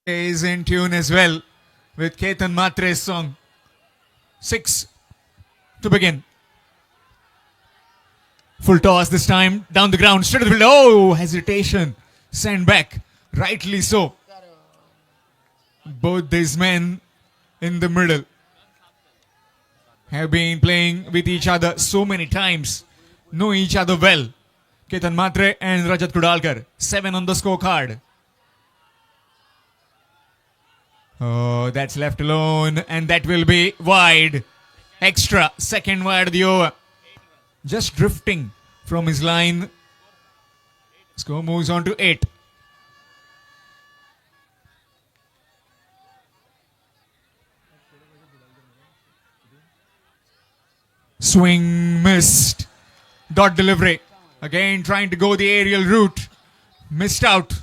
is in tune as well with Ketan Matre's song. 6 to begin. Full toss this time, down the ground, straight to the field. Oh, hesitation. Send back. Rightly so. Both these men in the middle have been playing with each other so many times, know each other well. Ketan Matre and Rajat Kudalkar, 7 on the scorecard. Oh, that's left alone, and that will be wide. Extra, second wide of the over. Just drifting from his line. Score moves on to 8. Swing missed. Dot delivery. Again trying to go the aerial route. Missed out.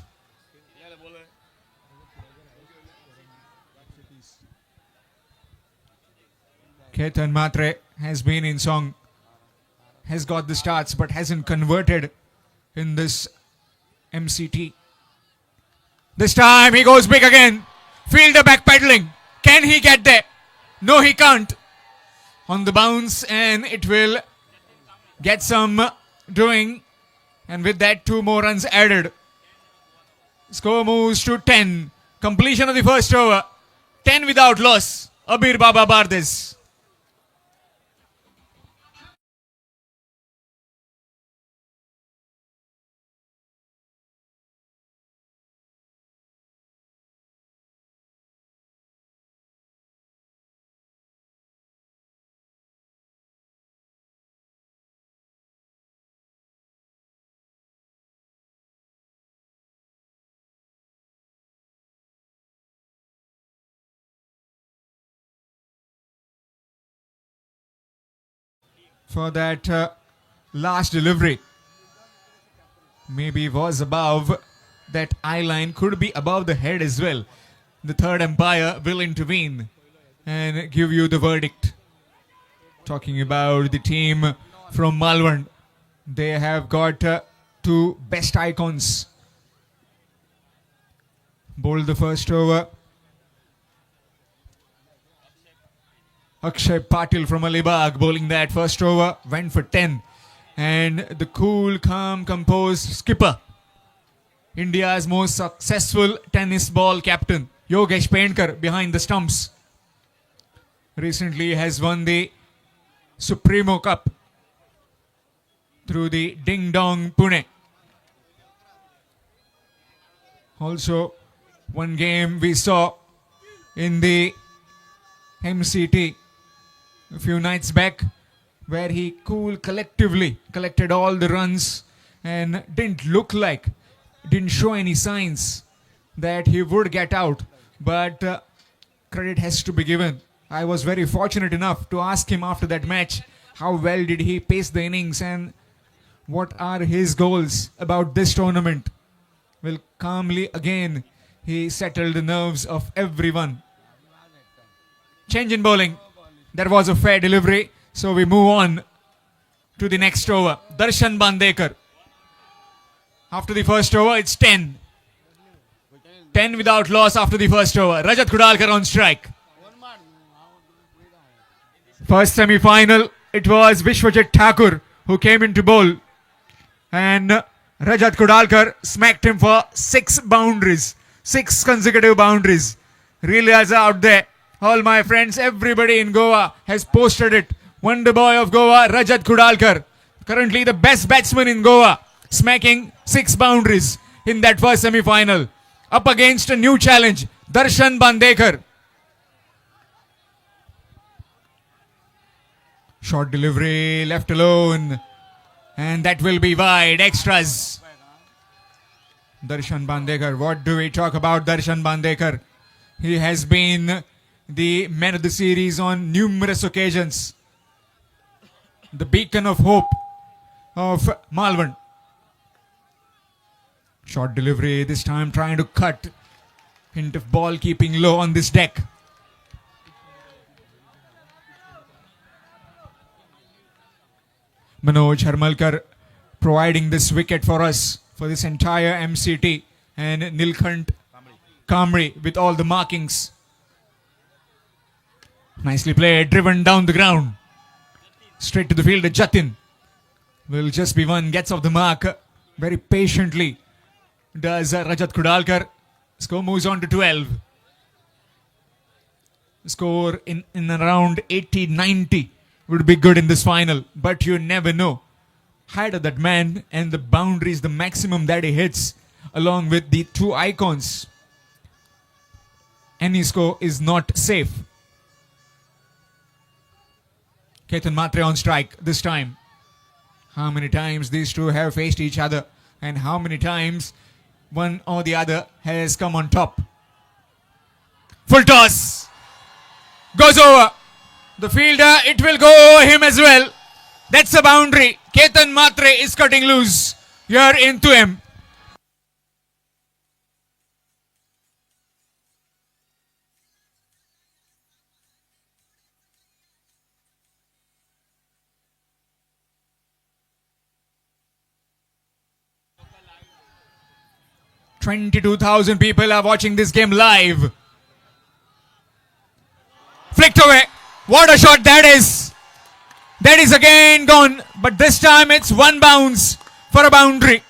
Ketan Matre has been in song. Has got the starts but hasn't converted in this MCT. This time he goes big again. Fielder backpedaling. Can he get there? No, he can't. On the bounce, and it will get some doing, and with that 2 more runs added. Score moves to 10. Completion of the first over. 10 without loss. Abir Baba Bardes. For that last delivery. Maybe was above that eye line, could be above the head as well. The third umpire will intervene and give you the verdict. Talking about the team from Malvan. They have got 2 best icons. Bowled the first over. Akshay Patil from Alibag bowling that first over, went for 10. And the cool, calm, composed skipper, India's most successful tennis ball captain, Yogesh Pendkar, behind the stumps. Recently has won the Supremo Cup through the Ding Dong Pune. Also, one game we saw in the MCT a few nights back, where he collectively collected all the runs and didn't show any signs that he would get out, but credit has to be given. I was very fortunate enough to ask him after that match how well did he pace the innings and what are his goals about this tournament. Well, calmly again he settled the nerves of everyone. Change in bowling. There was a fair delivery, so we move on to the next over. Darshan Bandekar. After the first over, it's 10. 10 without loss after the first over. Rajat Kudalkar on strike. First semi-final, it was Vishwajit Thakur who came into bowl. And Rajat Kudalkar smacked him for 6 boundaries. 6 consecutive boundaries. Realize out there. All my friends, everybody in Goa has posted it. Wonder boy of Goa, Rajat Kudalkar. Currently the best batsman in Goa. Smacking 6 boundaries in that first semi-final. Up against a new challenge, Darshan Bandekar. Short delivery, left alone. And that will be wide. Extras. Darshan Bandekar. What do we talk about Darshan Bandekar? He has been the man of the series on numerous occasions. The beacon of hope of Malvan. Short delivery, this time trying to cut. Hint of ball keeping low on this deck. Manoj Harmalkar providing this wicket for us for this entire MCT. And Nilkhant Kamri with all the markings. Nicely played, driven down the ground. Straight to the fielder, Jatin. Will just be one, gets off the mark very patiently. Does Rajat Kudalkar. Score moves on to 12. Score in around 80-90 would be good in this final. But you never know. Height of that man and the boundaries, the maximum that he hits, along with the two icons. Any score is not safe. Ketan Matre on strike this time. How many times these two have faced each other and how many times one or the other has come on top. Full toss. Goes over. The fielder, it will go over him as well. That's a boundary. Ketan Matre is cutting loose. You're into him. "22,000 people are watching this game live." Flicked away. What a shot that is. That is again gone. But this time it's one bounce for a boundary.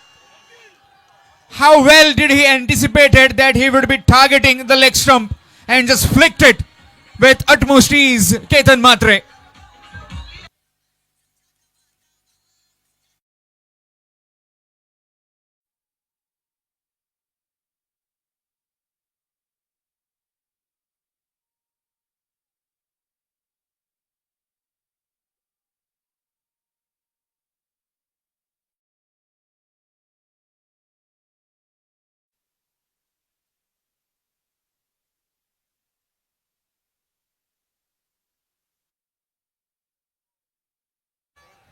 How well did he anticipated that he would be targeting the leg stump and just flicked it with utmost ease, Ketan Matre.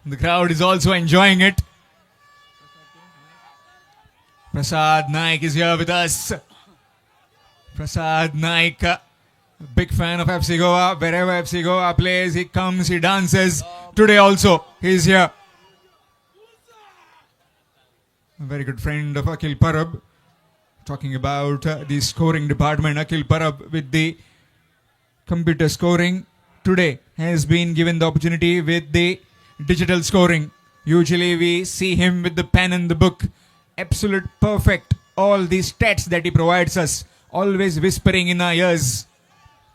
The crowd is also enjoying it. Prasad Naik is here with us. Prasad Naik, big fan of FC Goa. Wherever FC Goa plays, he comes, he dances. Today also, he is here. A very good friend of Akhil Parab. Talking about the scoring department, Akhil Parab with the computer scoring today has been given the opportunity with the digital scoring. Usually we see him with the pen and the book. Absolute perfect. All the stats that he provides us. Always whispering in our ears.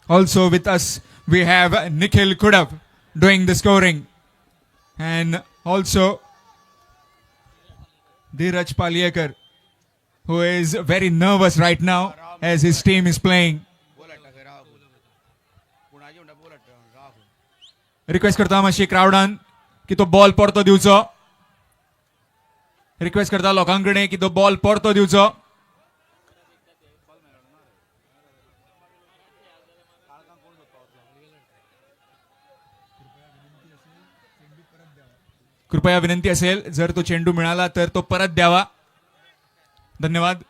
Also with us we have Nikhil Kudav doing the scoring. And also Dheeraj Paliekar, who is very nervous right now as his team is playing. Request करता मातशी क्राउडान की तो ball परतो दिवचो. Request करता लोकांकडे की तो बॉल परतो दिवचो. कृपया विनंती असेल जर तो चेंडू मिळाला तर तो परत द्यावा. धन्यवाद.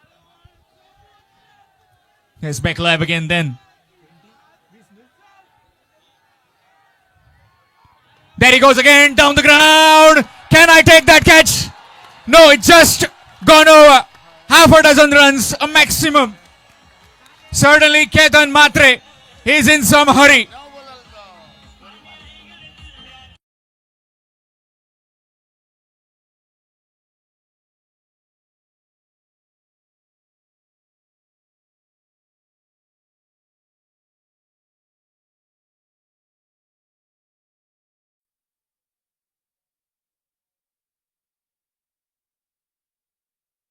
Yes, back live again then. There he goes again down the ground. Can I take that catch? No, it just gone over. Half a dozen runs, a maximum. Certainly Ketan Matre is in some hurry.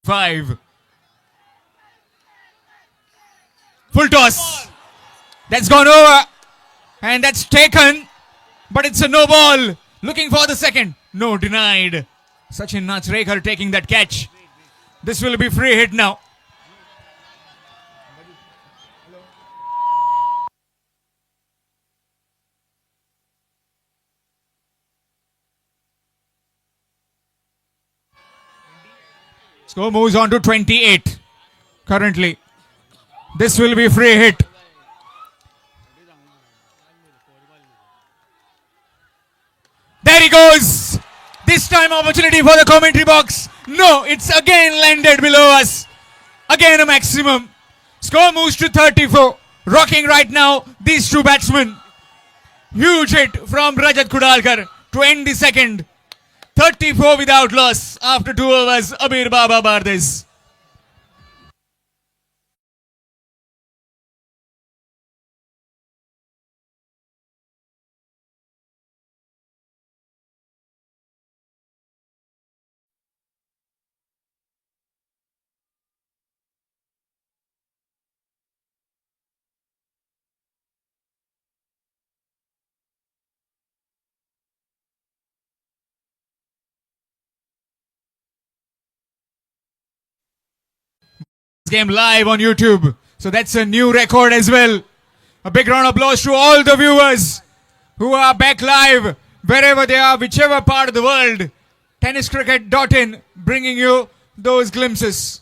Five. Full toss. That's gone over. And that's taken. But it's a no ball. Looking for the second. No, denied. Sachin Nachrekar taking that catch. This will be free hit now. Score moves on to 28 currently. This will be free hit. There he goes. This time opportunity for the commentary box. No, it's again landed below us. Again a maximum. Score moves to 34. Rocking right now these two batsmen. Huge hit from Rajat Kudalkar to end the second. 34 without loss after 2 overs. Abir Baba Bardes. Game live on YouTube. So that's a new record as well. A big round of applause to all the viewers who are back live wherever they are, whichever part of the world. Tenniscricket.in bringing you those glimpses.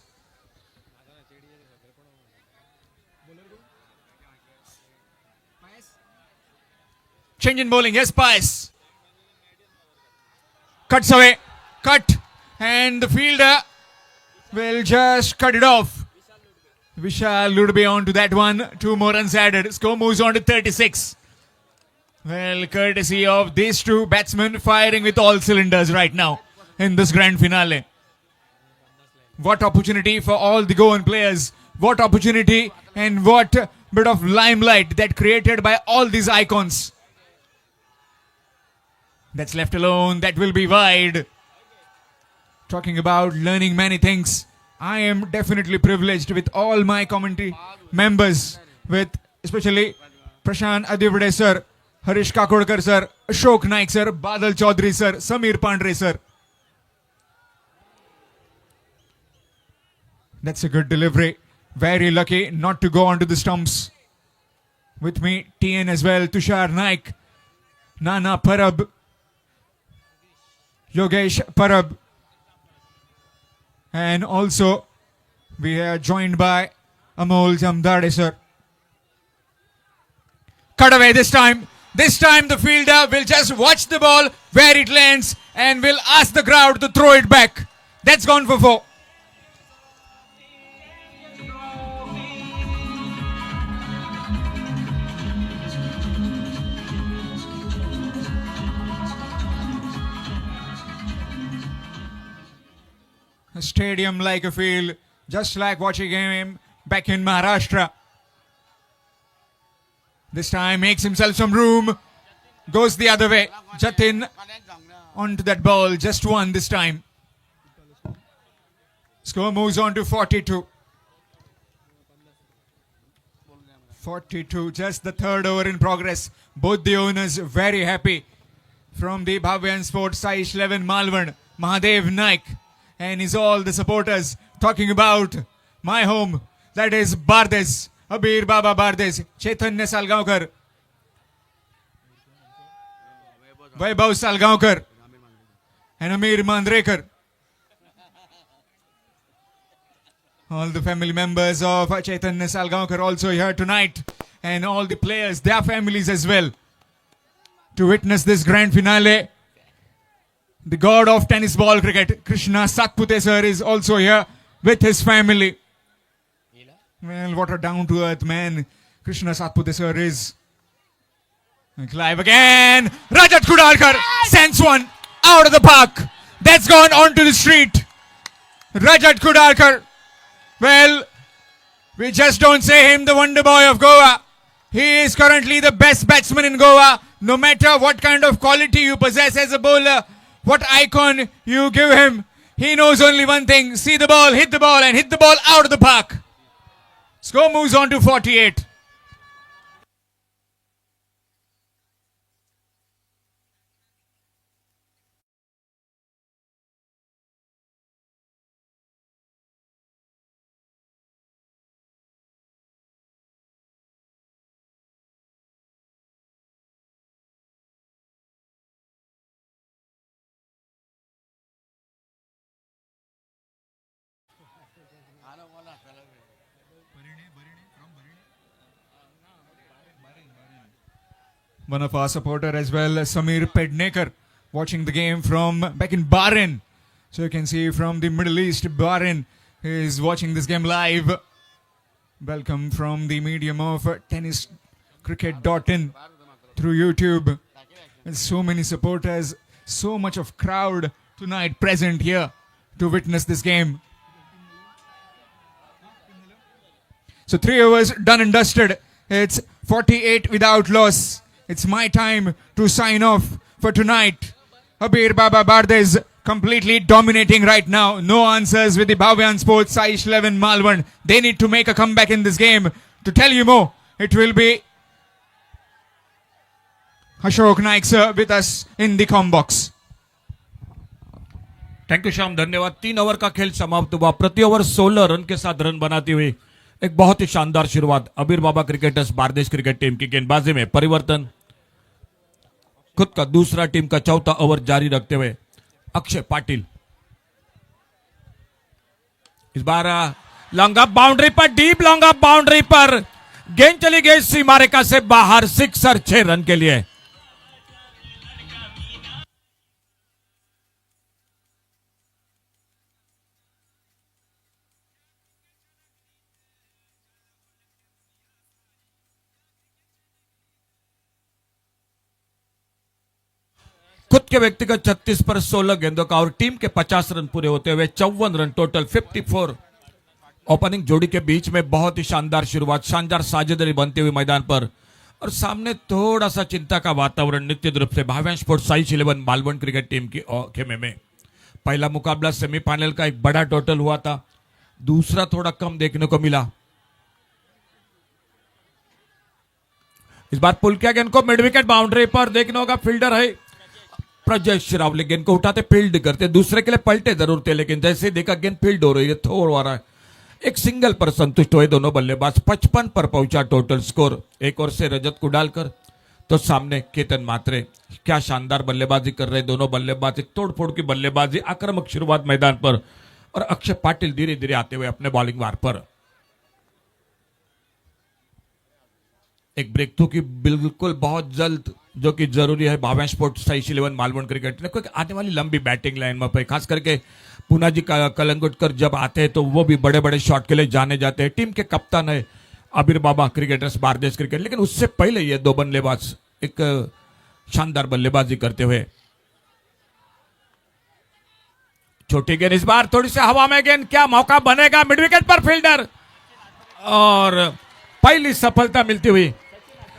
Change in bowling. Yes, Pies. Cuts away. Cut. And the fielder will just cut it off. Vishal Ludbe on to that one. 2 more runs added. Score moves on to 36. Well, courtesy of these two batsmen firing with all cylinders right now in this grand finale. What opportunity for all the Goan players. What opportunity and what bit of limelight that created by all these icons. That's left alone. That will be wide. Talking about learning many things. I am definitely privileged with all my commentary members, with especially Prashant Adivade sir, Harish Kakodkar sir, Ashok Naik sir, Badal Chaudhary sir, Samir Pandre sir. That's a good delivery. Very lucky not to go onto the stumps. With me, TN as well, Tushar Naik, Nana Parab, Yogesh Parab. And also, we are joined by Amol Jamdade sir. Cut away this time. This time the fielder will just watch the ball where it lands and will ask the crowd to throw it back. That's gone for 4. A stadium like a field, just like watching him back in Maharashtra. This time makes himself some room, goes the other way. Jatin onto that ball, just one this time. Score moves on to 42. 42, just the third over in progress. Both the owners very happy. From the Bhavyan Sports, Saish Levin Malvan, Mahadev Naik, and is all the supporters talking about my home, that is Bardes, Abir Baba Bardes, Chaitanya Salgaonkar, Vaibhav Salgaonkar, and Amir Mandrekar. All the family members of Chaitanya Salgaonkar also here tonight, and all the players, their families as well, to witness this grand finale. The god of tennis ball cricket, Krishna Satpute sir, is also here with his family. Well, what a down-to-earth man Krishna Satpute sir is. Live again. Rajat Kudalkar sends one out of the park. That's gone onto the street. Rajat Kudalkar. Well, we just don't say him the wonder boy of Goa. He is currently the best batsman in Goa. No matter what kind of quality you possess as a bowler, what icon you give him, he knows only one thing: see the ball, hit the ball, and hit the ball out of the park. Score moves on to 48. One of our supporter as well, Samir Pednekar, watching the game from back in Bahrain. So you can see from the Middle East, Bahrain is watching this game live. welcome from the medium of tenniscricket.in through YouTube. And so many supporters, so much of crowd tonight present here to witness this game. So 3 overs done and dusted. It's 48 without loss. It's my time to sign off for tonight. Abir Baba Bardez completely dominating right now. No answers with the Bhavyan Sports Saish 11 Malvan. They need to make a comeback in this game. To tell you more, it will be Ashok Naik sir with us in the com box. Thank you Shyam, धन्यवाद। 3 over का खेल समाप्त हुआ। प्रति over 16 run के साथ run बनाती हुई एक बहुत ही शानदार शुरुआत अबीर बाबा क्रिकेटर्स बारदेश क्रिकेट टीम की गेंदबाजी में परिवर्तन। खुद का दूसरा टीम का चौथा ओवर जारी रखते हुए अक्षय पाटिल इस बार लॉन्ग अप बाउंड्री पर, डीप लॉन्ग अप बाउंड्री पर गेंद चली गई सीमा रेखा से बाहर, सिक्सर 6 रन के लिए। खुद के व्यक्तिगत 36 पर 16 गेंदों का और टीम के 50 रन पूरे होते हुए 54 रन टोटल 54। ओपनिंग जोड़ी के बीच में बहुत ही शानदार शुरुआत, शानदार साझेदारी बनती हुई मैदान पर, और सामने थोड़ा सा चिंता का वातावरण निश्चित रूप से भाव्यांश स्पोर्ट्स साइश 11 मालवण क्रिकेट टीम की खेमे में। पहला मुकाबला सेमीफाइनल का एक बड़ा टोटल हुआ था, दूसरा थोड़ा कम देखने को मिला। इस बार पुल किया गेंद को मिड विकेट बाउंड्री पर, देखना होगा फील्डर है प्रजय श्रावली, गेंद को उठाते फील्ड करते, दूसरे के लिए पलटे जरूर थे, लेकिन जैसे देखा गेंद फील्ड हो रही है, थोड़ा रहा है, एक सिंगल पर संतुष्ट हुए दोनों बल्लेबाज। 55 पर पहुंचा टोटल स्कोर। एक ओर से रजत को डालकर तो सामने केतन मात्रे, क्या शानदार बल्लेबाजी कर रहे दोनों बल्लेबाज, एक तोड़फोड़ की बल्लेबाजी, आक्रामक शुरुआत मैदान पर, और अक्षय पाटिल धीरे धीरे आते हुए अपने बॉलिंग वार पर। एक ब्रेक थ्रू की बिल्कुल बहुत जल्द जो कि जरूरी है भाव्यांश स्पोर्ट्स साइश 11 मालवण क्रिकेट ने, क्योंकि आने वाली लंबी बैटिंग लाइन में पे खास करके पूना जी कलंगुटकर जब आते हैं तो वो भी बड़े बड़े शॉट के लिए जाने जाते हैं। टीम के कप्तान है अबीर बाबा क्रिकेटर्स बारदेश क्रिकेट, लेकिन उससे पहले ये दो बल्लेबाज एक शानदार बल्लेबाजी करते हुए। छोटी गेंद इस बार थोड़ी सी हवा में, गेंद क्या मौका बनेगा मिड विकेट पर, फील्डर, और पहली सफलता मिलती हुई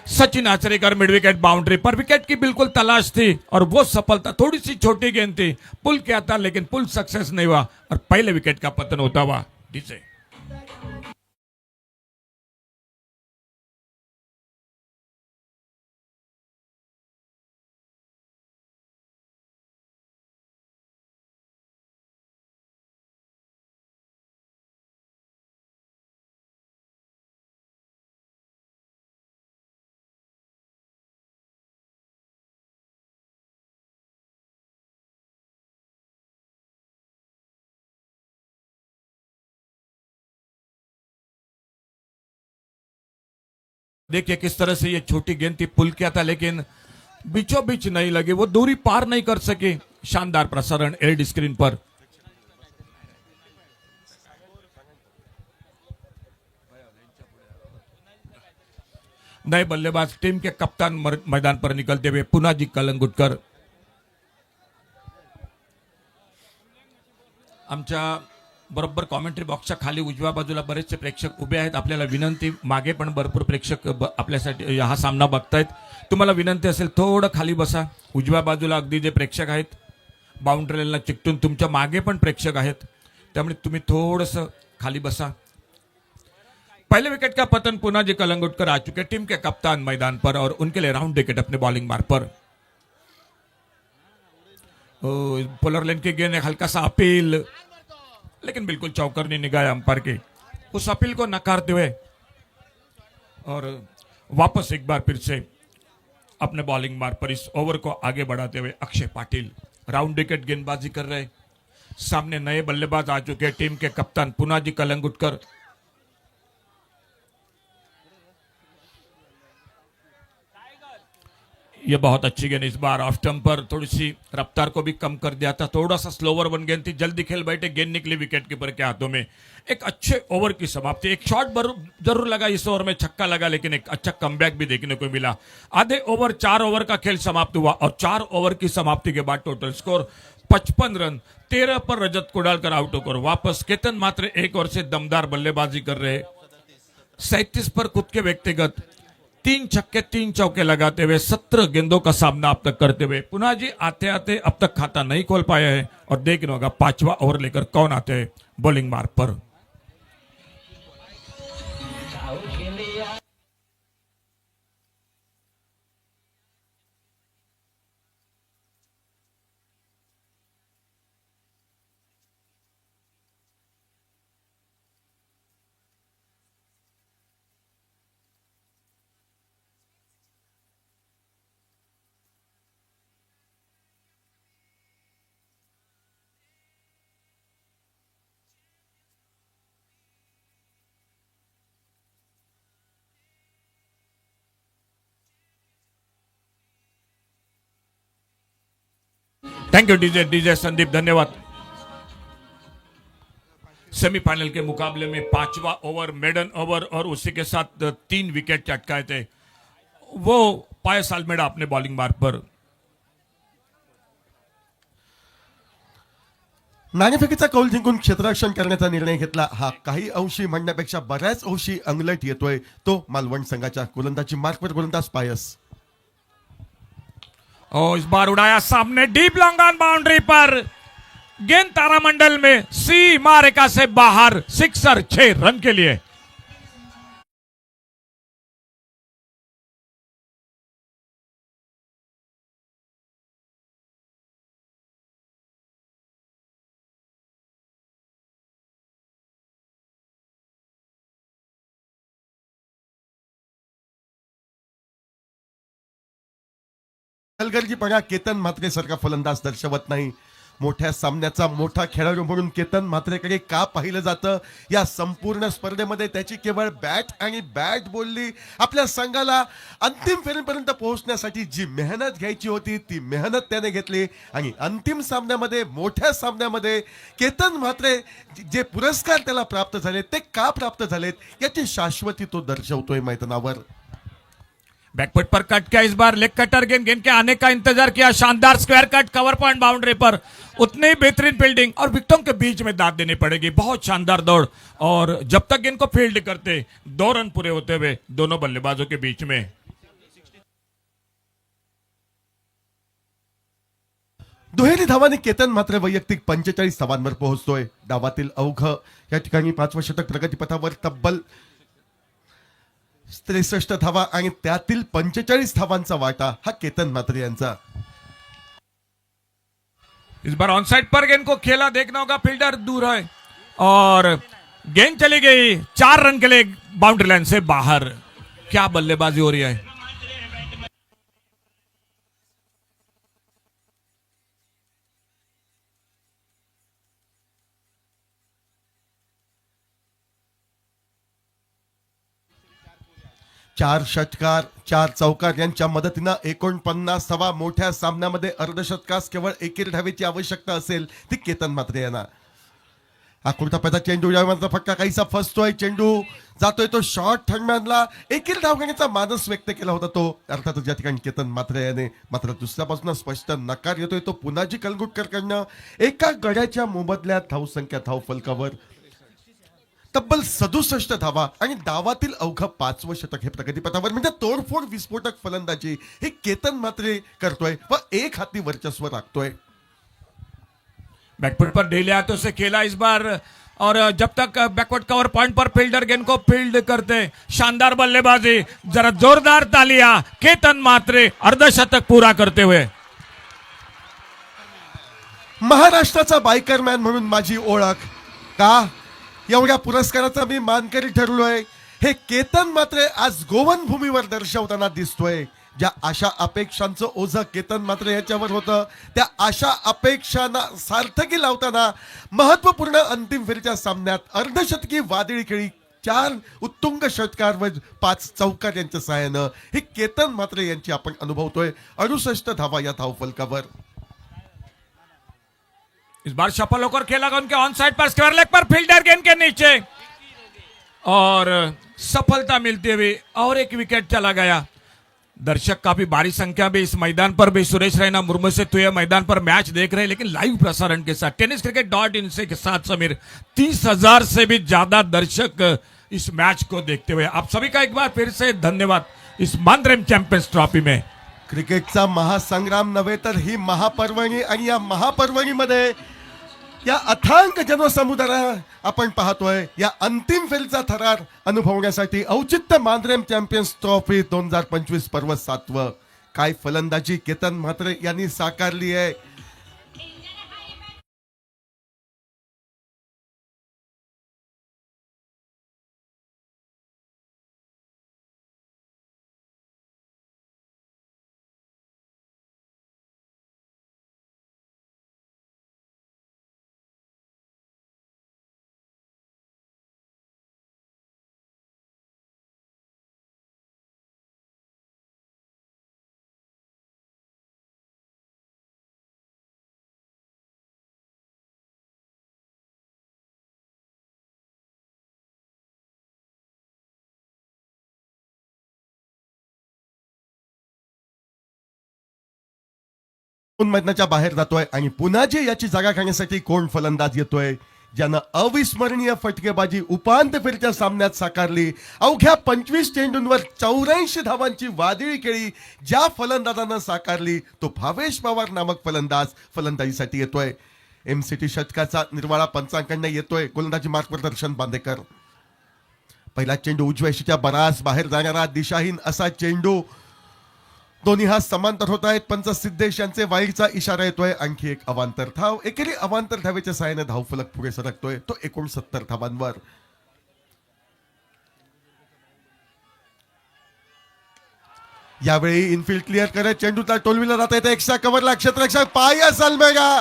Sachin Achrekar mid wicket boundary पर। विकेट की बिल्कुल तलाश थी और वो सफलता, थोड़ी सी छोटी गेंद थी, पुल किया था लेकिन पुल सक्सेस नहीं हुआ और पहले विकेट का पतन होता हुआ डीजे। देखिए किस तरह से ये छोटी गेंद थी, पुल किया था लेकिन बीचों बीच नहीं लगी, वो दूरी पार नहीं कर सके। शानदार प्रसारण एलईडी स्क्रीन पर। नए बल्लेबाज टीम के कप्तान मैदान पर निकलते हुए पुना जी कलंगुटकर। आमच्या बरोबर कॉमेंट्री बॉक्सच्या खाली उजव्या बाजूला बरेचसे प्रेक्षक उभे आहेत। आपल्याला विनंती, मागे पण भरपूर प्रेक्षक आपल्यासाठी हा सामना बघतायत, तुम्हाला विनंती असेल थोडं खाली बसा। उजव्या बाजूला अगदी जे प्रेक्षक आहेत बाउंड्री लाईनला चिकटून, तुमच्या मागे पण प्रेक्षक आहेत, त्यामुळे तुम्ही थोडंसं खाली बसा। पहले विकेट का पतन पुना जी कलंगुटकर आ चुके, टीम के कप्तान मैदान पर, और उनके लिए राउंड विकेट अपने बॉलिंग मार पर। पोलर लेन की गेंद, हल्का सा अपील, लेकिन बिल्कुल चौकरनी निगाह अंपायर की, उस अपील को नकारते हुए और वापस एक बार फिर से अपने बॉलिंग मार पर इस ओवर को आगे बढ़ाते हुए अक्षय पाटिल राउंड विकेट गेंदबाजी कर रहे। सामने नए बल्लेबाज आ चुके, टीम के कप्तान पुना जी कलंगुटकर। ये बहुत अच्छी गेंद इस बार ऑफ स्टंप पर थोड़ी सी रफ्तार को भी कम कर दिया था, थोड़ा सा स्लोवर बन गेंद थी, जल्दी खेल बैठे, गेंद निकली विकेट कीपर के हाथों में। एक अच्छे ओवर की समाप्ति, एक शॉट जरूर लगा इस ओवर में, छक्का लगा, लेकिन एक अच्छा कमबैक भी देखने को मिला। आधे ओवर 4 ओवर का खेल समाप्त हुआ और 4 ओवर की समाप्ति के बाद टोटल स्कोर 55 रन, 13 पर रजत कोडालकर आउट होकर वापस। केतन मात्र एक ओवर से दमदार बल्लेबाजी कर रहे, 37 पर खुद के व्यक्तिगत 3 छक्के 3 चौके लगाते हुए 17 गेंदों का सामना अब तक करते हुए पुनः जी आते आते अब तक खाता नहीं खोल पाया है। और देखना होगा 5वां ओवर लेकर कौन आते हैं बॉलिंग मार्ग पर। थैंक यू डीजे संदीप, धन्यवाद। सेमीफाइनल के मुकाबले में 5वां ओवर मेडन ओवर और उसी के साथ 3 विकेट चटकाए थे वो पायस आल्मेडा अपने बॉलिंग मार्ग पर। नाणेफेकीचा कौल जिंकून क्षेत्ररक्षण करण्याचा निर्णय घेतला। हा काही अंशी म्हणण्यापेक्षा बऱ्याच अंशी अंगलट येतोय तो मालवण संघाच्या गोलंदाजी मार्कवर गोलंदाज पायस। और इस बार उड़ाया सामने, डीप लॉन्ग ऑन बाउंड्री पर, गेंद तारामंडल में सीमा रेखा से बाहर, सिक्सर 6 रन के लिए। हलगर्जीपणा केतन म्हात्रेसारखा फलंदाज दर्शवत नाही। मोठ्या सामन्याचा मोठा खेळाडू म्हणून केतन म्हात्रेकडे का पाहिलं जातं? या संपूर्ण स्पर्धेमध्ये त्याची केवळ बॅट आणि बॅट बोलली। आपल्या संघाला अंतिम फेरीपर्यंत पोहोचण्यासाठी जी मेहनत घ्यायची होती ती मेहनत त्याने घेतली आणि अंतिम सामन्यामध्ये, मोठ्या सामन्यामध्ये केतन म्हात्रे जे पुरस्कार त्याला प्राप्त झाले ते का प्राप्त झालेत याची शाश्वती तो दर्शवतोय मैदानावर। बैकफुट पर कट किया इस बार, लेग कटर गेंद के आने का इंतजार किया, शानदार square cut cover point boundary पर, उतनी ही बेहतरीन फील्डिंग और विकेटों के बीच में दाद देनी पड़ेगी। बहुत शानदार दौड़ और जब तक गेंद को फील्ड करते 2 रन पूरे होते हुए दोनों बल्लेबाजों के बीच में। दुहेरी धावांनी केतन मात्र वैयक्तिक 45 धावांवर पोहोचतोय। डावातील अवघ या ठिकाणी 5वं षटक प्रगतीपथावर तब्बल 63 धावा आणि त्यातील 45 धावांचा वाटा हा केतन म्हात्रे यांचा। इस बार ऑन साइड पर गेंद को खेला, देखना होगा फील्डर दूर है और गेंद चली गई 4 रन के लिए बाउंड्री लाइन से बाहर। क्या बल्लेबाजी हो रही है। चार षटकार 4 चौकार यांच्या मदतीनं 49 धावा मोठ्या सामन्यामध्ये अर्धशतकास केवळ एकेरी धावेची आवश्यकता असेल ती केतन म्हात्रे यांना। आकृता पैदा चेंडू यावरचा फटका काहीसा फसतोय, चेंडू जातोय तो शॉर्ट थर्डमॅनला, एकेरी धाव घेण्याचा मानस व्यक्त केला होता तो अर्थातच या ठिकाणी केतन म्हात्रे याने, मात्र दुसऱ्यापासून स्पष्ट नकार येतोय तो पुन्हाजी कलगुटकरकडनं। एका गड्याच्या मोबदल्यात धावसंख्या धाव फलकावर तब्बल 67 धावा आणि डावातील अवघं 5वं षटक हे प्रगतीपथावर, म्हणजे तोडफोड विस्फोटक फलंदाजी हे केतन म्हात्रे करतोय व एक हाती वर्चस्व राखतोय। बैकफुट पर डेले हाथों से खेला इस बार और जब तक बैकवर्ड कवर पॉइंट पर फील्डर गेंद को फील्ड करते, शानदार बल्लेबाजी, जरा जोरदार तालियां केतन म्हात्रे अर्धशतक पूरा करते हुए। महाराष्ट्राचा बायकरमॅन म्हणून माझी ओळख, का एवढ्या पुरस्काराचा मी मानकरी ठरलोय हे केतन म्हात्रे आज गोवन भूमीवर दर्शवताना दिसतोय। ज्या आशा अपेक्षांचं ओझं केतन म्हात्रे याच्यावर होतं त्या आशा अपेक्षांना सार्थकी लावताना महत्वपूर्ण अंतिम फेरीच्या सामन्यात अर्धशतकी वादळी खेळी 4 उत्तुंग षटकार व 5 चौकार यांच्या सहाय्यानं हे केतन म्हात्रे यांची आपण अनुभवतोय 68 धावा या धावफलकावर. इस बार शफल होकर खेला गया उनके ऑन साइड पर स्क्वायर लेग पर फील्डर गेंद के नीचे और सफलता मिलती हुई और एक विकेट चला गया. दर्शक काफी भारी संख्या में इस मैदान पर भी सुरेश रैना मुर्मू से तो यह मैदान पर मैच देख रहे हैं, लेकिन लाइव प्रसारण के साथ tenniscricket.in से के साथ समीर 30,000 से भी ज्यादा दर्शक इस मैच को देखते हुए आप सभी का एक बार फिर से धन्यवाद. इस मानरेम चॅम्पियन्स ट्रॉफी में क्रिकेटचा महासंग्राम नव्हे तर ही महापर्वणी आणि या महापर्वणीमध्ये या अथांग जनसमुदाय आपण पाहतोय या अंतिम फेरीचा थरार अनुभवण्यासाठी औचित्य मानरेम चॅम्पियन्स ट्रॉफी 2025 पर्व 7. काय फलंदाजी केतन म्हात्रे यांनी साकारली आहे. मैदानाच्या बाहेर जातोय आणि पुन्हा जे याची जागा घेण्यासाठी कोण फलंदाज येतोय ज्यानं अविस्मरणीय फटकेबाजी उपांत्य फेरीच्या सामन्यात साकारली. अवघ्या 25 चेंडूंवर 84 धावांची वादळी खेळी ज्या फलंदाजानं साकारली तो भावेश पवार नामक फलंदाज फलंदाजीसाठी येतोय. एमसीटी षटकाचा निर्वाळा पंचांकडनं येतोय. गोलंदाजी मार्गदर्शन बांदेकर. पहिला चेंडू उजव्या यशीच्या बराच बाहेर जाणारा दिशाहीन असा चेंडू. दोन्ही हा समांतर होत आहेत. पंच सिद्धेश यांचे वाईडचा इशारा येतोय. आणखी एक अवांतर धाव. एकेरी अवांतर धावेच्या सहाय्याने धावफलक पुढे सरकतोय तो 69 धावांवर. यावेळी इनफिल्ड क्लिअर करत चेंडूला टोलविला जात आहे. एक्स्ट्रा कव्हरला क्षेत्ररक्षक पाया सलमेगा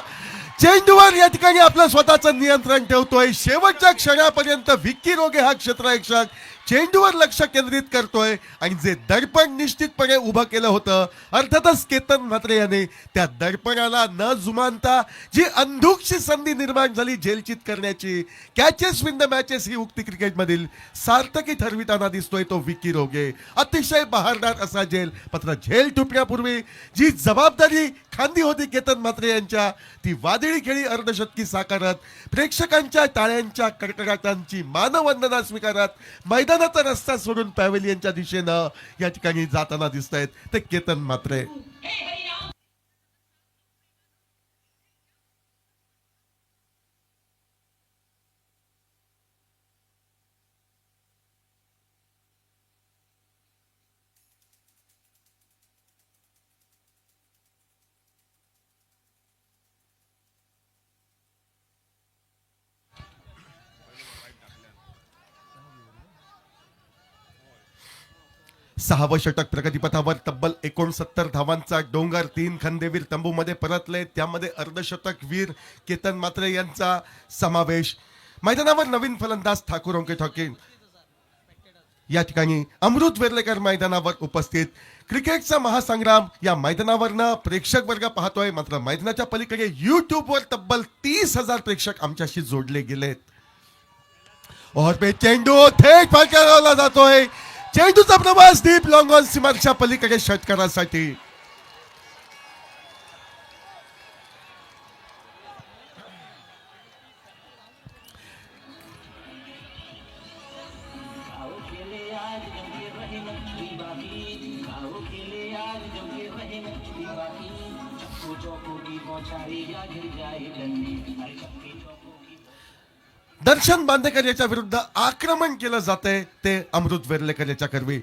चेंडूवर या ठिकाणी आपलं स्वतःचं नियंत्रण ठेवतोय. शेवटच्या क्षणापर्यंत विक्की रोगे हा क्षेत्ररक्षक चेंडूवर लक्ष केंद्रित करतोय आणि जे दडपण निश्चितपणे उभं केलं होतं अर्थातच केतन म्हात्रे याने त्या दडपणाला न जुमानता जी अंधुकशी संधी निर्माण झाली झेलचित करण्याची कॅचेस विन द मॅचेस ही उक्ती क्रिकेटमधील सार्थकी ठरविताना दिसतोय तो विक्की रोगे. अतिशय बहारदार असा झेल. मात्र झेल तुटण्यापूर्वी जी जबाबदारी खांदी होती केतन म्हात्रे यांच्या ती वादळी खेळी अर्धशतकी साकारत प्रेक्षकांच्या टाळ्यांच्या कडकडाटांची मानवंदना स्वीकारत मैदानाचा रस्ता सोडून पॅव्हेलियनच्या दिशेनं या ठिकाणी जाताना दिसत आहेत ते केतन म्हात्रे. सहावं षटक प्रगतीपथावर. तब्बल 69 धावांचा डोंगर 3 खंदेवीर तंबूमध्ये परतले. त्यामध्ये अर्धशतक वीर केतन म्हात्रे यांचा समावेश. मैदानावर नवीन फलंदाज ठाकूर ओंके ठाकीर या ठिकाणी अमृत वेर्लेकर मैदानावर उपस्थित. क्रिकेटचा महासंग्राम या मैदानावरनं प्रेक्षक वर्ग पाहतोय. मात्र मैदानाच्या पलीकडे युट्यूबवर तब्बल 30,000 प्रेक्षक आमच्याशी जोडले गेलेत. और पे चेंडू थेट फटकारला जातोय. चेंडूचा प्रवास डीप लॉंग ऑन सीमाच्या पलीकडे षटकारासाठी. दर्शन बांदेकर याच्या विरुद्ध आक्रमण केलं जाते ते अमृत वेर्लेकर याच्या करवी.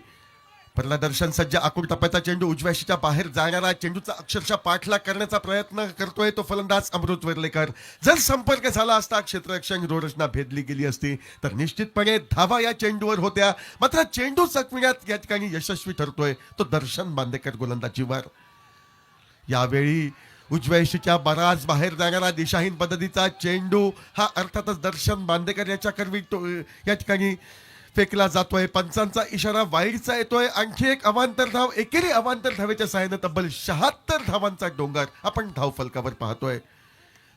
पहिला दर्शन सज्ज आकुल टप्प्याचा चेंडू उजव्या यशीच्या बाहेर जाणारा चेंडूचा अक्षरशः पाठलाग करण्याचा प्रयत्न करतोय तो फलंदाज अमृत वेर्लेकर. जर संपर्क झाला असता क्षेत्ररक्षक रोरचना भेदली गेली असती तर निश्चितपणे धावा या चेंडूवर होत्या. मात्र चेंडू चकविण्यात या ठिकाणी यशस्वी ठरतोय तो दर्शन बांदेकर गोलंदाजीवर. यावेळी उजव्या यशीच्या बराच बाहेर जाणारा दिशाहीन पद्धतीचा चेंडू हा अर्थातच दर्शन बांदेकर याच्या करवी या ठिकाणी फेकला जातोय. पंचांचा इशारा वाईडचा येतोय. आणखी एक अवांतर धाव, एकेरी अवांतर धावेच्या सहाय्याने तब्बल 76 धावांचा डोंगर आपण धावफलकावर पाहतोय.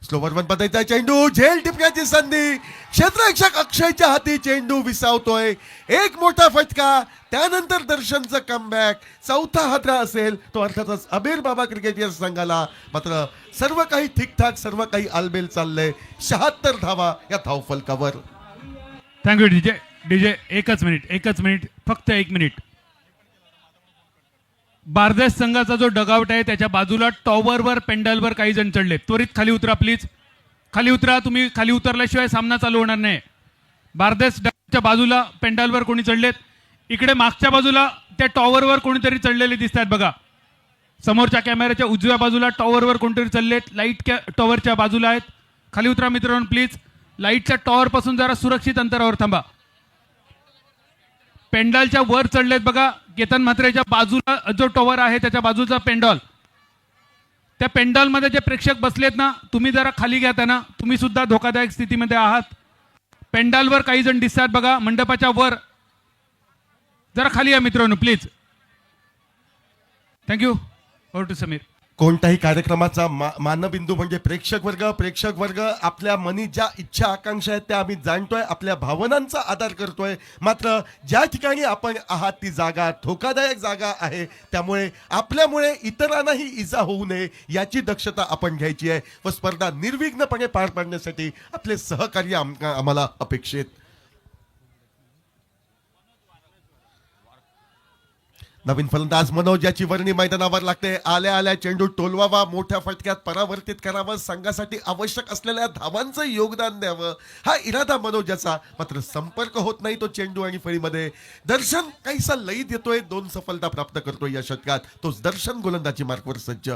स्लोवर वन पदाचा चेंडू, झेल टिपण्याची संधी, क्षेत्ररक्षक अक्षयच्या हाती चेंडू विसावतोय. एक मोठा फटका, त्यानंतर दर्शनचं कमबॅक. चौथा हादरा असेल तो अर्थातच अबीर बाबा क्रिकेट संघाला. मात्र सर्व काही ठीकठाक, सर्व काही आलबेल चाललंय. 76 धावा या धावफलकावर. Thank you DJ. डीजे एकच मिनिट, फक्त 1 मिनिट. बारदेश संघाचा जो डगआउट आहे त्याच्या बाजूला टॉवरवर पेंडलवर काही जण चढले. त्वरित खाली उतरा प्लीज. खाली उतरा. तुम्ही खाली उतरल्याशिवाय सामना चालू होणार नाही. बारदेश च्या बाजूला पेंडलवर कोणी चढलेत. इकडे मागच्या बाजूला त्या टॉवरवर कोणीतरी चढलेले दिसत आहेत बघा. समोरच्या कॅमेऱ्याच्या उजव्या बाजूला टॉवरवर कोणतरी चढलेत. लाईट टॉवरच्या बाजूला आहेत. खाली उतरा मित्रांनो प्लीज. लाईटच्या टॉवर पासून जरा सुरक्षित अंतरावर थांबा. पेंडॉलच्या वर चढलेत बघा. केतन म्हात्रेच्या बाजूला जो टॉवर आहे त्याच्या बाजूचा पेंडॉल. त्या पेंडॉलमध्ये जे प्रेक्षक बसलेत ना, तुम्ही जरा खाली घ्या त्यांना. तुम्ही सुद्धा धोकादायक स्थितीमध्ये आहात. पेंडॉलवर काही जण दिसतात बघा, मंडपाच्या वर. जरा खाली या मित्रांनो please. Thank you. Over to Sameer. कोणत्याही कार्यक्रमाचा मानबिंदू म्हणजे प्रेक्षक वर्ग आपल्या मनी ज्या इच्छा आकांक्षा आहेत त्या आम्ही जाणतोय, आपल्या भावनांचा आदर करतोय. मात्र ज्या ठिकाणी आपण आहात ती जागा धोकादायक जागा आहे. त्यामुळे आपल्यामुळे इतरांनाही इजा होऊ नये याची दक्षता आपण घ्यायची आहे व स्पर्धा निर्विघ्नपणे पार पाडण्यासाठी आपले सहकार्य आम्हाला अपेक्षित. नवीन फलंदाज मनोज याची वर्णी मैदानावर लागते. आल्या आल्या चेंडू टोलवावा, मोठ्या फटक्यात परावर्तित करावं, संघासाठी आवश्यक असलेल्या धावांचं योगदान द्यावं हा इरादा मनोजाचा. मात्र संपर्क होत नाही तो चेंडू आणि फळीमध्ये. दर्शन काहीसा लईत येतोय. 2 सफलता प्राप्त करतोय या षटकात. तोच दर्शन गोलंदाजी मार्कवर सज्ज.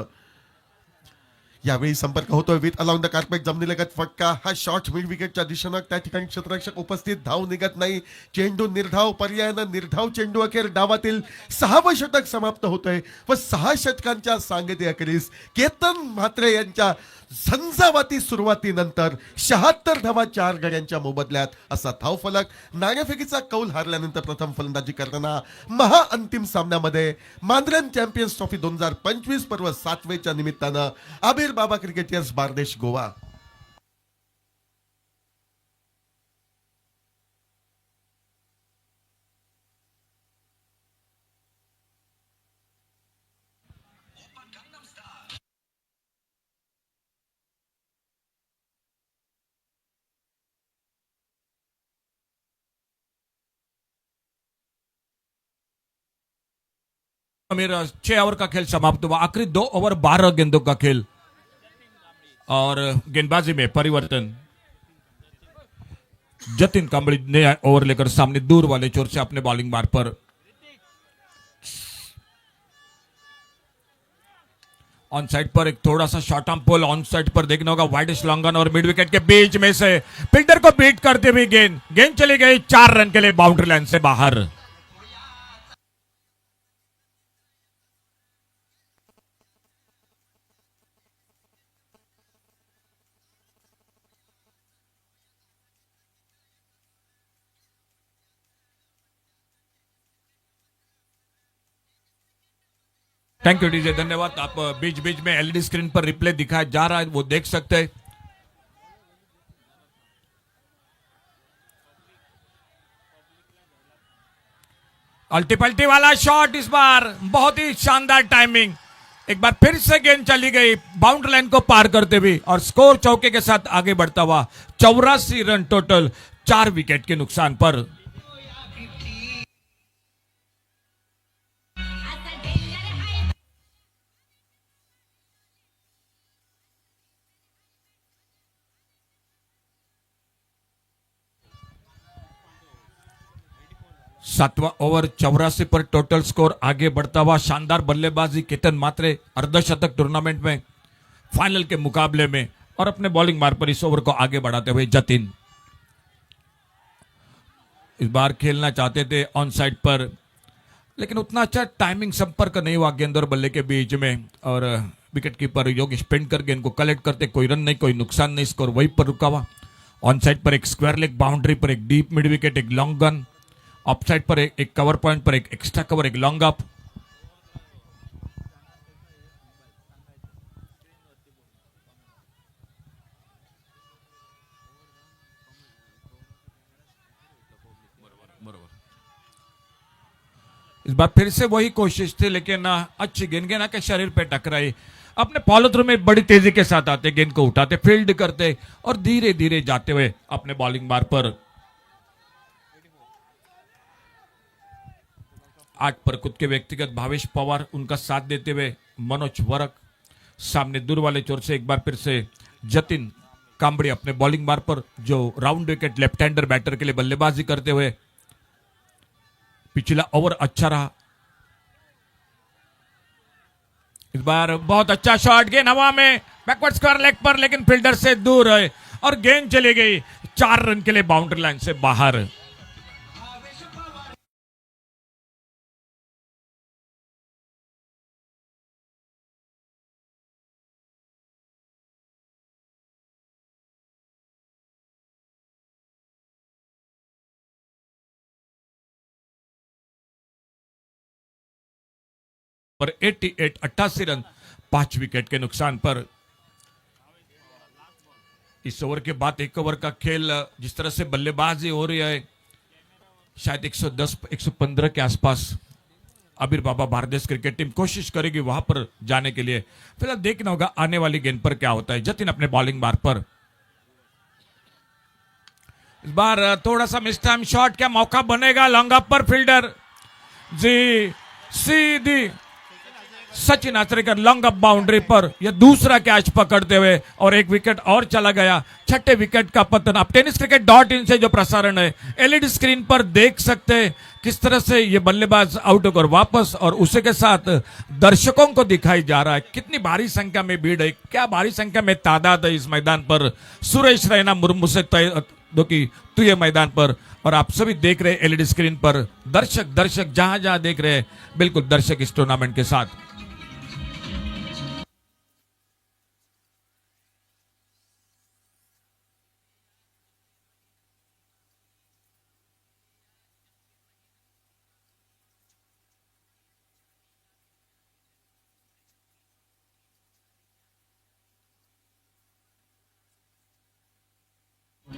यावेळी संपर्क होतोय विथ अलाउंड द कार्पेट, जमिनीलगत फटका. हा शॉट मिड विकेटच्या दिशेनं. त्या ठिकाणी क्षेत्ररक्षक उपस्थित, धाव निघत नाही. चेंडू निर्धाव, पर्यायानं निर्धाव चेंडू. अखेर डावातील 6वं षटक समाप्त होतंय व 6 षटकांच्या सांगते अखेरीस केतन म्हात्रे यांच्या झंझावाती सुरुवातीनंतर 76 धावा 4 गड्यांच्या मोबदल्यात असा धावफलक. नाणेफेकीचा कौल हारल्यानंतर प्रथम फलंदाजी करताना महाअंतिम सामन्यामध्ये मांद्र्यान चॅम्पियन्स ट्रॉफी 2025 पर्व 7वेच्या निमित्तानं अबीर बाबा क्रिकेटर्स बारदेश गोवा. मेरा 6 ओवर का खेल समाप्त हुआ. आखिरी 2 ओवर 12 गेंदों का खेल और गेंदबाजी में परिवर्तन. जतिन कांबड़ी ने ओवर लेकर सामने दूर वाले छोर से अपने बॉलिंग मार्ग पर. ऑन साइड पर एक थोड़ा सा short arm pull. On side पर देखना होगा वाइडेस्ट लॉन्गन और मिड विकेट के बीच में से फील्डर को बीट करते हुए गेंद चली गई 4 रन के लिए बाउंड्री लाइन से बाहर. थैंक यू डीजे, धन्यवाद. आप बीच बीच में एलईडी स्क्रीन पर रिप्ले दिखाया जा रहा है, वो देख सकते हैं. अल्टी पल्टी वाला शॉट इस बार बहुत ही शानदार टाइमिंग. एक बार फिर से गेंद चली गई बाउंड्री लाइन को पार करते हुए और स्कोर चौके के साथ आगे बढ़ता हुआ. 84 रन टोटल 4 विकेट के नुकसान पर. सातवां ओवर 84 पर टोटल स्कोर आगे बढ़ता हुआ. शानदार बल्लेबाजी केतन म्हात्रे, अर्धशतक टूर्नामेंट में फाइनल के मुकाबले में और अपने बॉलिंग मार्ग पर इस ओवर को आगे बढ़ाते हुए जतिन इस बार खेलना चाहते थे ऑन साइड पर, लेकिन उतना अच्छा टाइमिंग संपर्क नहीं हुआ गेंद और बल्ले के बीच में. और विकेट कीपर योगेश पेंडकर गेंद को कलेक्ट करते, कोई रन नहीं, कोई नुकसान नहीं, स्कोर वहीं पर रुका हुआ. ऑन साइड पर एक स्क्वायर लेग बाउंड्री पर एक डीप मिड विकेट, एक लॉन्ग गन ऑफ साइड पर एक कवर पॉइंट पर एक एक्स्ट्रा कवर, एक लॉन्ग अप। इस बार फिर से वही कोशिश थी, लेकिन अच्छी गेंद ना के शरीर पे टकराई। अपने फॉलो थ्रू में बड़ी तेजी के साथ आते, गेंद को उठाते, फील्ड करते और धीरे धीरे जाते हुए अपने बॉलिंग बार पर 8 पर खुद के व्यक्तिगत भावेश पवार, उनका साथ देते हुए मनोज वरक, सामने दूर वाले चोर से एक बार फिर से जतिन कांबड़ी अपने बॉलिंग बार पर, जो round wicket left hander batter के लिए बल्लेबाजी करते हुए। पिछला ओवर अच्छा रहा। इस बार बहुत अच्छा शॉट, गेंद हवा में बैकवर्ड स्क्वायर लेग पर, लेकिन फील्डर से दूर है और गेंद चली गई 4 रन के लिए बाउंड्री लाइन से बाहर। पर 88 रन 5 विकेट के नुकसान पर। इस ओवर के बाद एक ओवर का खेल जिस तरह से बल्लेबाजी हो रही है, शायद 110 115 के आसपास अबीर बाबा भारतीय क्रिकेट टीम कोशिश करेगी वहां पर जाने के लिए। फिलहाल देखना होगा आने वाली गेंद पर क्या होता है। जतिन अपने बॉलिंग बार पर, इस बार थोड़ा सा मिस टाइम शॉट, क्या मौका बनेगा? लॉन्ग अप पर फील्डर जी सीधी Sachin Achrekar long up boundary पर यह दूसरा कैच पकड़ते हुए और एक विकेट और चला गया। 6ठे विकेट का पतन। आप tenniscricket.in से जो प्रसारण है एलईडी स्क्रीन पर देख सकते हैं किस तरह से ये बल्लेबाज आउट होकर वापस, और उसी के साथ दर्शकों को दिखाई जा रहा है कितनी भारी संख्या में भीड़ है, क्या भारी संख्या में तादाद है इस मैदान पर। सुरेश रैना मुर्मू से दो की तो ये मैदान पर, और आप सभी देख रहे हैं एलईडी स्क्रीन पर। दर्शक जहां जहां देख रहे हैं, बिल्कुल दर्शक इस टूर्नामेंट के साथ।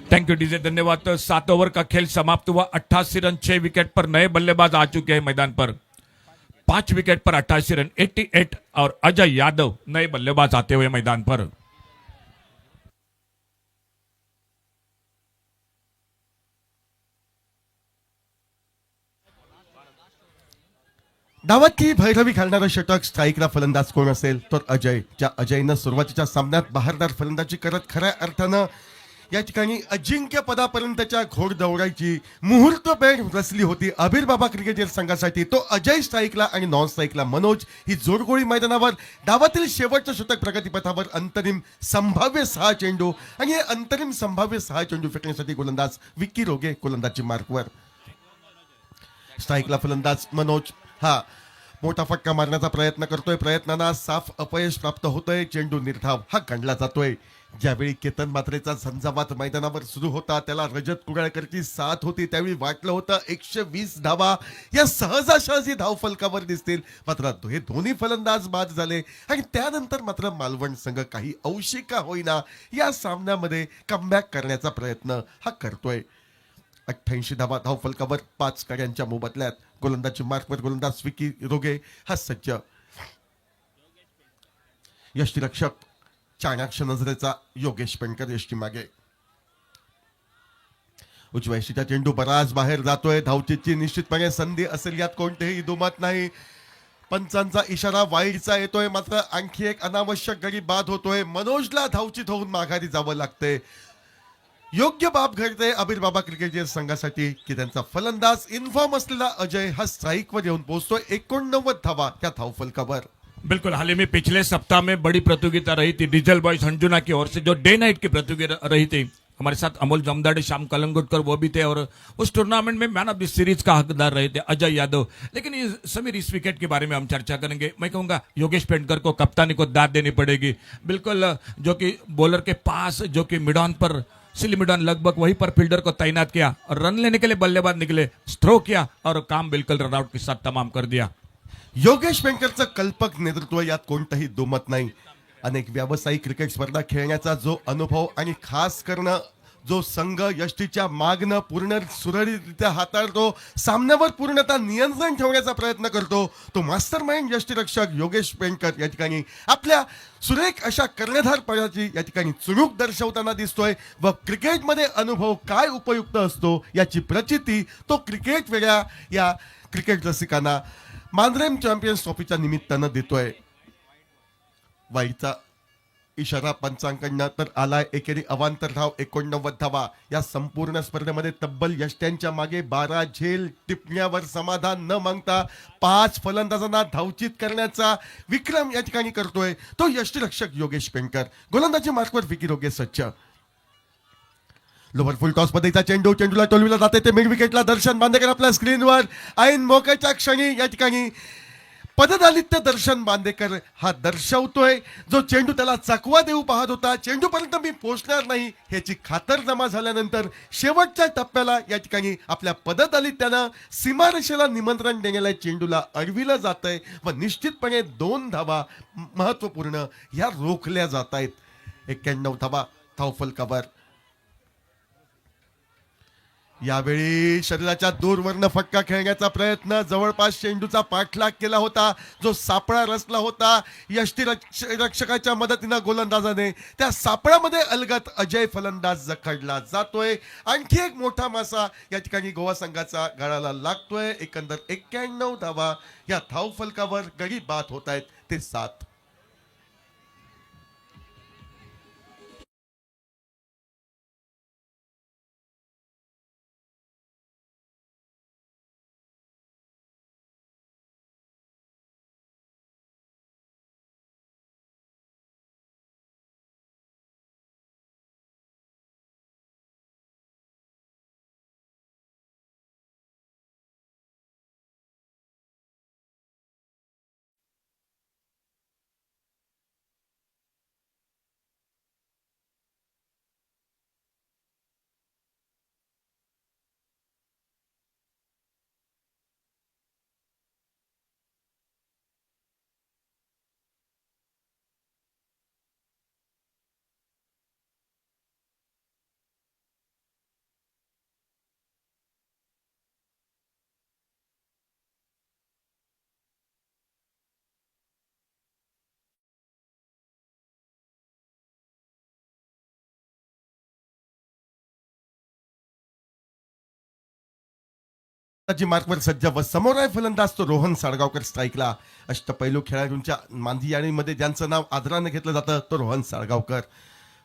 थैंक यू डीजे, धन्यवाद। तो 7 ओवर का खेल समाप्त हुआ। 88 रन 6 विकेट पर नए बल्लेबाज आ चुके हैं मैदान पर। 5 विकेट पर 88 रन 88, और अजय यादव नए बल्लेबाज आते हुए मैदान पर। डावाची भैरवी घालणारा षटक स्ट्राईकला फलंदाज कोण असेल तर अजय. ज्या अजयनं सुरुवातीच्या सामन्यात बहारदार फलंदाजी करत खऱ्या अर्थानं या ठिकाणी अजिंक्य पदापर्यंतच्या घोडदौडाची मुहूर्तमेढ रचली होती अबीर बाबा क्रिकेट संघासाठी. तो अजय स्ट्राईकला आणि नॉन स्ट्राईकला मनोज ही जोडगोळी मैदानावर. डावातील शेवटचं षटक प्रगतीपथावर अंतरिम संभाव्य 6 चेंडू, आणि हे अंतरिम संभाव्य 6 चेंडू फेकण्यासाठी गोलंदाज विक्की रोगे गोलंदाजी मार्कवर. स्ट्राईकला फलंदाज मनोज हा मोठा फटका मारण्याचा प्रयत्न करतोय. प्रयत्नांना साफ अपयश प्राप्त होतोय. चेंडू निर्धाव हा गणला जातोय. ज्यावेळी केतन मात्रेचा झंझावात मैदानावर सुरू होता, त्याला रजत कुडाळकरची साथ होती, त्यावेळी वाटलं होतं 120 धावा या सहजासहजी धावफलकावर दिसतील. मात्र हे दोन्ही फलंदाज बाद झाले, आणि त्यानंतर मात्र मालवण संघ काही अंशी का होईना या सामन्यामध्ये कमबॅक करण्याचा प्रयत्न हा करतोय. 88 धावा धावफलकावर 5 कड्यांच्या मोबदल्यात. गोलंदाजी मार्कवर गोलंदाज विकी रोगे हा सज्ज. यष्टीरक्षक चाणाक्ष नजरेचा योगेश पेंडकर यष्टी मागे. उजव्या यष्टीचा चेंडू बराच बाहेर जातोय. धावचीची निश्चितपणे संधी असेल, यात कोणतेही दुमत नाही. पंचांचा इशारा वाईडचा येतोय, मात्र आणखी एक अनावश्यक गडी बाद होतोय. मनोजला धावचीत होऊन माघारी जावं लागतंय. योग्य बाब घडते अबीर बाबा क्रिकेट संघासाठी की त्यांचा फलंदाज इन्फॉर्म असलेला अजय हा स्ट्राईकवर येऊन पोहोचतोय. 89 धावा त्या धावफलकावर. बिल्कुल, हाल ही में पिछले सप्ताह में बड़ी प्रतियोगिता रही थी डीजल बॉयज हंजुना की ओर से, जो डे नाइट की प्रतियोगिता रही थी. हमारे साथ अमोल जमदाड़े, श्याम कलंगुटकर वो भी थे, और उस टूर्नामेंट में मैन ऑफ द सीरीज का हकदार रहे थे अजय यादव. लेकिन समीर, इस विकेट के बारे में हम चर्चा करेंगे. मैं कहूंगा योगेश पेंडकर को कप्तानी को दाद देनी पड़ेगी. बिल्कुल, जो कि बॉलर के पास, जो कि मिड ऑन पर सिलिमिडन लगभग वहीं पर फील्डर को तैनात किया और रन लेने के लिए बल्लेबाज निकले, थ्रो किया और काम बिल्कुल रन आउट के साथ तमाम कर दिया. योगेश पेंटरचं कल्पक नेतृत्व यात कोणतंही दुमत नाही. अनेक व्यावसायिक क्रिकेट स्पर्धा खेळण्याचा जो अनुभव आणि खास करणं जो संघ यष्टीच्या मागणं पूर्ण सुरळीतरित्या हाताळतो, सामन्यावर पूर्णतः नियंत्रण ठेवण्याचा प्रयत्न करतो, तो मास्टर माइंड यष्टीरक्षक योगेश पेंटर या ठिकाणी आपल्या सुरेख अशा कर्णधारपणाची या ठिकाणी चुणूक दर्शवताना दिसतोय व क्रिकेटमध्ये अनुभव काय उपयुक्त असतो याची प्रचिती तो क्रिकेट वेगळ्या या क्रिकेट रसिकांना मांद्रेम चॅम्पियन्स ट्रॉफीच्या निमित्तानं देतोय. वाईचा इशारा पंचांकडनं तर आलाय. एकेरी अवांतर धाव 89 धावा. या संपूर्ण स्पर्धेमध्ये तब्बल यष्ट्यांच्या मागे 12 झेल टिपण्यावर समाधान न मागता 5 फलंदाजांना धावचित करण्याचा विक्रम या ठिकाणी करतोय तो यष्टीरक्षक योगेश पेंटर. गोलंदाजी मार्कवर विकी रोगे सज्ज. लोवर फुल टॉस मध्येचा चेंडूला टोलविला जाते ते मिड विकेटला दर्शन बांदेकर आपल्या स्क्रीनवर ऐन मोक्याच्या क्षणी या ठिकाणी पददालित्य दर्शन बांदेकर हा दर्शवतोय. जो चेंडू त्याला चकवा देऊ पाहत होता, चेंडूपर्यंत मी पोहोचणार नाही ह्याची खातर जमा झाल्यानंतर शेवटच्या टप्प्याला या ठिकाणी आपल्या पददालित्यानं सीमारेषेला निमंत्रण देण्याला चेंडूला अडविलं जातंय व निश्चितपणे 2 धावा महत्वपूर्ण ह्या रोखल्या जात आहेत. 91 धावा धावफलकावर. यावेळी शरीराच्या दूरवरनं फटका खेळण्याचा प्रयत्न, जवळपास चेंडूचा पाठलाग केला होता, जो सापळा रचला होता यष्टीरक्षकाच्या मदतीनं गोलंदाजाने. त्या सापळामध्ये अलगत अजय फलंदाज जखडला जातोय. आणखी एक मोठा मासा या ठिकाणी गोवा संघाचा गळाला लागतोय. एकंदर 91 धावा या धावफलकावर गडी बाद होत आहेत ते 7. मार्कवर सज्ज व समोर आहे फलंदाज तो रोहन साळगावकर स्ट्राईकला. अष्टपैलू खेळाडूंच्या मांदी यादीमध्ये ज्यांचं नाव आदरानं घेतलं जातं तो रोहन साळगावकर.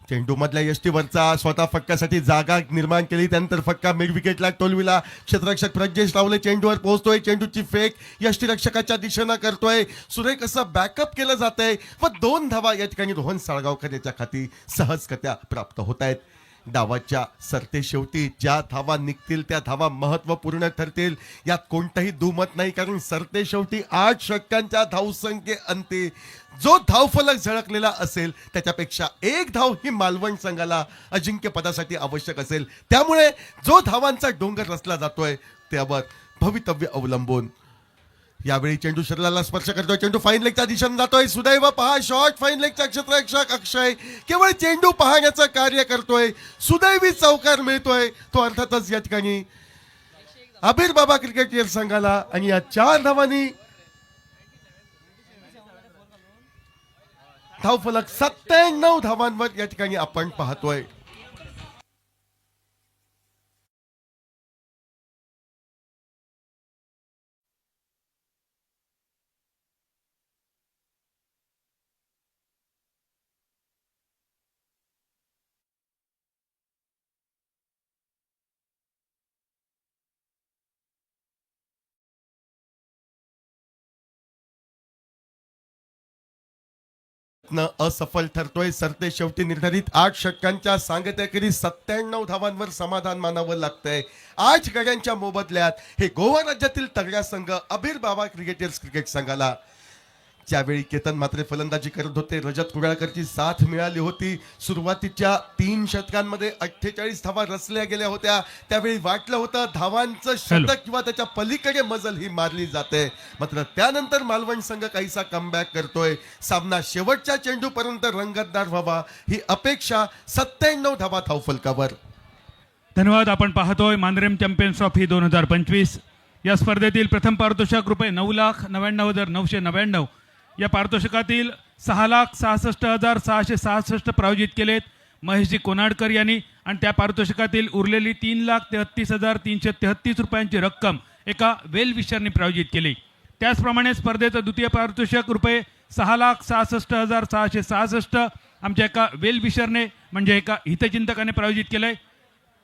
चेंडू मधल्या यष्टीवरचा स्वतः फटक्यासाठी जागा निर्माण केली, त्यानंतर फटका मिड विकेटला टोलविला. क्षेत्ररक्षक प्रज्ञेश रावले चेंडूवर पोहोचतोय, चेंडूची फेक यष्टीरक्षकाच्या दिशेनं करतोय. सुरेख असं बॅकअप केलं जातंय व 2 धावा या ठिकाणी रोहन साळगावकर याच्या खाती सहजगत्या प्राप्त होत आहेत. डावाच्या सरते शेवटी ज्या धावा निघतील त्या धावा महत्वपूर्ण ठरतील यात कोणताही दुमत नाही, कारण सरते शेवटी 8 षटकांच्या धावसंख्ये अंती जो धावफलक झळकलेला असेल त्याच्यापेक्षा 1 धाव ही मालवण संघाला अजिंक्यपदासाठी आवश्यक असेल. त्यामुळे जो धावांचा डोंगर रचला जातोय त्यावर भवितव्य अवलंबून. यावेळी चेंडू शरीराला स्पर्श करतोय, चेंडू फाईन लेगच्या दिशेने जातोय. सुदैव पहा शॉट फाईन लेगच्या क्षेत्ररक्षक अक्षय केवळ चेंडू पाहण्याचं कार्य करतोय. सुदैवी चौकार मिळतोय तो अर्थातच या ठिकाणी अबीर बाबा क्रिकेट संघाला. आणि या 4 धावांनी धावफलक 97 धावांवर या ठिकाणी आपण पाहतोय. असफल ठरतोय. सरते शेवटी निर्धारित 8 षटकांच्या सांगत्याखेरीज 97 धावांवर समाधान मानावं लागतंय. 8 गड्यांच्या मोबदल्यात हे गोवा राज्यातील तगड्या संघ अबीर बाबा क्रिकेटर्स क्रिकेट संघाला त्यावेळी केतन मात्र फलंदाजी करत होते. रजत कुडाळकरची साथ मिळाली होती. सुरुवातीच्या 3 षटकांमध्ये 48 धावा रचल्या गेल्या होत्या. त्यावेळी वाटलं होतं धावांचं शतक किंवा त्याच्या पलीकडे मजल ही मारली जाते. मात्र त्यानंतर मालवण संघ काहीसा कमबॅक करतोय. सामना शेवटच्या चेंडूपर्यंत रंगतदार व्हावा ही अपेक्षा. 97 धावा धावफलकावर. धन्यवाद. आपण पाहतोय मांद्रेम चॅम्पियन्स ट्रॉफी 2025. या स्पर्धेतील प्रथम पारितोषिक रुपये 9,99,999. या पारितोषिकातील 6,66,666 प्रायोजित केलेत महेशजी कोनाडकर यांनी आणि त्या पारितोषिकातील उरलेली 3,33,333 रुपयांची रक्कम एका वेल विशरने प्रायोजित केली. त्याचप्रमाणे स्पर्धेचं द्वितीय पारितोषिक रुपये 6,66,666 आमच्या एका वेल विशरने म्हणजे एका हितचिंतकाने प्रायोजित केलंय.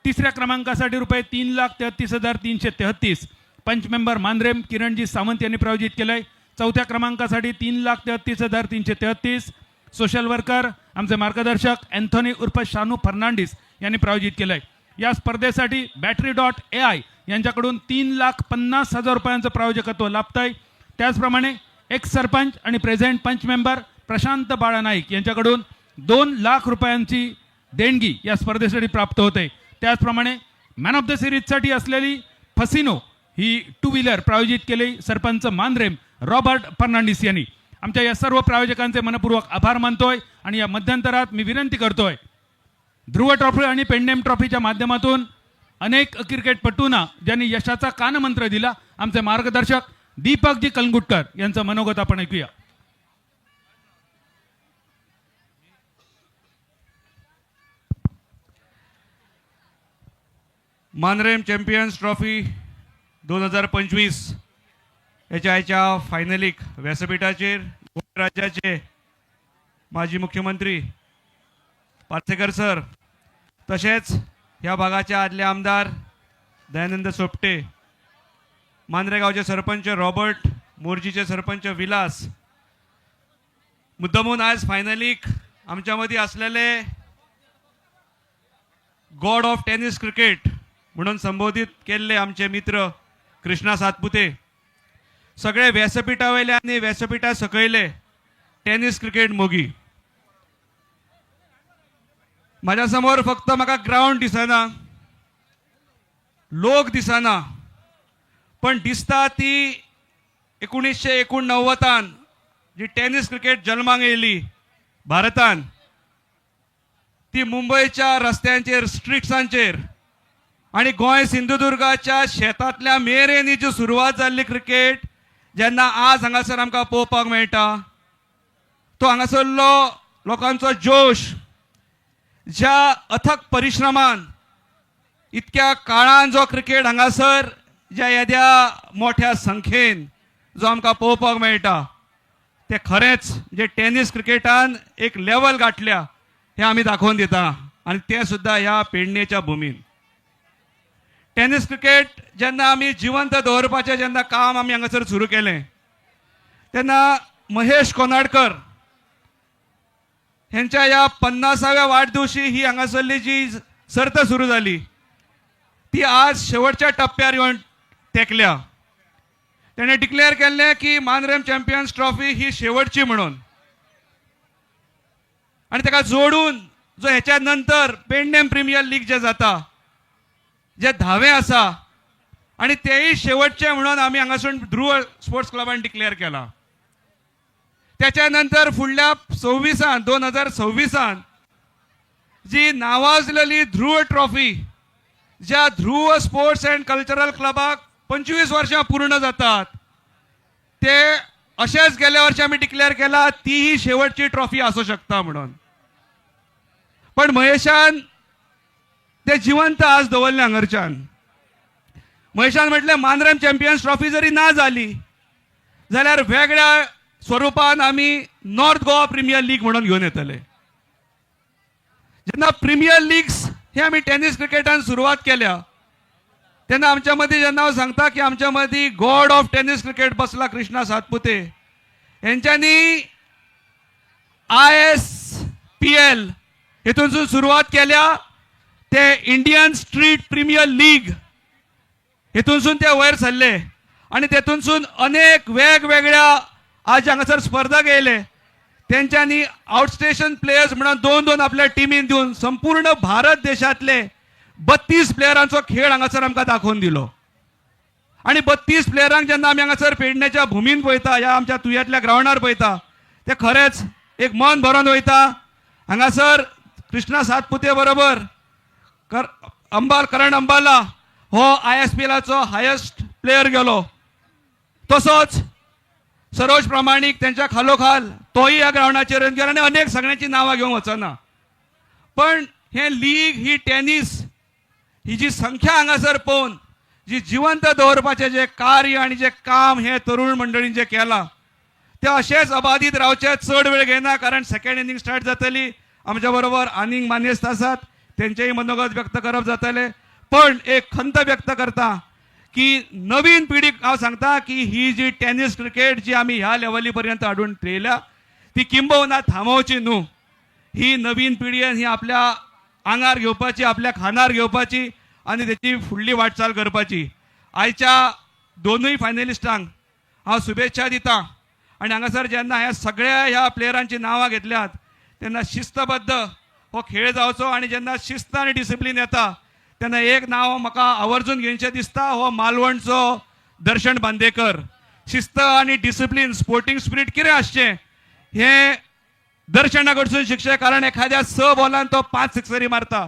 तिसऱ्या क्रमांकासाठी रुपये 3,33,333 पंच मेंबर मांद्रेम किरणजी सावंत यांनी प्रायोजित केलंय. चौथ्या क्रमांकासाठी 3,33,333 सोशल वर्कर आमचे मार्गदर्शक अँथोनी उर्फ शानू फर्नांडिस यांनी प्रायोजित केलंय. या स्पर्धेसाठी battery.ai यांच्याकडून 3,50,000 रुपयांचं प्रायोजकत्व लाभतंय. त्याचप्रमाणे एक्स सरपंच आणि प्रेझेंट पंच मेंबर प्रशांत बाळा नाईक यांच्याकडून 2 लाख रुपयांची देणगी या स्पर्धेसाठी प्राप्त होते. त्याचप्रमाणे मॅन ऑफ द सिरीजसाठी असलेली फसिनो ही 2 व्हीलर प्रायोजित केली सरपंच मांद्रेम रॉबर्ट फर्नांडिस यांनी. आमच्या या सर्व प्रायोजकांचे मनपूर्वक आभार मानतोय आणि या मध्यंतरात मी विनंती करतोय ध्रुव ट्रॉफी आणि पेंडेम ट्रॉफीच्या माध्यमातून अनेक क्रिकेटपटूंना ज्यांनी यशाचा कानमंत्र दिला आमचे मार्गदर्शक दीपकजी कलंगुटकर यांचं मनोगत आपण ऐकूया. मांद्रेम चॅम्पियन्स ट्रॉफी 2025 याच्या फायनलीक व्यासपीठाचेर गोंय राज्याचे माजी मुख्यमंत्री पार्सेकर सर तशेंच ह्या भागाचे आदले आमदार दयानंद सोपटे, मांद्रे गांवचे सरपंच रॉबर्ट, मोर्जीचे सरपंच विलास, मुद्दामून आज फायनलीक आमच्या मदीं असलेले गॉड ऑफ टेनिस क्रिकेट म्हणून संबोधित केल्ले आमचे मित्र कृष्णा सातपुते, सगळे व्यासपीठावयले आनी व्यासपीठा सकयले टेनिस क्रिकेट मोगी. माझ्या समोर फक्त म्हाका ग्राउंड दिसना, लोक दिसना, पण दिसता ती 1989 जी टेनिस क्रिकेट जल्माक येयली भारतान, ती मुंबईच्या रस्त्यांचेर स्ट्रीट्सांचेर आणि गोंय सिंधुदुर्गाच्या शेतांतल्या मेरेन ही जी सुरवात जाल्ली क्रिकेट जेन्ना आज हांगासर आमकां पळोवपाक मेळटा, तो हांगासरलो लोकांचो जोश ज्या अथक परिश्रमान इतक्या काळान जो क्रिकेट हांगासर ज्या येद्या मोठ्या संख्येन जो आमकां पळोवपाक मेळटा ते खरेंच जे टेनिस क्रिकेटान एक लेवल गाठल्या हे आमी दाखोवन दिता आणि ते सुद्धा ह्या पेडणेच्या भुमीन. टेनिस क्रिकेट जेन्ना आमी जिवंत दवरपाचें जेन्ना काम आमी हांगासर सुरू केलें तेन्ना महेश कोनाडकर हेंच्या ह्या 50व्या वाडदिवशी ही हांगासरली जी सर्त सुरू जाली ती आज शेवटच्या टप्प्यार येवन तेंकल्या. तेणें डिक्लेअर केल्लें की मांद्रेम चॅम्पियन्स ट्रॉफी ही शेवटची म्हणून आणि ताका जोडून जो हेच्या नंतर पेडणेम प्रिमियर लीग जे जाता जे 10वें आसा आणि तेही शेवटचे म्हणून आमी हांगासून ध्रुव स्पोर्ट्स क्लबान डिक्लेअर केला. त्याच्या नंतर फुडल्या 2026 जी नावाजलेली ध्रुव ट्रॉफी ज्या ध्रुव स्पोर्ट्स अँड कल्चरल क्लबाक 25 वर्षां पूर्ण जातात ते अशेंच गेल्या वर्षी आमी डिक्लेअर केला तीही शेवटची ट्रॉफी असू शकता म्हणून. पण महेशान ते जिवंत आज दवरले हांगरच्यान. महेशान म्हटलें मांद्रेम चॅम्पियन्स ट्रॉफी जरी ना जाली जाल्यार वेगळ्या स्वरूपान आमी नॉर्थ गोवा प्रिमियर लीग म्हणून घेवन येतले. जेन्ना प्रिमियर लीग्स हे आमी टेनिस क्रिकेटान सुरवात केल्या तेन्ना आमच्या मदीं जेन्ना हांव सांगता की आमच्या मदीं गॉड ऑफ टेनिस क्रिकेट बसला कृष्णा सातपुते हेंच्यांनी ISPL हेतूनसून सुरवात केल्या ते इंडियन स्ट्रीट प्रीमियर लीग हेतूनसून ते वयर सरले आणि तेतूनसून अनेक वेगवेगळ्या आज हांगासर स्पर्धक येयले तेंच्यांनी आउटस्टेशन प्लेयर्स म्हणून दोन दोन आपल्या टिमीन दिवन संपूर्ण भारत देशातले 32 प्लेयरांचो खेळ हांगासर आमकां दाखोवन दिलो. आणि 32 प्लेयरांक जेन्ना आमी हांगासर पेडण्याच्या भुमीन पळयता, ह्या आमच्या तुयेंतल्या ग्राउंडार पळयता, ते खरेंच एक मन भरून वयता. हांगासर कृष्णा सातपुते बरोबर करण अंबाला हो ISPLचो हायेस्ट प्लेयर गेलो. तसोच सरोज प्रामाणिक त्यांच्या खालोखाल तोही ह्या ग्राउंडाचेर गेलो आनी अनेक सगळ्यांची नांवां घेवंक वचना. पण हे लीग, ही टेनिस, ही जी संख्या हांगासर पळोवन जी जिवंत दवरपाचें जे कार्य आणि जे काम हे तरुण मंडळीन जे केलां ते अशेंच अबाधीत रावचे, चड वेळ घेना. कारण सेकंड इनिंग स्टार्ट जातली, आमच्या बरोबर आनीक मानेस्त आसात, तेंचेय मनोगत व्यक्त करप जातले. पण एक खंत व्यक्त करता की नवीन पिढीक हांव सांगता की ही जी टेनिस क्रिकेट जी आमी ह्या लेवली पर्यंत हाडून ठेयल्या ती किंबहुना थांबोवची न्हू. ही नवीन पिढयेन ही आपल्या आंगार घेवपाची, आपल्या खांदार घेवपाची आणि त्याची फुडली वाटचाल करपाची. आयच्या दोनूय फायनलिस्टांक हांव शुभेच्छा दिता. आणि हांगासर जेन्ना ह्या सगळ्या ह्या प्लेयरांची नांवां घेतल्यात तेन्ना शिस्तबद्ध हो खेळ जावचो. आणि जेन्ना शिस्त आणि डिसिप्लीन येता तेन्ना एक नांव म्हाका आवर्जून घेवचें दिसता, हो मालवणचो दर्शन बांदेकर. शिस्त आणि डिसिप्लीन, स्पोर्टिंग स्पिरीट कितें आसचें हे दर्शना कडसून शिकचें. कारण एखाद्या 6 बॉलान तो 5 सिक्सरी मारता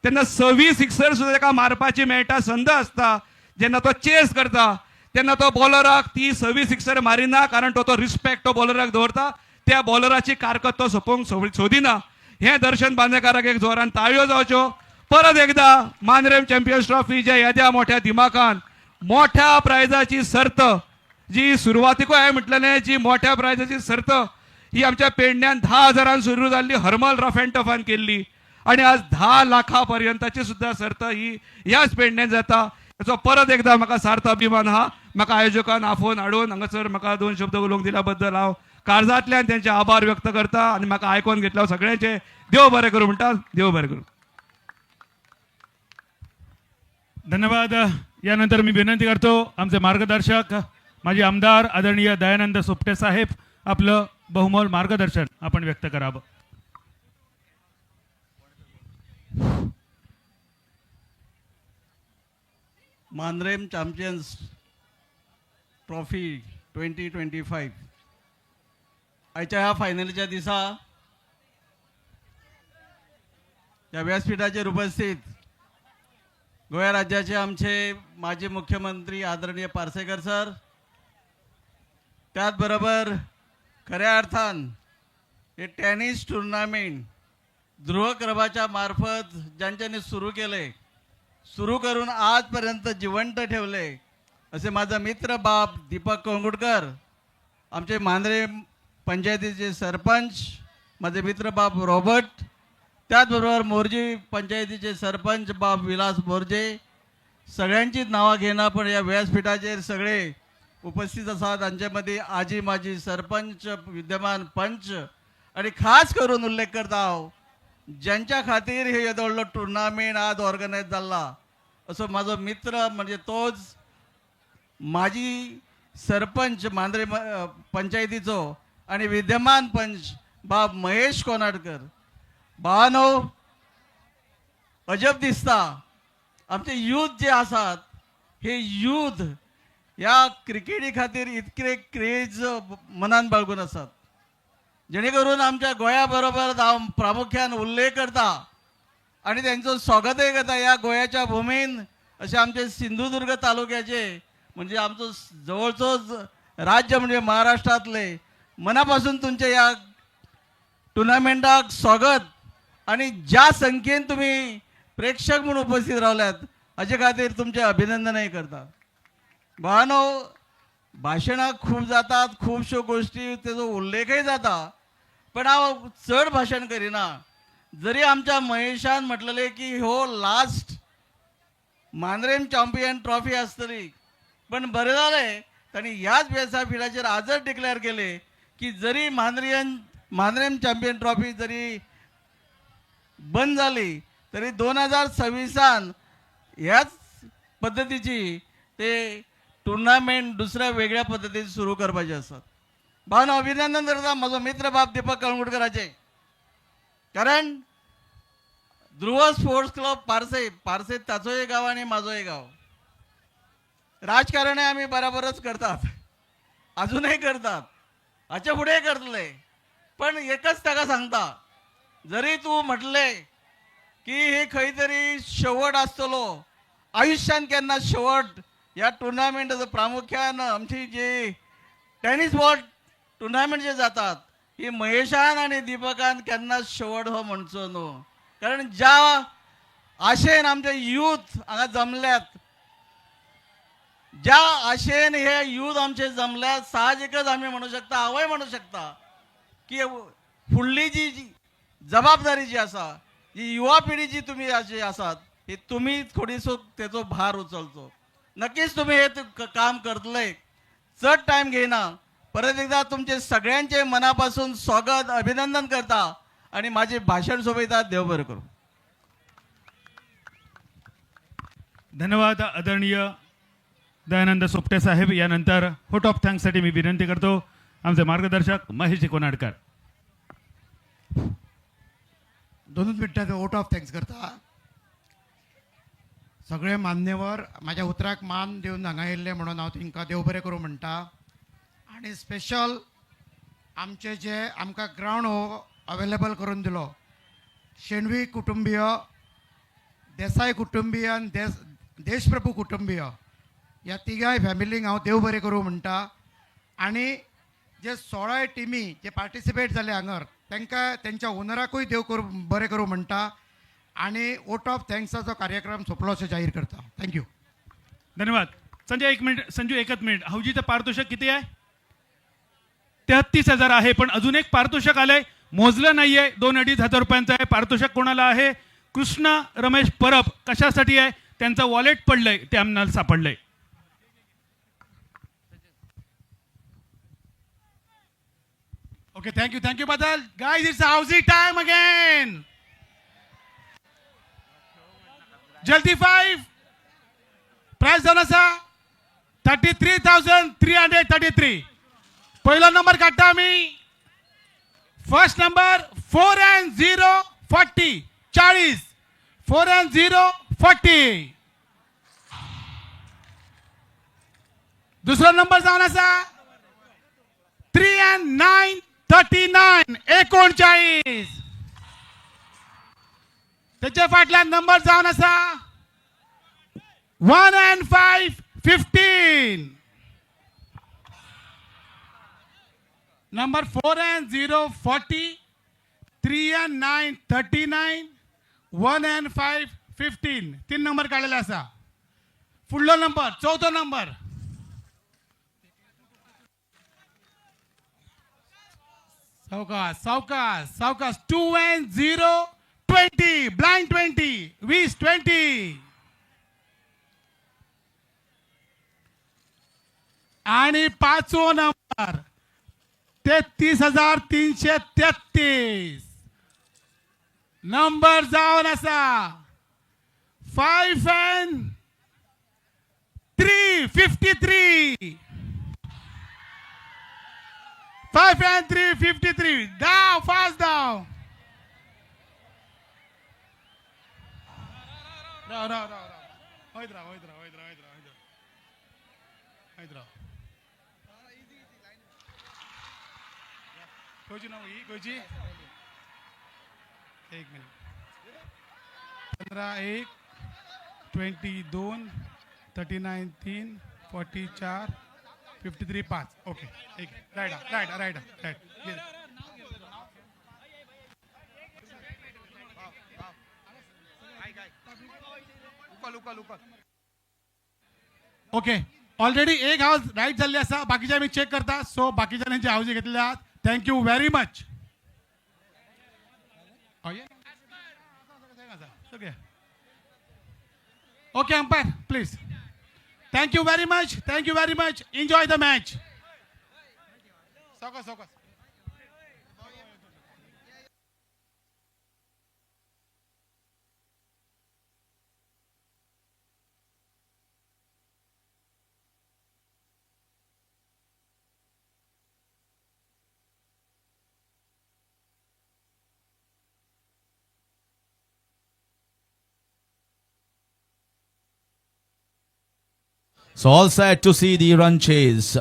तेन्ना 6वी सिक्सर सुद्दां ताका मारपाची मेळटा, संद आसता. जेन्ना तो चेस करता तेन्ना तो बॉलराक ती 6वी सिक्सर मारिना, कारण तो रिस्पेक्ट तो बॉलराक दवरता. त्या बॉलराची कारकत तो सोपोवंक सोदिना. हे दर्शन बांदेकाराक एक जोरान ताळयो जावच्यो. परत एकदा मानरेम चॅम्पियन्स ट्रॉफी जे येद्या मोठ्या दिमाखान मोठ्या प्रायजाची सर्त जी सुरवातीकूय हांवें म्हटलेलें, जी मोठ्या प्रायजाची सर्त ही आमच्या पेडण्यान 10,000 सुरू जाल्ली, हरमल रफ अँड टफान केल्ली. आणि आज 10 लाखापर्यंतची सुद्धा सर्त ही ह्याच पेडण्यान जाता. याचो परत एकदा म्हाका सार्थ अभिमान आहा. म्हाका आयोजकान आफोवन हाडून हांगासर म्हाका 2 शब्द उलोवंक दिल्या बद्दल हांव काळजांतल्यान त्यांचे आभार व्यक्त करता. आणि म्हाका आयकोन घेतल्या सगळ्यांचे देव बरें करूं म्हणटा. देव बरें करूं. धन्यवाद. यानंतर मी विनंती करतो आमचे मार्गदर्शक माजी आमदार आदरणीय दयानंद सोपटे साहेब आपलं बहुमोल मार्गदर्शन आपण व्यक्त करावं. मानरेम चॅम्पियन्स ट्रॉफी 2025 आयच्या ह्या फायनलीच्या दिसा या व्यासपीठाचेर उपस्थित गोंय राज्याचे आमचे माजी मुख्यमंत्री आदरणीय पार्सेकर सर, त्याचबरोबर खऱ्या अर्थान हे टेनिस टुर्नामेंट ध्रुव क्लबाच्या मार्फत ज्यांच्यानी सुरू करून आजपर्यंत जिवंत ठेवले असे माझा मित्र बाप दीपक कोंगुडकर, आमचे मांद्रे पंचायतीचे सरपंच माझे मित्र बाप रॉबर्ट, त्याचबरोबर मोर्जी पंचायतीचे सरपंच बाप विलास मोर्जे, सगळ्यांचीच नावं घेणं पण या व्यासपीठाचेर सगळे उपस्थित असतात. त्यांच्यामध्ये आजी माजी सरपंच, विद्यमान पंच आणि खास करून उल्लेख करता हांव ज्यांच्या खातीर हे येदो व्हडलो टुर्नामेंट आज ऑर्गनायज जाल्ला असो माझो मित्र म्हणजे तोच माजी सरपंच मांद्रे पंचायतीचो आणि विद्यमान पंच बाब महेश कोनाडकर. भावानो, अजब दिसता आमचे यूथ जे आसात हे यूथ या क्रिकेटी खातीर इतके क्रेज मनान बाळगून आसात, जेणे करून आमच्या गोंया बरोबर हांव प्रामुख्यान उल्लेख करता आणि त्यांचं स्वागतही करता या गोंयाच्या भूमीन. असे आमचे सिंधुदुर्ग तालुक्याचे म्हणजे आमचो जवळचोच राज्य म्हणजे महाराष्ट्रातले मनापासून तुमचे या टुर्नामेंटाक स्वागत. आणि ज्या संख्येन तुम्ही प्रेक्षक म्हणून उपस्थित रावल्यात हाचे खातीर तुमचे अभिनंदनही करता. भावानो, भाशणां खूप जातात, खूपश्यो गोष्टी तेजो उल्लेखही जाता, पण हांव चड भाशण करिना. जरी आमच्या महेशान म्हटलेले की हो लास्ट मांद्रेम चॅम्पियन ट्रॉफी आसतली, पण बरें जालें तांणी ह्याच व्यासपीठाचेर आजच डिक्लेअर केले की जरी मांद्रेम चॅम्पियन ट्रॉफी जरी बंद झाली तरी 2026 ह्याच पद्धतीची ते टुर्नामेंट दुसऱ्या वेगळ्या पद्धतीने सुरू करपाचे असतात. भावना अभिनंदन करता माझो मित्र बाप दीपक कळंगुटकराचे. कारण ध्रुव स्पोर्ट्स क्लब पारसे पारसे ताचोय गाव आणि माझोय गाव. राजकारण आम्ही बराबरच करतात, अजूनही करतात, हाच्या पुढे करतले. पण एकच ताका सांगता, जरी तू म्हटले की हे खंय तरी शेवट आसतलो, आयुष्यान केन्ना शेवट या टुर्नामेंट प्रामुख्यान आमची जी टेनिस बॉल टुर्नामेंट जे जातात ही महेशान आणि दीपकान केन्ना शेवट हो म्हणचो न्हू. कारण ज्या आशेन आमचे यूथ हांगा जमल्यात, ज्या आशेन हे यूथ आमचे जमल्यात, साहजिकच आम्ही म्हणू शकता, हांवूय म्हणू शकता की फुडली जी जबाबदारी जी आसा, जी युवा पिढी जी तुम्ही अशी आसात, ही तुम्ही थोडीसो तेचो भार उचलचो. नक्कीच तुम्ही हे काम करतले, चड टाइम घेईना. परत एकदा तुमचे सगळ्यांचे मनापासून स्वागत, अभिनंदन करता आणि माझे भाषण सोबत देव बरं करू. धन्यवाद आदरणीय दयानंद सोपटे साहेब. यानंतर व्होट ऑफ थँक्ससाठी मी विनंती करतो आमचे मार्गदर्शक महेश कोनाडकर. 2 मिनटाचो वोट ऑफ थँक्स करता. सगळे मान्यवर म्हाज्या उतराक मान दिवन हांगा येयल्ले म्हणून हांव तांकां देव बरें करूं म्हणटा. आनी स्पेशल आमचे जे आमकां ग्रावंड हो अवेलेबल करून दिलो, शेणवी कुटुंबीय, देसाय कुटुंबीय आनी देशप्रभू कुटुंबीय, ह्या तिगाय फॅमिलींक हांव देव बरें करूं म्हणटा. आनी जे 16 टिमी जे पार्टिसिपेट जाले हांगर तांकां तेंच्या ओनराकूय देव बरें करूं म्हणटा. आणि वोट ऑफ थँक्साचो कार्यक्रम सोंपलो अशें जाहीर करता. थँक्यू. धन्यवाद. संजय एक मिनिट, संजू एकच मिनिट. हौजीचं पारितोषिक किती आहे? 33,000 आहे. पण अजून एक पारितोषिक आलंय, मोजलं नाहीये, 2-2.5 हजार रुपयांचं आहे. पारितोषिक कोणाला आहे? कृष्ण रमेश परब. कशासाठी आहे? त्यांचं वॉलेट पडलंय, ते आम्हाला सापडलंय. ओके, थँक्यू बदल. Guys, it's housing time again. जल्दी 5 प्राइस जावन आसा 33,333. पहिलो नंबर काडटा आमी. First number 4 and 0 40 40. 4 and 0 40. दुसरो नंबर जावन आसा 3 and 9 39 39. त्याच्या फाटल्यान नंबर जावन आसा 1 and 5 15. Number 4 and 0 40, 3 and 9 39, 1 and 5 15. 3 number काढलेले आसा. फुडलो नंबर, चौथो नंबर. सावकाश 2 and 0 20, ब्लाइंड 20, 20. आणि पाचवो नंबर 33,333. नंबर जावन आसा 5 and 3 53. 5 and 3 53. Down, fast down. Rao. होयत राव. कोची नाव ही कोची? एक मिनिट. 15 1 22 39 3 44 53 5. ओके, एक राइट. ओके, ऑलरेडी एक हाऊस राईट झाले असा, बाकीचे आम्ही चेक करता. सो बाकीच्यांचे हाऊस घेतले आहात. Thank you very much. Okay, umpire please. Thank you very much. Enjoy the match. सावकाश. So all set to see the run chase.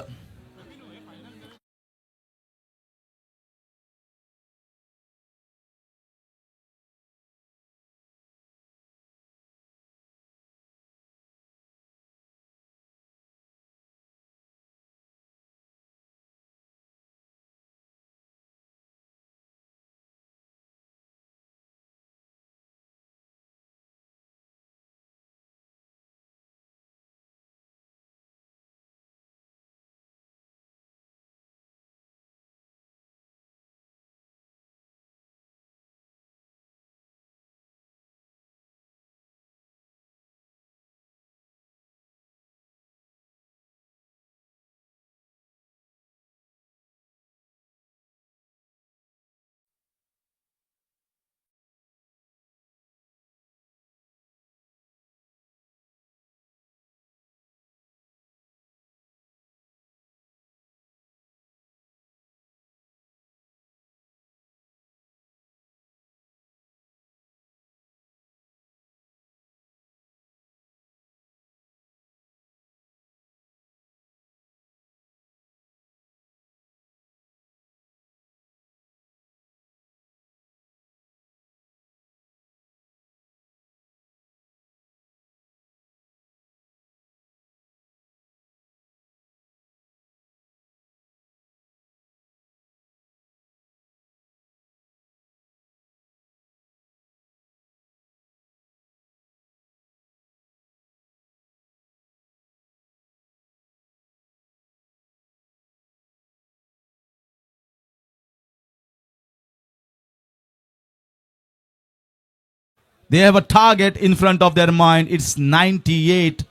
They have a target in front of their mind. It's 98.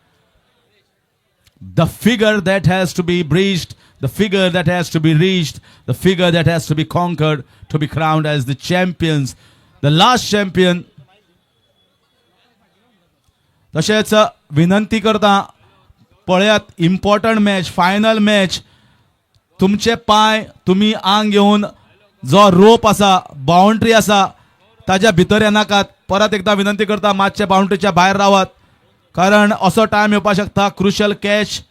The figure that has to be breached, the figure that has to be reached, the figure that has to be conquered to be crowned as the champions. The last champion. तशेंच विनंती करता पळयात important match final match तुमचे पाय तुम्ही आंग घेऊन जो रोप आसा बाउंड्री आसा ताज्या भितर येनाकात परत एकदा विनंती करता मातशे बाउंड्रीच्या भायर रावात कारण असो टाइम येवपाक शकता क्रुशल कॅच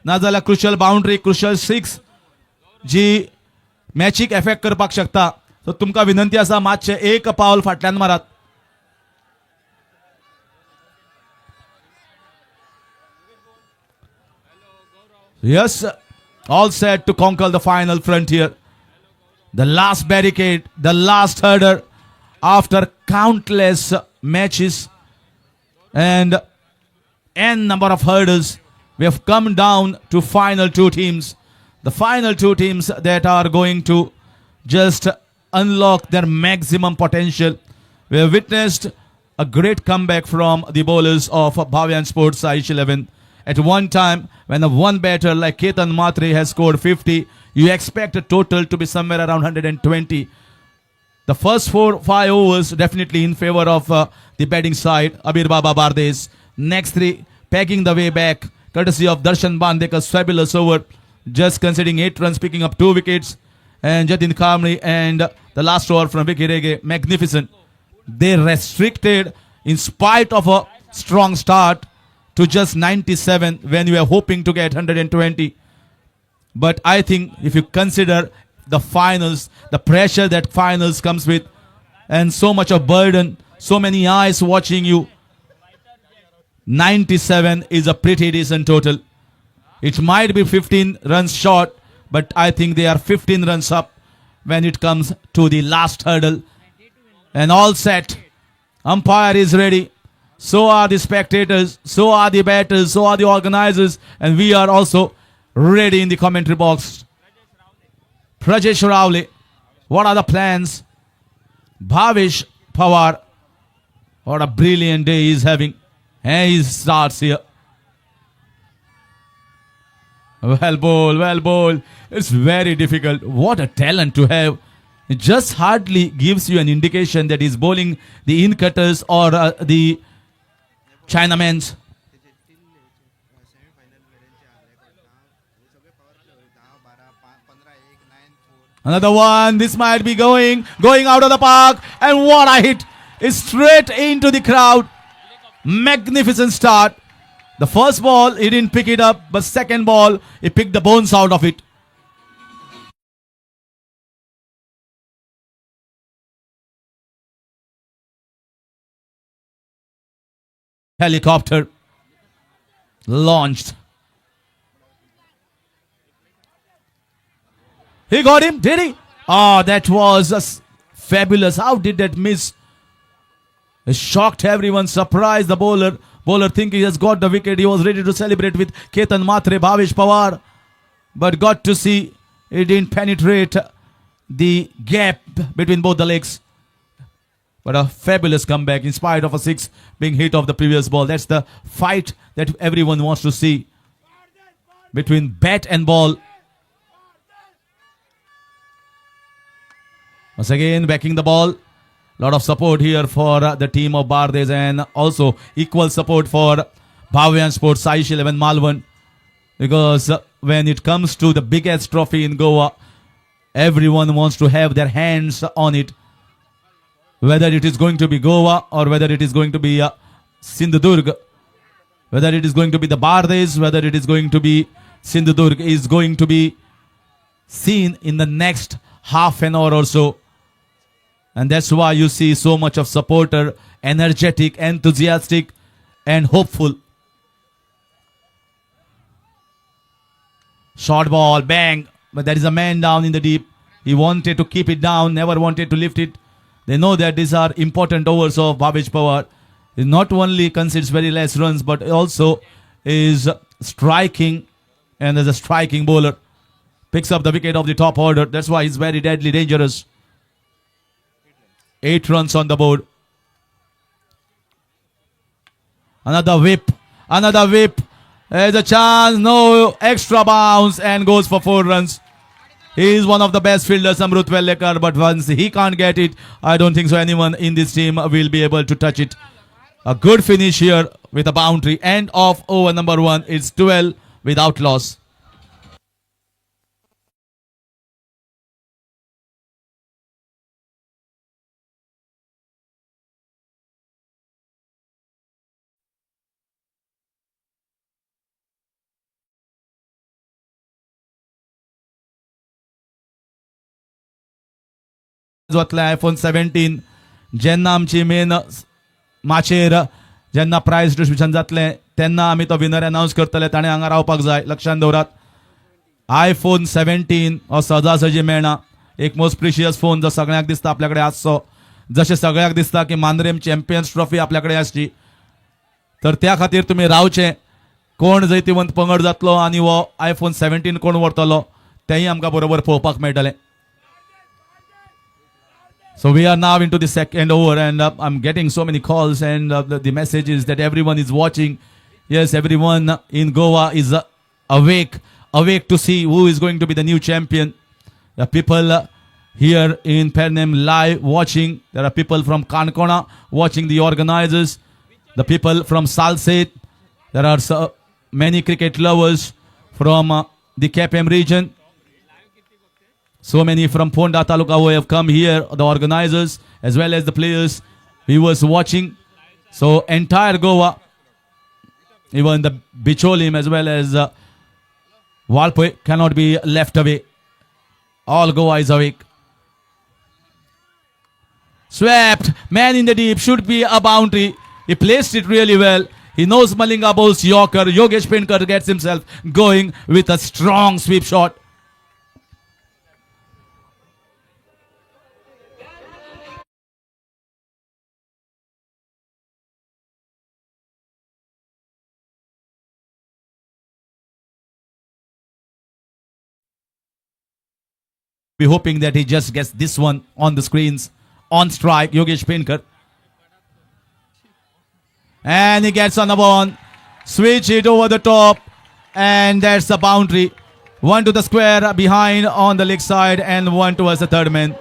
नाजाल्यार क्रुशल बाउंड्री क्रुशल 6 जी मॅचीक एफेक्ट करपाक शकता सो तुमकां विनंती आसा मातशे एक पावल फाटल्यान मारात Yes, all set to conquer the final frontier. The last barricade, the last hurdle after countless matches and n number of hurdles. We have come down to final two teams. The final two teams that are going to just unlock their maximum potential. We have witnessed a great comeback from the bowlers of Bhavian Sports Aish 11. At one time, when a one batter like Ketan Matre has scored 50, you expect a total to be somewhere around 120. The first 4-5 overs definitely in favor of the batting side. Abir Baba Bardes. Next three pegging the way back, courtesy of Darshan Bandekar's fabulous over, just conceding 8 runs, picking up 2 wickets. And Jatin Kamri and the last over from Vicky Rege, magnificent. They restricted in spite of a strong start to just 97 when you are hoping to get 120. But I think if you consider the finals, the pressure that finals comes with, and so much of burden, so many eyes watching you, 97 is a pretty decent total. It might be 15 runs short, but I think they are 15 runs up when it comes to the last hurdle. And all set. Umpire is ready. So are the spectators, so are the batters, so are the organizers, and we are also ready in the commentary box. Prajesh Ravli, what are the plans? Bhavish Pawar, what a brilliant day he's having. And he starts here. Well bowled. It's very difficult. What a talent to have. It just hardly gives you an indication that he's bowling the in-cutters or the Chinamen's. Another one. This might be going out of the park. And what a hit. It's straight into the crowd. Magnificent start. The first ball, he didn't pick it up, but second ball, he picked the bones out of it. Helicopter launched. He got him, did he? Oh, that was fabulous. How did that miss? It shocked everyone, surprised the bowler. Bowler thinking he has got the wicket. He was ready to celebrate with Ketan Matre, Bhavesh Pawar. But got to see it didn't penetrate the gap between both the legs. But a fabulous comeback in spite of a six being hit off the previous ball. That's the fight that everyone wants to see between bat and ball. Once again, backing the ball. Lot of support here for the team of Bardes and also equal support for Bhavian Sports Saish 11 Malvan. Because when it comes to the biggest trophy in Goa, everyone wants to have their hands on it. Whether it is going to be Goa or whether it is going to be Sindhudurg, whether it is going to be the Bardes, whether it is going to be Sindhudurg, is going to be seen in the next half an hour or so. And that's why you see so much of supporter, energetic, enthusiastic, and hopeful. Short ball, bang. But there is a man down in the deep. He wanted to keep it down, never wanted to lift it. They know that these are important overs of Bhavesh Pawar. He not only concedes very less runs, but also is striking and as a striking bowler. Picks up the wicket of the top order. That's why he's very deadly dangerous. 8 runs on the board. Another whip. Another whip. There's a chance. No extra bounce and goes for 4 runs. He is one of the best fielders, Amrut Vellekar, but once he can't get it, I don't think so anyone in this team will be able to touch it. A good finish here with a boundary. End of over number 1. It's 12 without loss. iPhone 17 जेन्ना आमची main माचेर जेन्ना prize distribution जातलें तेन्ना आमी तो winner announce करतले ताणें हांगा रावपाक जाय लक्षांत दवरात iPhone 17 हो सजासजी मेळना एक मोस्ट प्रिशियस फोन जो सगळ्यांक दिसता आपल्या कडेन आसचो जशें सगळ्यांक दिसता की मांद्रेम चॅम्पियन्स ट्रॉफी आपल्या कडेन आसची तर त्या खातीर तुमी रावचें कोण जैतिवंत पंगड जातलो आनी हो iPhone 17 कोण व्हरतलो तेंय आमकां बरोबर पळोवपाक मेळटलें. So we are now into the second over and I'm getting so many calls and the message is that everyone is watching. Yes, everyone in Goa is awake to see who is going to be the new champion. The people here in Pernem live watching. There are people from Kankona watching the organizers. The people from Salset. There are so many cricket lovers from the KPM region. So many from Ponda Taluka who have come here, the organizers as well as the players, viewers watching. So entire Goa, even the Bicholim as well as Walpoe cannot be left away. All Goa is awake. Swept, man in the deep, should be a boundary. He placed it really well. He knows Malinga bowls Yorker. Yogesh Penkar gets himself going with a strong sweep shot. Be hoping that he just gets this one on the screens. On strike, Yogesh Penkar. And he gets on the ball. Switch it over the top. And that's the boundary. One to the square behind on the leg side and one towards the third man.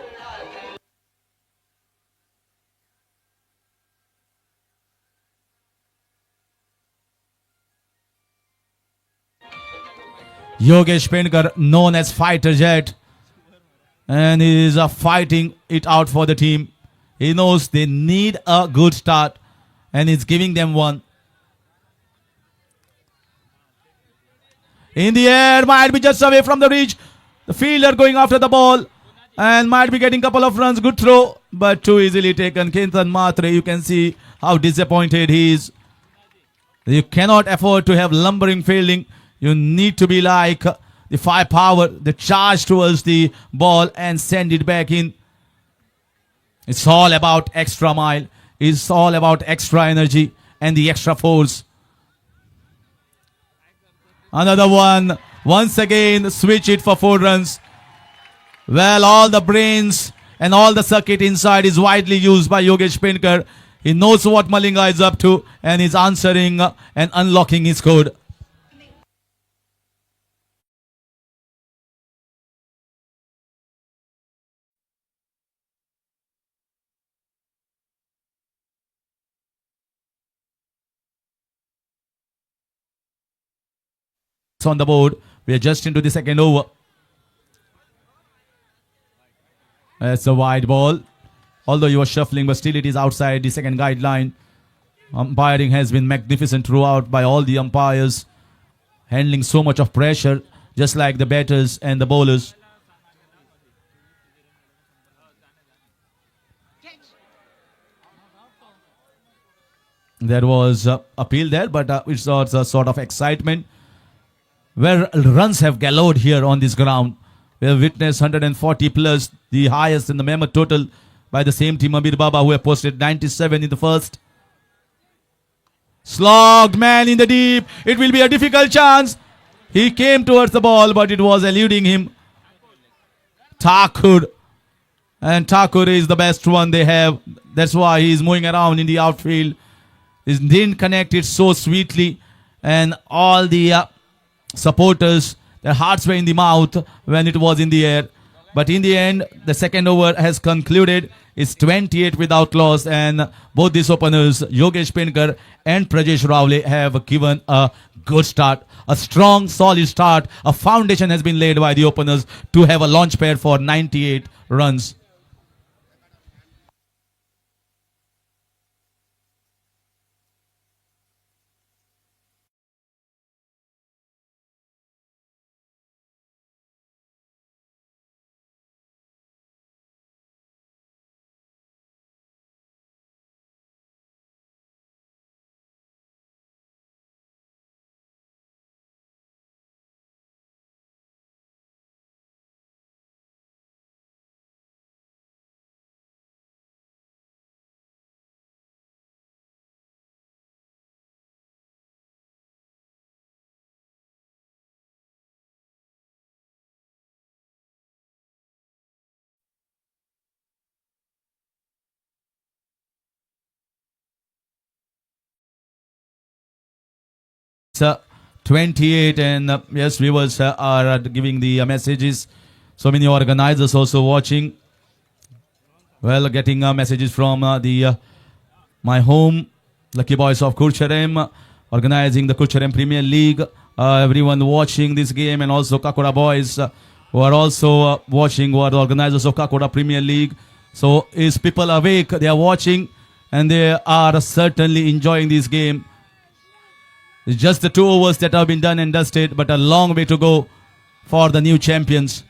Yogesh Penkar, known as Fighter Jet. And he is fighting it out for the team. He knows they need a good start and he's giving them one. In the air, might be just away from the reach. The fielder going after the ball and might be getting couple of runs. Good throw, but too easily taken. Ketan Matre, you can see how disappointed he is. You cannot afford to have lumbering fielding. You need to be like the firepower, the charge towards the ball and send it back in. It's all about extra mile. It's all about extra energy and the extra force. Another one. Once again, switch it for 4 runs. Well, all the brains and all the circuit inside is widely used by Yogesh Penkar. He knows what Malinga is up to and is answering and unlocking his code. On the board, we are just into the second over. That's a wide ball. Although you are shuffling, but still it is outside the second guideline. Umpiring has been magnificent throughout by all the umpires, handling so much of pressure, just like the batters and the bowlers. There was appeal there, but it's also a sort of excitement where runs have galloped here on this ground. We have witnessed 140 plus, the highest in the Mammoth total by the same team, Amir Baba, who have posted 97 in the first. Slogged man in the deep. It will be a difficult chance. He came towards the ball, but it was eluding him. Thakur. And Thakur is the best one they have. That's why he is moving around in the outfield. He didn't connect it so sweetly. And all the supporters, their hearts were in the mouth when it was in the air. But in the end, the second over has concluded. It's 28 without loss, and both these openers, Yogesh Penkar and Prajesh Rawle, have given a good start. A strong, solid start. A foundation has been laid by the openers to have a launch pad for 98 runs. It's 28, and yes, viewers are giving the messages. So many organizers also watching. Well, getting messages from the my home, Lucky Boys of Kurcherem, organizing the Kurcherem Premier League. Everyone watching this game, and also Kakura Boys who are also watching, who are the organizers of Kakura Premier League. So is people awake? They are watching, and they are certainly enjoying this game. It's just the 2 overs that have been done and dusted, but a long way to go for the new champions.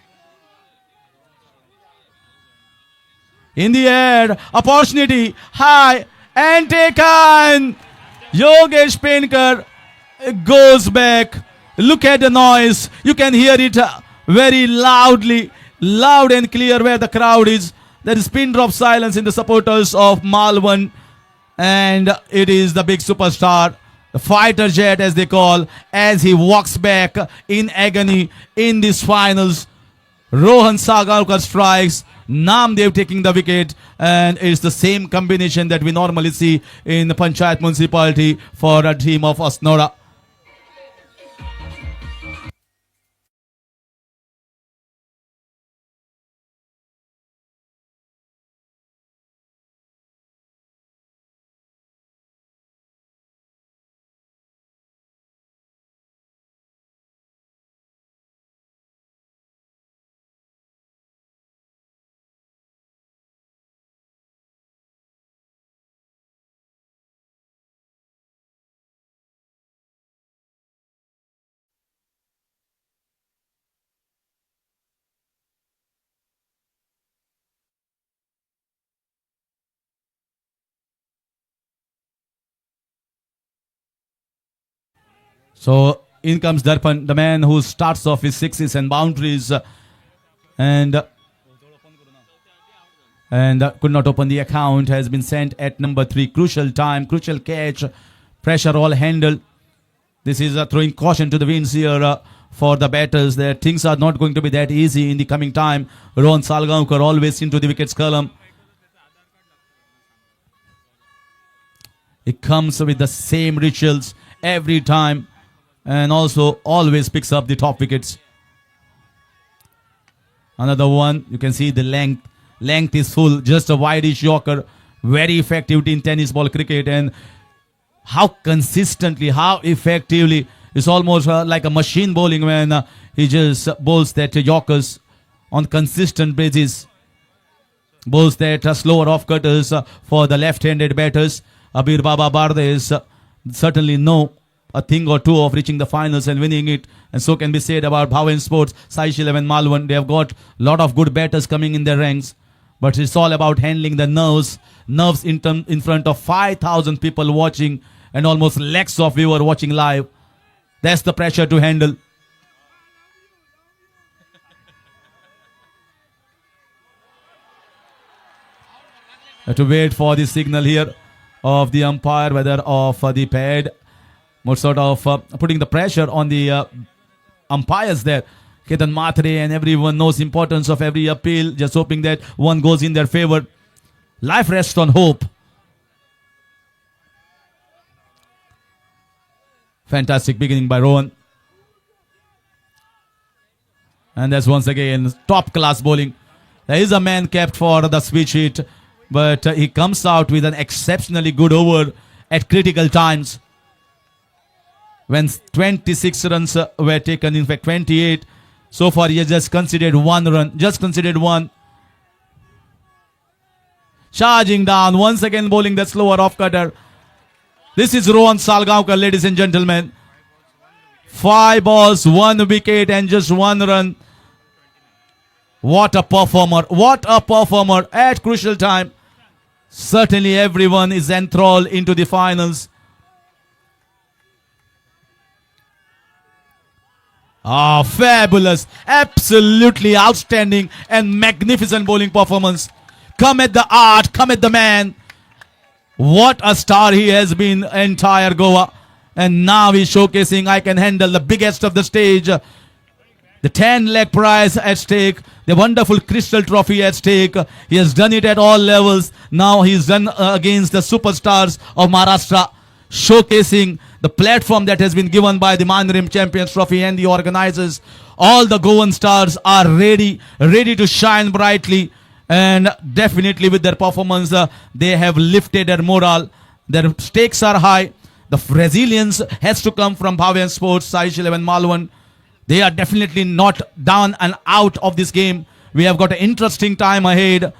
In the air, opportunity, high, and taken. Yogesh Penkar goes back. Look at the noise. You can hear it very loudly, loud and clear where the crowd is. There is pin drop silence in the supporters of Malwan. And it is the big superstar, the fighter jet as they call, as he walks back in agony in these finals. Rohan Sagarkar strikes, Namdev taking the wicket, and it's the same combination that we normally see in the Panchayat Municipality for a team of Asnora. So in comes Darpan, the man who starts off with sixes and boundaries, and could not open the account, has been sent at number 3. Crucial time, crucial catch, pressure all handled. This is throwing caution to the winds here for the batters. That things are not going to be that easy in the coming time. Rohan Salgaonkar always into the wickets column. He comes with the same rituals every time and also always picks up the top wickets. Another one, you can see the length is full, just a wideish yorker, very effective in tennis ball cricket, and how consistently, how effectively, it's almost like a machine bowling when he just bowls that yorkers on consistent basis, bowls that slower off cutters for the left-handed batters. Abir Baba Bardes certainly know a thing or two of reaching the finals and winning it, and so can be said about Bhavan Sports, Saish 11 Malwan. They have got a lot of good batters coming in their ranks, but it's all about handling the nerves in front of 5,000 people watching and almost lakhs of viewers watching live. That's the pressure to handle. Have to wait for the signal here of the umpire, whether of the pad, more sort of putting the pressure on the umpires there. Ketan Matre, and everyone knows importance of every appeal, just hoping that one goes in their favor. Life rests on hope. Fantastic beginning by Rohan. And that's once again top class bowling. There is a man kept for the switch hit, but he comes out with an exceptionally good over at critical times. When 26 runs were taken, in fact 28. So far he has just considered 1 run, just considered 1. Charging down, once again bowling that slower off cutter. This is Rohan Salgaonkar, ladies and gentlemen. 5 balls, 1 wicket and just 1 run. What a performer, what a performer at crucial time. Certainly everyone is enthralled into the finals. Ah, fabulous, absolutely outstanding and magnificent bowling performance. Come at the art, come at the man. What a star he has been entire Goa. And now he's showcasing, I can handle the biggest of the stage. The 10 lakh prize at stake, the wonderful Crystal Trophy at stake. He has done it at all levels. Now he's done against the superstars of Maharashtra, showcasing the platform that has been given by the Mandarin Champions Trophy and the organizers. All the Goan stars are ready to shine brightly, and definitely with their performance, they have lifted their morale. Their stakes are high. The resilience has to come from Bhavan Sports, Saish 11 Malwan. They are definitely not down and out of this game. We have got an interesting time ahead,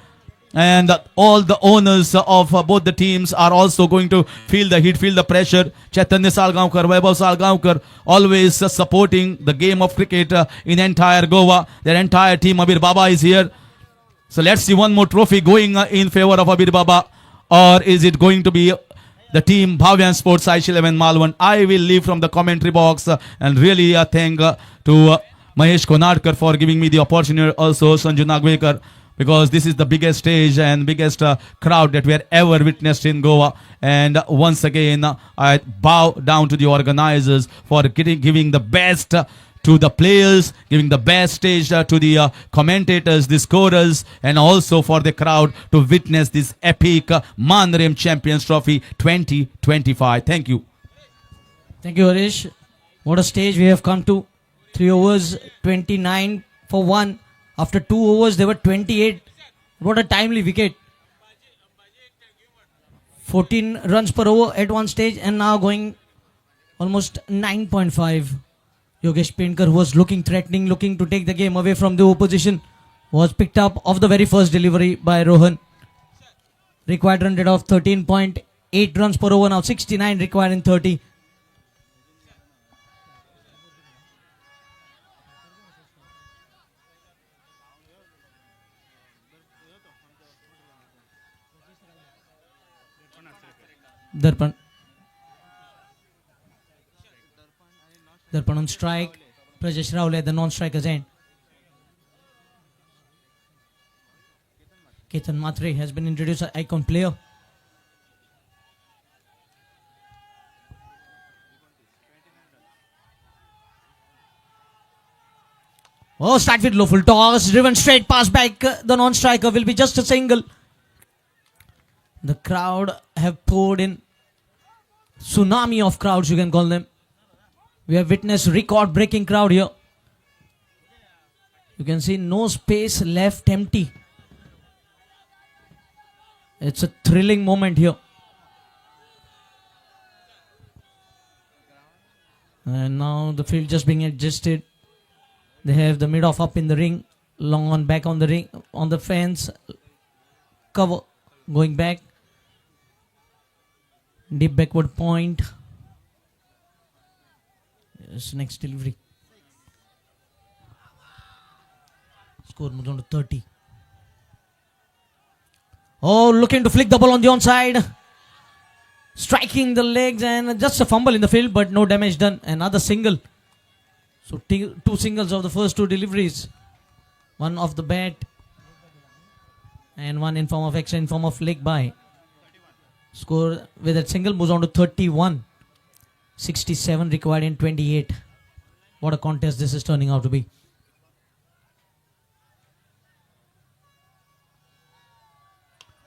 and all the owners of both the teams are also going to feel the heat, feel the pressure. Chaitanya Salgaonkar, Vaibhav Salgaonkar, always supporting the game of cricket in entire Goa. Their entire team, Abir Baba, is here. So let's see one more trophy going in favor of Abir Baba, or is it going to be the team Bhavan Sports, Saish 11 Malwan? I will leave from the commentary box and really thank to Mahesh Konadkar for giving me the opportunity, also Sanju Nagvekar, because this is the biggest stage and biggest crowd that we have ever witnessed in Goa. And once again, I bow down to the organizers for giving the best to the players, giving the best stage to the commentators, the scorers, and also for the crowd to witness this epic Mandarin Champions Trophy 2025. Thank you. Thank you, Harish. What a stage we have come to. 3 overs, 29 for 1. After 2 overs, they were 28. What a timely wicket. 14 runs per over at one stage, and now going almost 9.5. Yogesh Pendkar, who was looking threatening, looking to take the game away from the opposition, was picked up off the very first delivery by Rohan. Required run rate of 13.8 runs per over, now 69 required in 30. Darpan. Darpan on strike. Prajesh Ravle at the non-striker's end. Ketan Matre has been introduced as icon player. Oh, start with low full toss, driven straight pass back. The non-striker will be just a single. The crowd have poured in. Tsunami of crowds, you can call them. We have witnessed record-breaking crowd here. You can see no space left empty. It's a thrilling moment here. And now the field just being adjusted. They have the mid-off up in the ring, long on back on the ring, on the fence, cover, going back, deep backward point. Yes, next delivery. Score moves on to 30. Oh, looking to flick the ball on the onside. Striking the legs and just a fumble in the field, but no damage done. Another single. So two singles of the first two deliveries. One off the bat and one in form of extra, in form of leg by. Score with that single moves on to 31. 67 required in 28. What a contest this is turning out to be.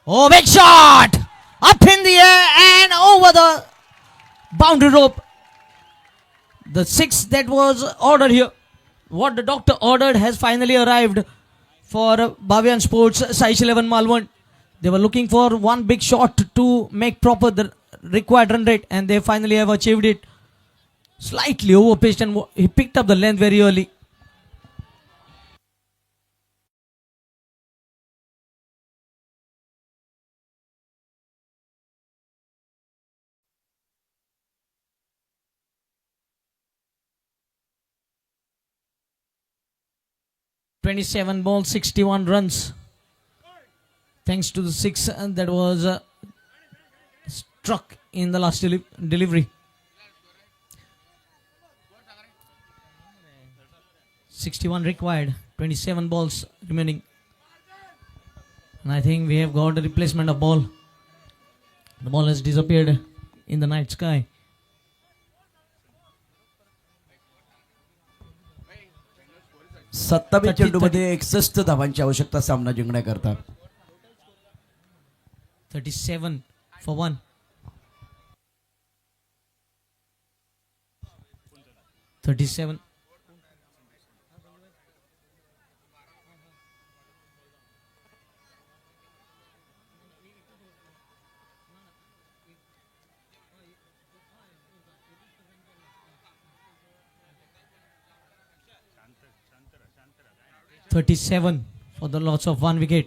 Oh, big shot! Up in the air and over the boundary rope. The six that was ordered here, what the doctor ordered, has finally arrived for Bhavian Sports Size 11 Malvan. They were looking for one big shot to make proper the required run rate, and they finally have achieved it. Slightly overpitched, and he picked up the length very early. (27 balls, 61 runs). Thanks to the six that was struck in the last delivery. 61 required, 27 balls remaining. And I think we have got a replacement of ball. The ball has disappeared in the night sky. सत्तावीस चेंडूमध्ये 61 धावांची आवश्यकता सामना जिंकण्याकरता. 37 for 1. (37) (37) for the loss of 1 wicket.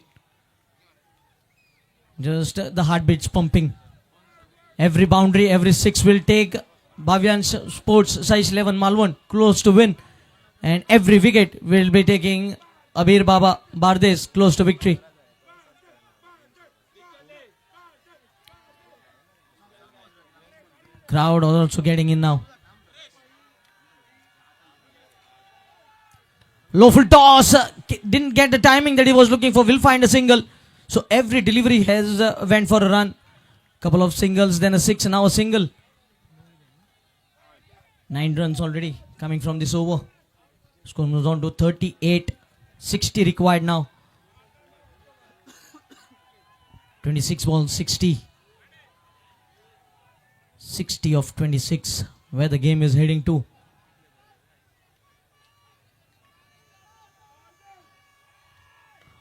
Just the heartbeats pumping. Every boundary, every six will take Bhavian Sports Size 11 Malvan close to win. And every wicket will be taking Abir Baba Bardes close to victory. Crowd also getting in now. Low full toss, didn't get the timing that he was looking for, will find a single. So every delivery has went for a run. Couple of singles, then a six, and now a single. 9 runs already coming from this over. Score moves on to 38. 60 required now. 26 balls, 60. 60 of 26, where the game is heading to.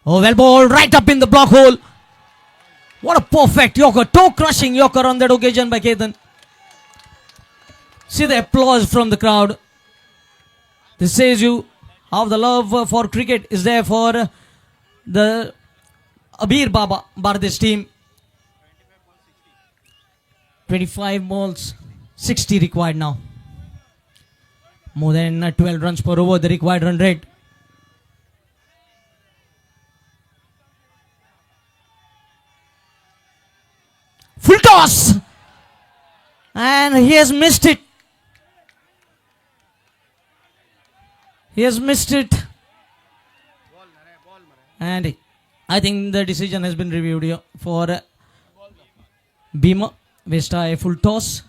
Oh, well ball right up in the block hole. What a perfect Yorker, toe-crushing Yorker on that occasion by Ketan. See the applause from the crowd. This says you how the love for cricket is there for the Abir Baba Bardes team. 25 balls, 60 required now. More than 12 runs per over, the required run rate. Full toss! And he has missed it. He has missed it. And I think the decision has been reviewed here for Bhima. Vesta a full toss.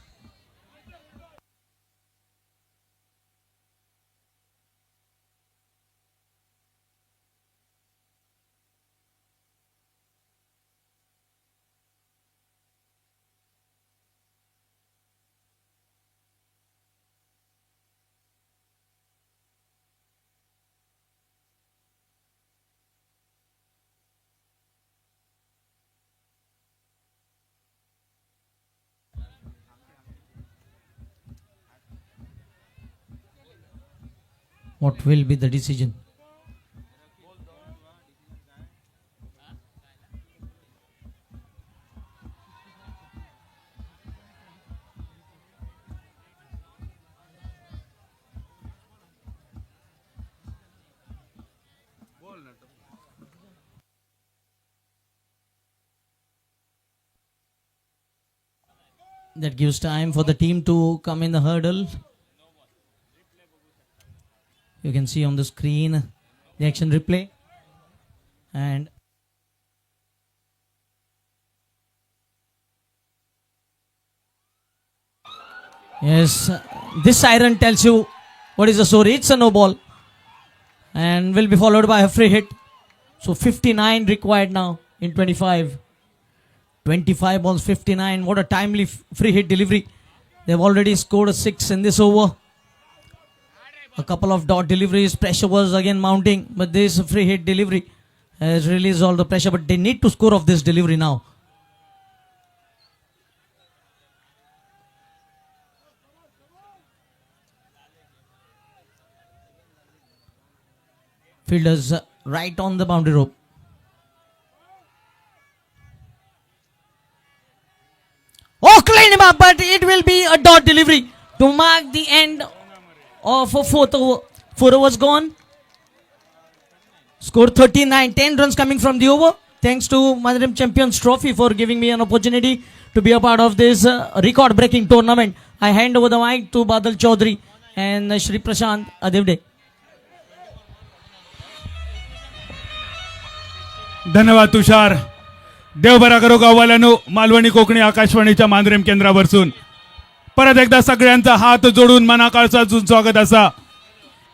What will be the decision? That gives time for the team to come in the hurdle. You can see on the screen the action replay. And yes, this siren tells you what is the story. It's a no ball and will be followed by a free hit. So 59 required now in 25. 25 balls, 59. What a timely free hit delivery. They've already scored a 6 in this over. A couple of dot deliveries. Pressure was again mounting. But this free hit delivery has released all the pressure. But they need to score off this delivery now. Fielders right on the boundary rope. Oh, clean him up, but it will be a dot delivery to mark the end of a fourth over. 4 overs gone. Score 39, 10 runs coming from the over. Thanks to Mandarim Champions Trophy for giving me an opportunity to be a part of this record-breaking tournament. I hand over the mic to Badal Chaudhary and Shri Prashant Adevde. धन्यवाद तुषार. देवबरा करो गाववाल्यानो, मालवणी कोकणी आकाशवाणीच्या मांद्रेम केंद्रावरसून परत एकदा सगळ्यांचा हात जोडून मनाकाळचा स्वागत असा.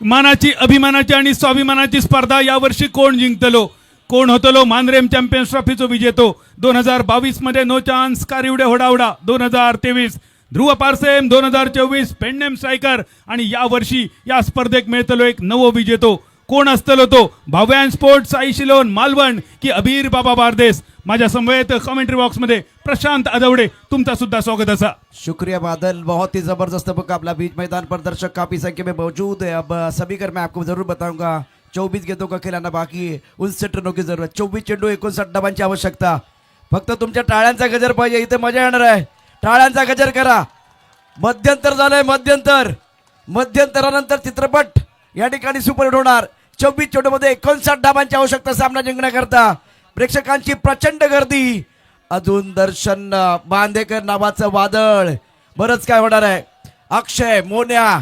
मानाची, अभिमानाची आणि स्वाभिमानाची स्पर्धा यावर्षी कोण जिंकतलो, कोण होतलो मांद्रेम चॅम्पियन्स ट्रॉफीचो विजेतो. 2022 मध्ये नो चान्स कारिवडे होडावडा, 2023 ध्रुव पारसेम, 2024 पेंडेम स्ट्रायकर आणि यावर्षी या स्पर्धेक मिळतलो एक नवो विजेतो. कोण असतलो तो? भाव्यान स्पोर्ट्स, साई शिलोन मालवण की अबीर बाबा बारदेस. माझ्या समवेत कमेंट्री बॉक्स मध्ये प्रशांत अदवडे, तुमचा सुद्धा स्वागत असा. शुक्रिया बादल, बहुत ही जबरदस्त मुकाबला. बीच मैदान पर दर्शक काफी संख्या में मौजूद है. अब सभी कर मैं आपको जरूर बताऊंगा 24 गेंदों का खिलाना बाकी है, 59 रनों की जरूरत. 24 चेंडू 59 धावांची आवश्यकता. फक्त तुमच्या टाळ्यांचा गजर पाहिजे, इथे मजा येणार आहे. टाळ्यांचा गजर करा. मध्यंतर झालंय, मध्यंतरानंतर चित्रपट या ठिकाणी सुपरहिट होणार. 24 चेंडूमध्ये 59 धावांची आवश्यकता सामना जिंकण्याकरता. प्रेक्षकांची प्रचंड गर्दी. अजून दर्शन बांदेकर नावाचं वादळ, बरंच काय होणार आहे. अक्षय, मोन्या,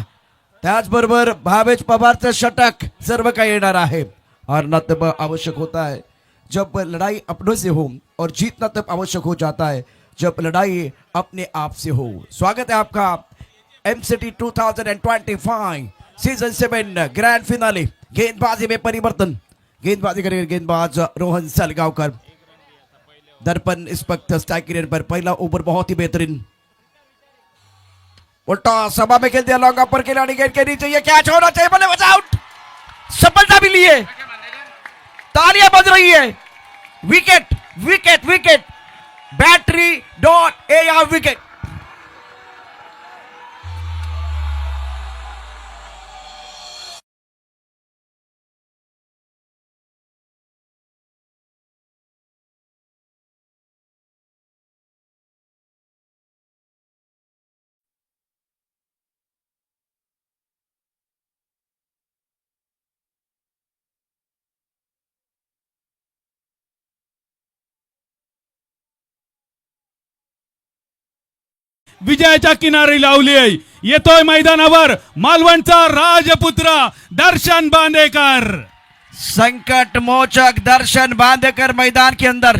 त्याचबरोबर भावेश पवारचं षटक, सर्व काही येणार आहे. हारना तब आवश्यक होता है जब लड़ाई अपनों से हो, और जीतना तब आवश्यक हो जाता है जब लड़ाई अपने आप से हो. स्वागत है आपका एमसीटी 2025 सीजन 7 ग्रैंड फिनाले. गेंदबाजी में परिवर्तन. गेंदबाजी करेंगे गेंदबाज रोहन सलगावकर. दर्पण इस वक्त स्ट्राइक पर. पहला ओवर बहुत ही बेहतरीन. उल्टा सभा में खेल दिया, लॉन्ग अपर खिलाड़ी गेंद के नीचे, ये कैच होना चाहिए, बल्ले बचा आउट. सफलता भी ली है, तालियां बज रही है. Wicket wicket wicket. Battery dot A या विकेट. विजयाच्या किनारी लावली आहे. येतोय मैदानावर मालवणचा राजपुत्र दर्शन बांदेकर. संकट मोचक दर्शन बांदेकर मैदान के अंदर,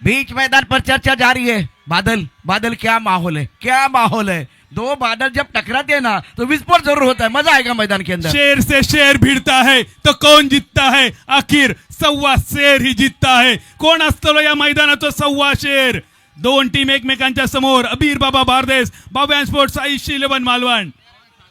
बीच मैदान पर चर्चा जारी है. बादल बादल क्या माहौल है, क्या माहौल है. दो बादल जब टकराते हैं ना तो विस्फोट जरूर होता है, मजा आएगा मैदान के अंदर. शेर से शेर भिडता है तो कौन जितता है, आखिर सव्वा शेर ही जितता है. कोण असतो या मैदानाचा सव्वा शेर. दोन टीम एकमेकांच्या समोर. अबीर बाबा बारदेस, बावॅन स्पोर्ट्स, साईश 11 मालवण.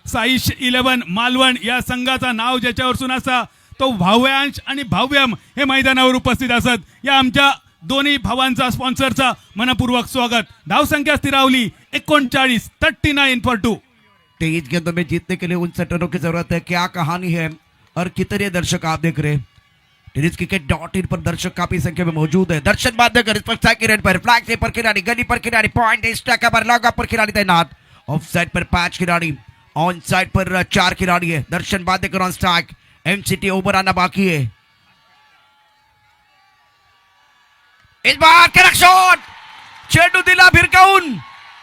साईश 11 मालवण या संघाचा नाव ज्याच्यावर असा तो भाव्यांश आणि भाव्यम हे मैदानावर उपस्थित असत. या आमच्या दोन्ही भावांचा स्पॉन्सरचा मनपूर्वक स्वागत. धावसंख्या स्थिरावली 39, 39 फॉर 2. तेईस गेंदों में जीतने के लिए 59 रनों की जरूरत है. क्या कहानी है और कितने दर्शक आप देख रहे हैं. टेनिस क्रिकेट .in पर दर्शक काफी संख्या में मौजूद है. दर्शन बांदेकर इस पर सेकंड पर फ्लैग से पर खिलाड़ी, गली पर खिलाड़ी, पॉइंट स्ट्राइक पर लॉग पर खिलाड़ी तैनात. ऑफ साइड पर 5 खिलाड़ी, ऑन साइड पर 4 खिलाड़ी है. Darshan Bandekar on strike. एमसीटी ओवर आना बाकी है. इस बार कडक शॉट, चेंडू दिला भिरकावून,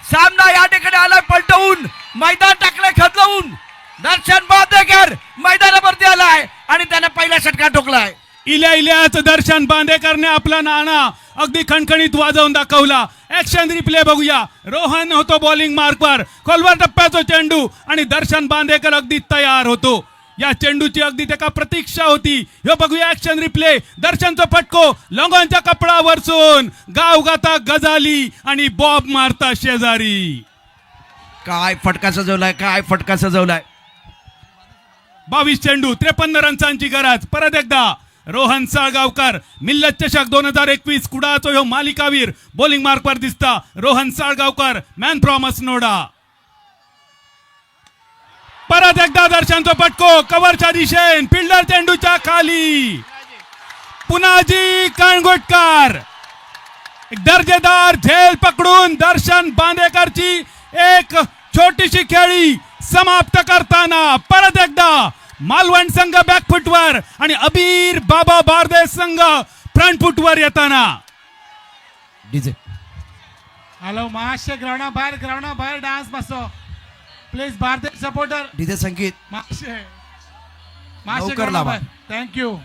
सामना या ठिकाणी आलाय पलटवून, मैदान टाकलंय खदलवून. दर्शन बांदेकर मैदानावरती आलाय आणि त्याने पहिला षटकार ठोकलाय. इल्या इल्याच दर्शन बांदेकरने आपला नाणा अगदी खणखणीत वाजवून दाखवला. ऍक्शन रिप्ले बघूया. रोहन होतो बॉलिंग मार्कवर. खोलवर टप्प्याचा चेंडू आणि दर्शन बांदेकर अगदी तयार होतो. या चेंडूची अगदी त्याका प्रतीक्षा होती. हे बघूया ऍक्शन रिप्ले. दर्शनचा फटको लॉंगॉनच्या कपडावरसून गाव गाता गजाली आणि बॉब मारता शेजारी. काय फटका सजवलाय, काय फटका सजवलाय. 22 चेंडू 53 रन्सांची गरज. परत एकदा रोहन साळगावकर. मिल्लत चषक 2021 कुडाचो ह्यो मालिकावीर बॉलिंग मार्कवर दिसता. Rohan Salgaocar, man from Assonora. परत एकदा दर्शनचा पटको कव्हरच्या दिशेन, फिल्डर चेंडूच्या खाली. पुनाजी कणगोटकर एक दर्जेदार झेल पकडून दर्शन बांदेकरची एक छोटीशी खेळी समाप्त करताना परत एकदा मालवण संघ बॅकफुटवर आणि अबीर बाबा बारदेस संघ फ्रंट फुटवर येताना. डीजे हॅलो, मातशे ग्राउंडा भायर डान्स बसो प्लीज. बारदेस सपोर्टर डीजे संगीत मातशे लवकर लावा. थँक्यू.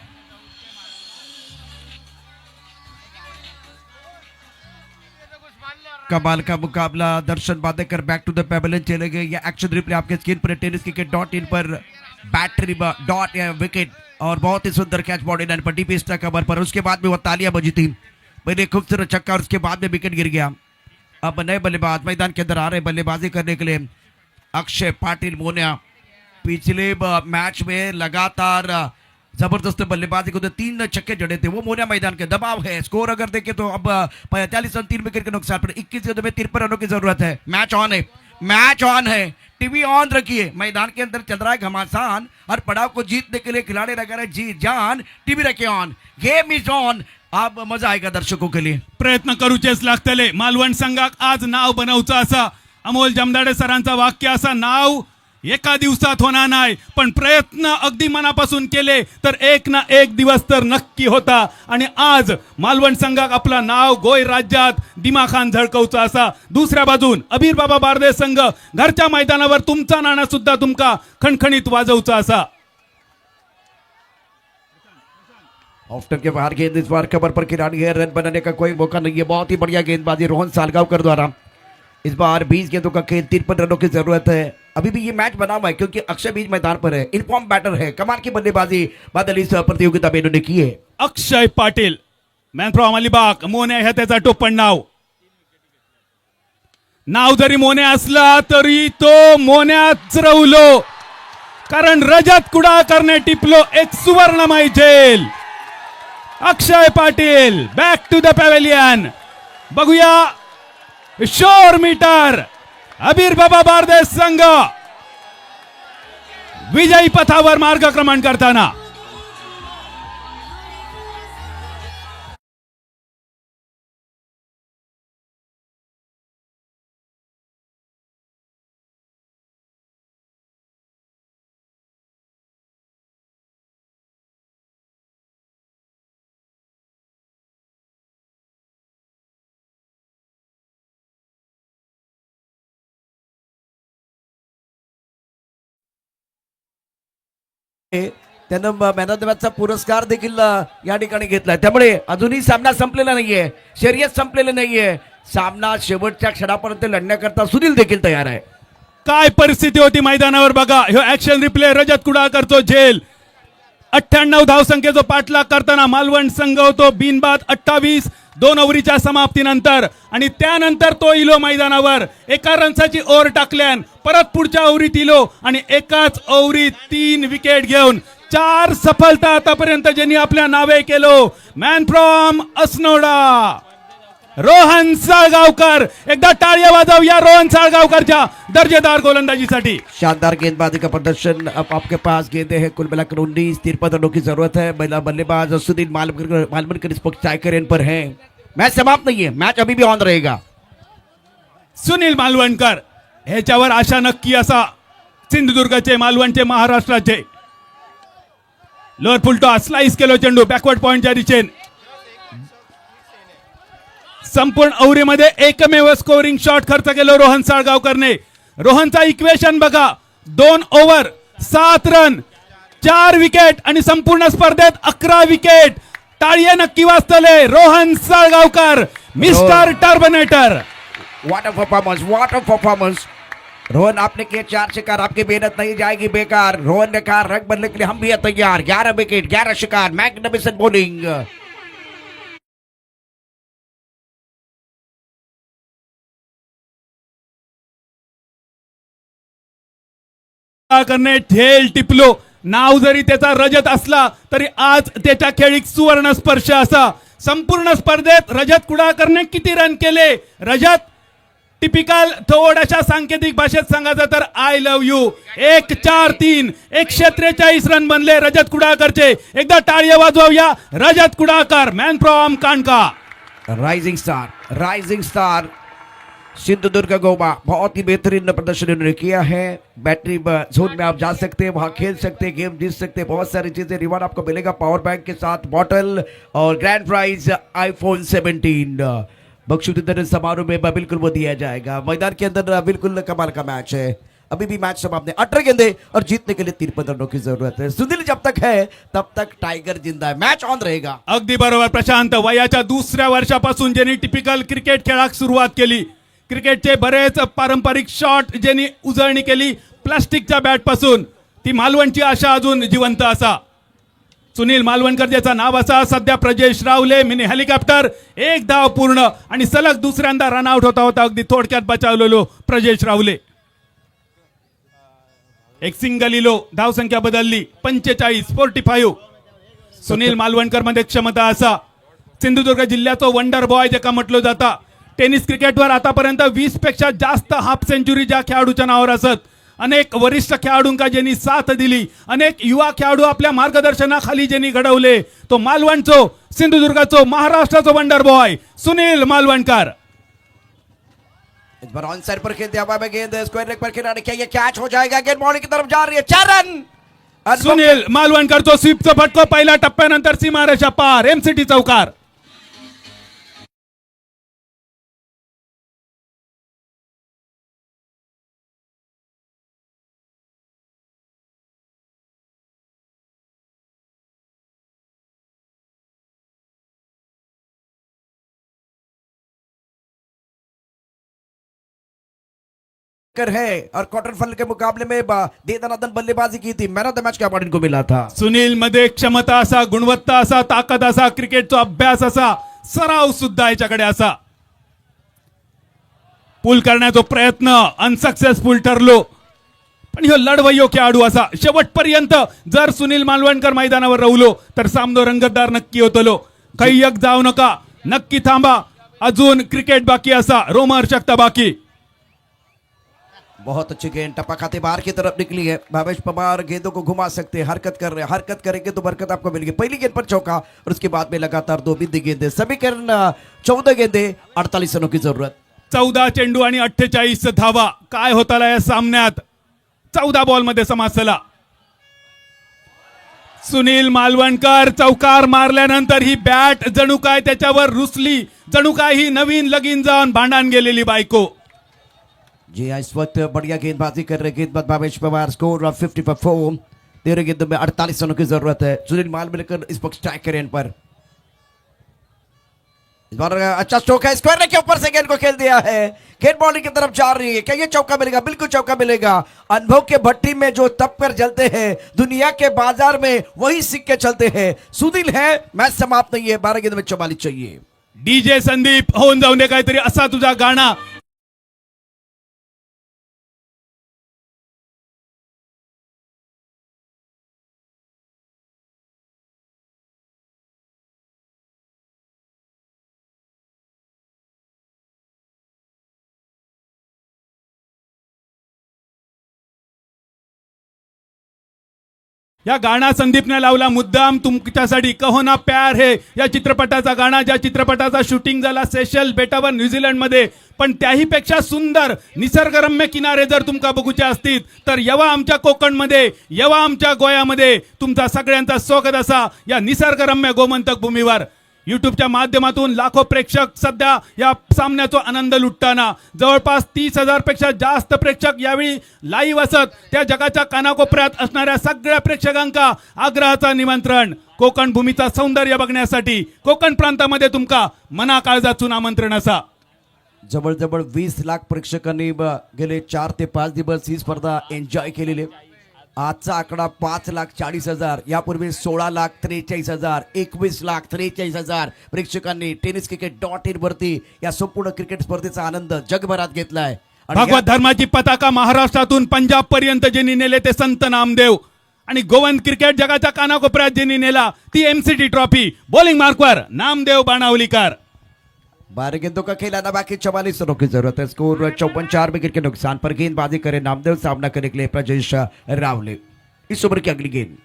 कमाल का मुकाबला. Darshan Bandekar back to the pavilion चले गए. ये एक्शन रिप्ले आपके स्क्रीन पर टेनिस क्रिकेट .in पर बैटरी डॉट या विकेट और बहुत ही सुंदर कैच बॉडी लाइन पर डीपी स्ट्राइक कवर पर. उसके बाद में वो तालियां बजी थी. पहले खूबसूरत छक्का और उसके बाद में विकेट गिर गया. अब नए बल्लेबाज मैदान के अंदर आ रहे बल्लेबाजी करने के लिए. अक्षय पाटिल मोन्या पिछले मैच में लगातार जबरदस्त बल्लेबाजी को 3 छक्के जड़े थे. वो मोन्या मैदान के दबाव है. स्कोर अगर देखें तो अब 45 रन 3 विकेट के नुकसान पर 21 गेंदों में 53 रनों की जरूरत है. मैच ऑन है, मैच ऑन है. टीवी ऑन रखिए. मैदान के अंदर चल रहा है घमासान और पड़ाव को जीतने के लिए खिलाड़ी लगा रहे जी जान. टीवी रखे ऑन, गेम इज ऑन. अब मजा आएगा दर्शकों के लिए. प्रयत्न करूचेच लागतले. मालवण संघाक आज नाव बनवचं असा अमोल जमदाडे सरांचा वाक्य असा, नाव एका दिवसात होणार नाही पण प्रयत्न अगदी मनापासून केले तर एक ना एक दिवस तर नक्की होता. आणि आज मालवण संघाक आपला नाव गोय राज्यात दिमाखान झळकवचा असा. दुसऱ्या बाजून अबीर बाबा बारदेस संघ घरच्या मैदानावर तुमचा नाणा सुद्धा तुमका खणखणीत वाजवचा असा. ऑफ्टर के बाहर गेंद इस बार कवर पर खिलाड़ी है. रन बनाने का कोई मौका नहीं है. बहुत ही बढ़िया गेंदबाजी रोहन सालगावकर द्वारा. इस बार 20 गेंदों का खेल, 53 रनों की जरूरत है. अभी भी ये मैच बना हुआ है क्योंकि अक्षय बीच मैदान पर है. इनफॉर्म बैटर है. कमाल की बल्लेबाजी बादल इस प्रतियोगिता में इन्होंने की है. Akshay Patil man from Alibag. मोन्या ह्या त्याचा टोपण नाव जरी मोन्या असला तरी तो मोन्याच रवलो, कारण रजत कुडा करणे टिपलो एक सुवर्णमय झेल. Akshay Patil back to the pavilion. बघूया शोर मीटर. अबीर बाबा बारदेस संघ विजयी पथावर मार्गक्रमण करताना. त्यानं मॅन ऑफ द मॅचचा पुरस्कार देखील या ठिकाणी घेतलाय. त्यामुळे अजूनही सामना संपलेला नाहीये, शर्यत संपलेली नाहीये. सामना शेवटच्या क्षणापर्यंत लढण्याकरता सुनील देखील तयार आहे. काय परिस्थिती होती मैदानावर बघा. ह्यो ऍक्शन रिप्ले रजत कुडाळकरचो झेल 98 धावसंख्येचा पाठलाग करताना मालवण संघ होतो बिनबाद 28 2 ओव्हरीच्या समाप्तीनंतर. आणि त्यानंतर तो इलो मैदानावर एका रन्साची ओव्हर टाकल्यान परत पुढच्या ओव्हरीत इलो आणि एकाच ओव्हरीत 3 विकेट घेऊन 4 सफलता आतापर्यंत ज्यांनी आपल्या नावे केलो. Man from Asnoda Rohan Salgaonkar. एकदा टाळ्या वाजवूया रोहन साळगावकरच्या दर्जेदार गोलंदाजीसाठी. शानदार गेंदबाजी का प्रदर्शन. अब आपके पास गेंदे हैं कुल मिलाकर 19. 53 रनों की जरूरत है. महिला बल्लेबाज सुनील मालवणकर इस वक्त टाई रेन पर है. मैच समाप्त नहीं है, मैच अभी भी ऑन रहेगा. सुनील मालवणकर ह्याच्यावर आशा नक्की असा सिंधुदुर्गचे मालवणचे महाराष्ट्राचे. लोअर फुलटॉस स्लाइस केलो चेंडू बॅकवर्ड पॉइंटच्या दिशेन. संपूर्ण ओव्हरीमध्ये एकमेव स्कोरिंग शॉट खर्च केलो रोहन साळगावकरने. रोहनचा इक्वेशन बघा. 2 ओव्हर 7 रन 4 विकेट आणि संपूर्ण स्पर्धेत 11 विकेट. टाळ्या नक्की वाजतले Rohan Salgaonkar mister terminator. What a performance, what a performance. Rohan आपने किए 4 शिकार, आपकी मेहनत नहीं जाएगी बेकार. रोहन ने कहा रंग बदलने के लिए हम भी है तैयार. 11 विकेट 11 शिकार, मैग्निफिसेंट बॉलिंग. करणे झेल टिपलो. नाव जरी त्याचा रजत असला तरी आज त्याच्या खेळीत सुवर्ण स्पर्श असा. संपूर्ण स्पर्धेत रजत कुडाळकरने किती रन केले. रजत टिपिकल थोड्याशा सांकेतिक भाषेत सांगायचं तर आय लव्ह यू. 1-4-3 143 रन बनले रजत कुडाळकरचे. एकदा टाळ्या वाजवूया Rajat Kudalkar man from Kanka. Rising star, rising star Sindhudurg Goa. बहुत ही बेहतरीन प्रदर्शन इन्होंने किया है. बैटरी जोन में आप जा सकते हैं, वहां खेल सकते हैं, गेम जीत सकते हैं, बहुत सारी चीजें. रिवॉर्ड आपको मिलेगा पावर बैंक के साथ, बॉटल और ग्रैंड प्राइज iPhone 17. बख्शुद्दीन समारोह में बिल्कुल वो दिया जाएगा. मैदान के अंदर बिल्कुल कमाल का मैच है. अभी भी मैच समाप्त नहीं. 18 गेंदे और जीतने के लिए 53 रनों की जरूरत है. सुनील जब तक है तब तक टाइगर जिंदा है. मैच ऑन रहेगा. अगदी बरोबर प्रशांत. वयाच्या 2ऱ्या वर्षापासून ज्यांनी टिपिकल क्रिकेट खेळाक सुरुवात केली. क्रिकेटचे बरेच पारंपरिक शॉट ज्यांनी उजळणी केली प्लास्टिकच्या बॅट पासून. ती मालवणची आशा अजून जिवंत असा. सुनील मालवणकर ज्याचं नाव असा. सध्या प्रजेश रावले मिनी हेलिकॉप्टर 1 धाव पूर्ण आणि सलग दुसऱ्यांदा रनआउट होता अगदी थोडक्यात बचावलेलो प्रजेश रावले. एक सिंगल इलो. धावसंख्या बदलली 45. सुनील मालवणकर मध्ये क्षमता असा. सिंधुदुर्ग जिल्ह्याचं वंडर बॉय जे का म्हटलं जाता. टेनिस क्रिकेटवर आतापर्यंत 20 पेक्षा जास्त हाफ सेंचुरी ज्या खेळाडूच्या नावावर असत. अनेक वरिष्ठ खेळाडूंका ज्यांनी साथ दिली, अनेक युवा खेळाडू आपल्या मार्गदर्शनाखाली ज्यांनी घडवले, तो मालवणचो सिंधुदुर्गाचो महाराष्ट्राचो वंडर बॉय सुनील मालवणकर. इस बार ऑन साइड पर खेलते हवा में गेंद स्क्वायर लेग पर खिलाड़ी क्या ये कैच हो जाएगा. गेंद बॉलिंग की तरफ जा रही है. 4 रन. सुनील मालवणकरचो स्वीपचा फटको पहिल्या टप्प्यानंतर सीमारेषा पार. एमसीटी चौकार. है और कॉटन फल के मुकाबले में दे दनादन बल्लेबाजी की थी. मैन ऑफ द मैच का अवार्ड इनको मिला था. सुनील मध्ये क्षमता असा, गुणवत्ता असा, ताकद असा, क्रिकेटचा अभ्यास असा, सराव सुद्धा याच्याकडे असा. पूल करण्याचा प्रयत्न अनसक्सेसफुल ठरलो. पण ह्यो लढवय्यो खेळाडू असा. शेवटपर्यंत जर सुनील मालवणकर मैदानावर राहुलो तर सामनो रंगतदार नक्की होतलो. कैयक जाऊ नका, नक्की थांबा. अजून क्रिकेट बाकी असा, रोमहर्षकता बाकी. बहुत अच्छी गेंद टपा खाते बाहर की तरफ निकली है. भावेश पवार गेंदों को घुमा सकते हैं, हरकत कर रहे हैं. हरकत करेंगे तो बरकत आपको मिलेगी. पहली गेंद पर चौका और उसके बाद में लगातार 2 बिंदी गेंदे. समीकरण 14 गेंदे 48 रनों की जरूरत. 14 चेंडू आणि 48 धावा. काय होताला या सामन्यात. 14 बॉल मध्ये समासला. सुनील मालवणकर चौकार मारल्यानंतर ही बॅट जणू काय त्याच्यावर रुसली. जणू काय ही नवीन लगीन जाऊन भांडण गेलेली बायको. जी इस वक्त बढ़िया गेंदबाजी कर रहे गेंदबाज भावेश पवार. Score 50 for 4. 13 गेंदों में 48 रनों की जरूरत है। सुनील मालविलकर इस वक्त स्ट्राइकर एंड पर। इस बार अच्छा स्ट्रोक है, स्क्वायर के ऊपर से गेंद को खेल दिया है, गेंद बॉलिंग की तरफ जा रही है। क्या ये चौका मिलेगा? बिल्कुल चौका मिलेगा। अनुभव के भट्टी में जो तप कर जलते हैं, दुनिया के बाजार में वही सिक्के चलते हैं। सुनील है, मैच समाप्त नहीं है, 12 गेंद में 44 चाहिए। डीजे संदीप होऊन जाऊन दे काहीतरी असा तुझा गाणा. या गाणा संदीपने लावला मुद्दाम तुमच्यासाठी कहो ना प्यार है या चित्रपटाचा गाणा, ज्या चित्रपटाचा शूटिंग झाला सेशल बेटावर न्यूझीलंड मध्ये. पण त्याही पेक्षा सुंदर निसर्गरम्य किनारे जर तुमका बघूचे असतील तर येवा आमच्या कोकणमध्ये, येवा आमच्या गोयामध्ये. तुमचा सगळ्यांचा स्वागत असा या निसर्गरम्य गोमंतक भूमीवर. युट्यूबच्या माध्यमातून लाखो प्रेक्षक सध्या या सामन्याचा आनंद लुटताना, जवळपास 30,000 पेक्षा जास्त प्रेक्षक यावेळी लाईव्ह असत. त्या जगाच्या कानाकोपऱ्यात असणाऱ्या सगळ्या प्रेक्षकांका आग्रहाचा निमंत्रण कोकण भूमीचा सौंदर्य बघण्यासाठी कोकण प्रांतामध्ये तुमका मना काळजातून आमंत्रण असा. जवळजवळ 20 लाख प्रेक्षकांनी गेले 4 ते 5 दिवस ही स्पर्धा एन्जॉय केलेली. आजचा आकडा 5,40,000. यापूर्वी 16,43,000, 21,43,000 प्रेक्षकांनी टेनिस क्रिकेट.in वरती या संपूर्ण क्रिकेट स्पर्धेचा आनंद जगभरात घेतलाय. भगवत धर्माची पताका महाराष्ट्रातून पंजाब पर्यंत ज्यांनी नेले ते संत नामदेव, आणि गोवन क्रिकेट जगाच्या कानाकोपऱ्यात ज्यांनी नेला ती एमसीटी ट्रॉफी. बॉलिंग मार्कवर नामदेव बाणावलीकर. 12 गेंदों का खेलाना बाकी, 44 रनों की जरूरत है. स्कोर 54, 4 विकेट के नुकसान पर गेंदबाजी करे नामदेव. सामना करने के लिए प्रजेश रावले. इस ओवर की अगली गेंद,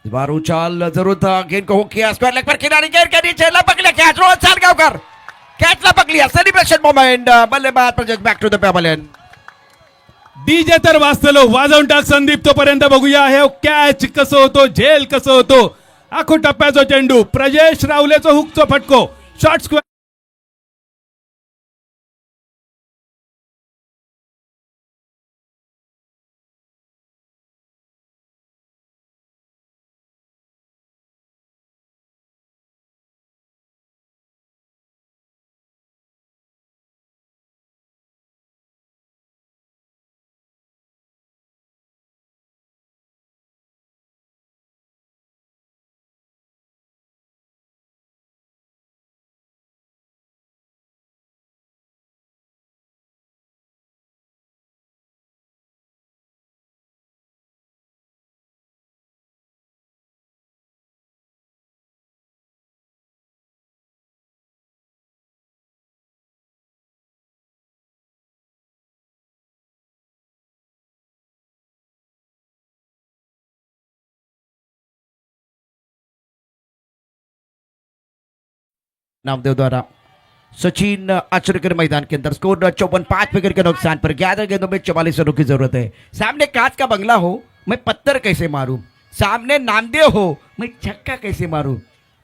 इस बार उछाल जरूर था, गेंद को हुक किया, स्क्वायर लेग पर किनारे, गेंद के नीचे लपक लिया कैच. रोहन सालगावकर कैच लपक लिया. Celebration moment. बल्लेबाज Prajesh back to the pavilion. DJ तर वाजतलो, वाजवून टाक संदीप. तोपर्यंत बघूया हे कॅच कसं होतो, झेल कसं होतो. आखो टप्प्याचो चेंडू, प्रजेश रावलेचो हुकचो फटको, शॉर्ट स्क्वेअर. नामदेव द्वारा सचिन आचरेकर मैदान के अंदर. स्कोर 54, 5 विकेट के नुकसान पर. 11 गेंदों में 44 रनों की जरूरत है. सामने कांच का बंगला हो, मैं पत्थर कैसे मारूं. सामने नामदेव हो, मैं छक्का कैसे मारूं.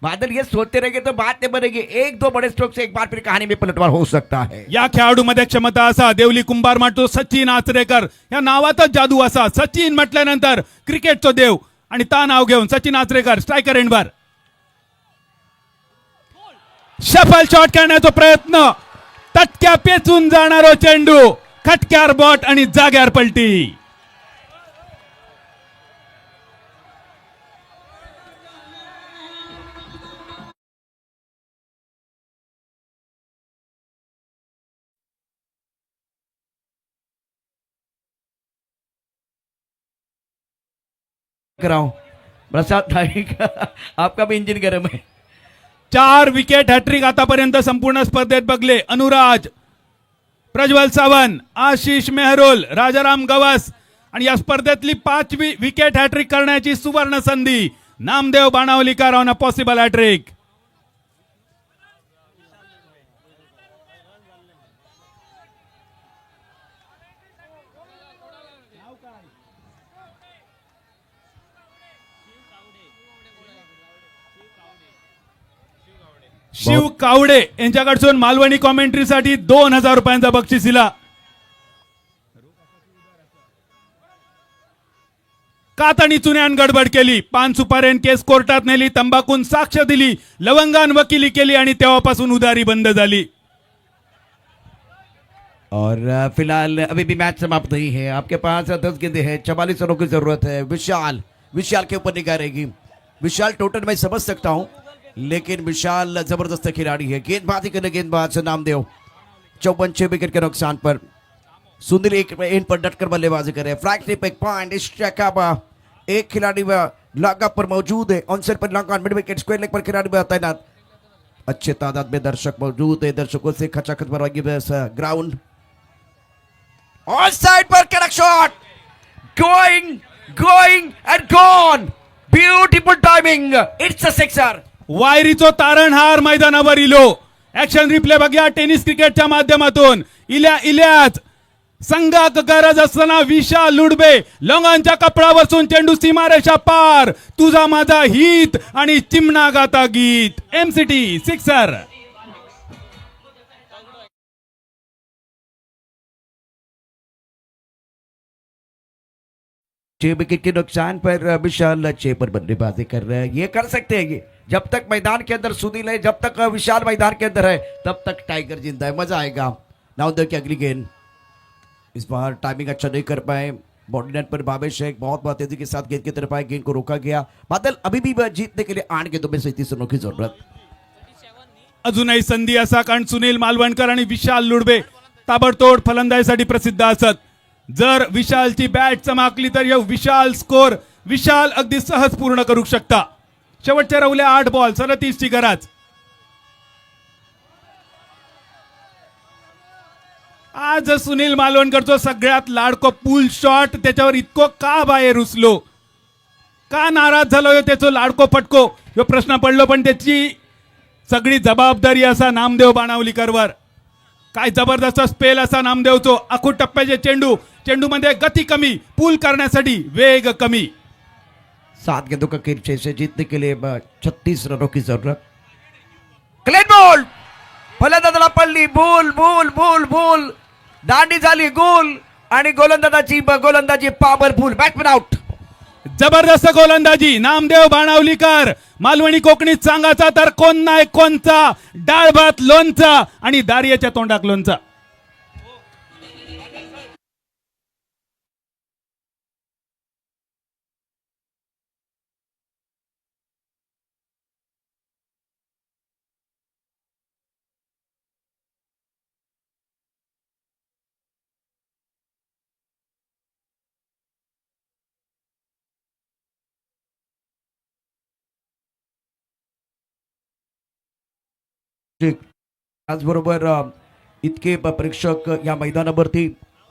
बादल ये सोचते रहेंगे तो बात नहीं बनेगी. 1-2 बड़े स्ट्रोक से एक बार फिर कहानी में पलटवार हो सकता है. या खेळाडूमध्ये क्षमता असा देवली कुंभार म्हणतो सचिन आचरेकर. या नावातच जादू असा. सचिन म्हटल्यानंतर क्रिकेटचो देव, आणि ता नाव घेऊन सचिन आचरेकर स्ट्रायकर एंडवर. शफल शॉट करण्याचा प्रयत्न, तटक्या पेचून जाणारो चेंडू, खटक्यार बॉट आणि जाग्यार पलटी. कराऊं प्रसाद भाई का आपका भी इंजन गर्म है. 4 विकेट हॅट्रिक आतापर्यंत संपूर्ण स्पर्धेत बघले. अनुराज, प्रज्वल सावंत, आशिष मेहरोल, राजाराम गवस, आणि या स्पर्धेतली 5वी विकेट हॅट्रिक करण्याची सुवर्ण संधी. Namdev Banavalikar on a possible hattrick. Shiv Kawade यांच्याकडून मालवणी कॉमेंट्रीसाठी 2,000 रुपयांचा बक्षीस दिला. कातणी चुन्यान गडबड केली, पान सुपाऱ्यान केस कोर्टात नेली, तंबाखून साक्ष दिली, लवंगान वकिली केली आणि तेव्हापासून उधारी बंद झाली. और फिलहाल अभी भी मैच समाप्त नहीं है. आपके पास 10 गेंदें हैं, 44 रनों की जरूरत है. विशाल के ऊपर निगाह रहेगी. विशाल टोटल मैं समझ सकता हूं, लेकिन विशाल जबरदस्त खिलाड़ी है. गेंदबाजी करने गेंदबाज नामदेव 54 विकेट के नुकसान पर. सुनील एक एंड पर डटकर बल्लेबाजी करे. फ्लैग टिप एक पॉइंट. एक खिलाड़ी लॉक पर मौजूद है. ऑनसेट पर lock on mid wicket square leg पर खिलाड़ी तैनात. अच्छे तादाद में दर्शक मौजूद है. दर्शकों से खचाखच भरवाएगी ग्राउंड. ऑन साइड पर correct shot. Going and gone. Beautiful timing. It's a sixer. वायरीचो तारणहार मैदानावर इलो. ऍक्शन रिप्ले बघूया टेनिस क्रिकेटच्या माध्यमातून. इल्याच संघात गरज असताना विशाल लुडबे लंगांच्या कपडा बसून चेंडू सीमारेषा पार. तुझा माझा हित आणि चिमणा गाता गीत. MCT sixer. छह विकेट के नुकसान पर विशाल अच्छे पर बल्लेबाजी कर रहे हैं. ये कर सकते हैं. ये जब तक मैदान के अंदर सुनील है, जब तक विशाल मैदान के अंदर है, तब तक टाइगर जिंदा है. मजा आएगा. नाउ देखिए अगली गेंद. इस बार टाइमिंग अच्छा नहीं कर पाए. बॉडी नेट पर बाबे शेख बहुत तेजी के साथ गेंद की तरफ आए. गेंद को रोका गया. बादल अभी भी जीतने के लिए 8 गेंदों में 37 रनों की जरूरत. अजूनही संधी असा, कारण सुनील मालवणकर आणि विशाल लुडबे ताबडतोड फलंदाजीसाठी प्रसिद्ध असत. जर विशालची बॅट चमकली तर विशाल स्कोर विशाल अगदी सहज पूर्ण करू शकता. शेवटच्या राहुल्या 8 बॉल 37 ची गरज. आज सुनील मालवणकरचा सगळ्यात लाडको पूल शॉट, त्याच्यावर इतको का बाहेर रुसलो, का नाराज झालो त्याचो लाडको फटको, ह्यो प्रश्न पडलो. पण त्याची सगळी जबाबदारी असा नामदेव बाणावलीकरवर. काय जबरदस्त स्पेल असा नामदेवचो. आखूड टप्प्याचे चेंडूमध्ये गती कमी, पूल करण्यासाठी वेग कमी. 7 गेंदों का खेल 6 से जीतने के लिए 36 रनों की जरूरत. Clean ball. फलंदाजाला पडली. बोल दांडी झाली गोल आणि गोलंदाजी पॉवरफुल. Batsman out. जबरदस्त गोलंदाजी नामदेव बाणावलीकर. मालवणी कोकणीत सांगायचा तर कोण नाही कोणचा. डाळ भात लोणचा आणि दारियाच्या तोंडाक लोणचा. त्याचबरोबर इतके प्रेक्षक या मैदानावरती,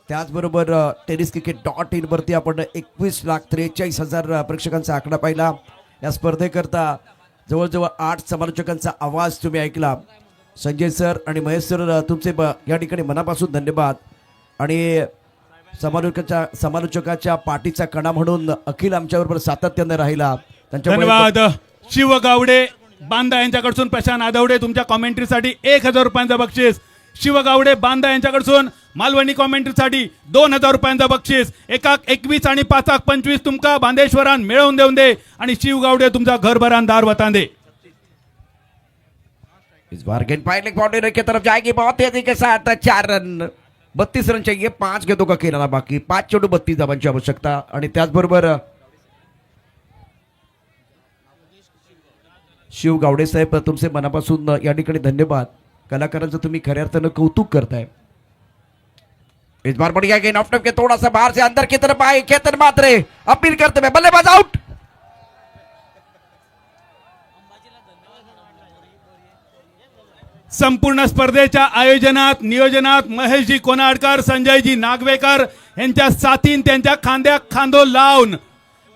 त्याचबरोबर टेनिस क्रिकेट.in वरती आपण 21,43,000 प्रेक्षकांचा आकडा पाहिला. या स्पर्धेकरता जवळजवळ 8 समालोचकांचा आवाज तुम्ही ऐकला. संजय सर आणि महेश सर तुमचे या ठिकाणी मनापासून धन्यवाद. आणि समालोचकाच्या पाठीचा कणा म्हणून अखिल आमच्याबरोबर सातत्याने राहिला. धन्यवाद. शिव गावडे बांदा यांच्याकडून प्रशांत आदवडे तुमच्या कॉमेंट्रीसाठी 1,000 रुपयांचा बक्षीस. शिव गावडे बांदा यांच्याकडून मालवणी कॉमेंट्रीसाठी 2,000 रुपयांचा बक्षीस. 1,21 आणि 5,25 तुमका बांदेश्वरान मिळवून देऊन दे आणि शिव गावडे तुमचा घरभरान दार वतांदे. इस बार गेंद फाइनलिंग बाउंड्री की तरफ जाएगी बहुत तेजी के साथ. 4 रन 32 रन चाहिए. 5 गेंदों का खेल बाकी. 5 चेंडू 32 धावांची आवश्यकता. आणि त्याचबरोबर शिव गावडे साहेब तुमचे मनापासून या ठिकाणी धन्यवाद. कलाकारांचं तुम्ही खऱ्या अर्थानं कौतुक करताय. इस बार बढ़िया गेंद ऑफ के थोड़ा सा बाहर से अंदर की तरफ आए. केतन मात्रे अपील करते हुए बल्लेबाज आउट. संपूर्ण स्पर्धेच्या आयोजनात नियोजनात महेशजी कोनाडकर, संजयजी नागवेकर यांच्या साथीन त्यांच्या खांद्यात खांदो लावून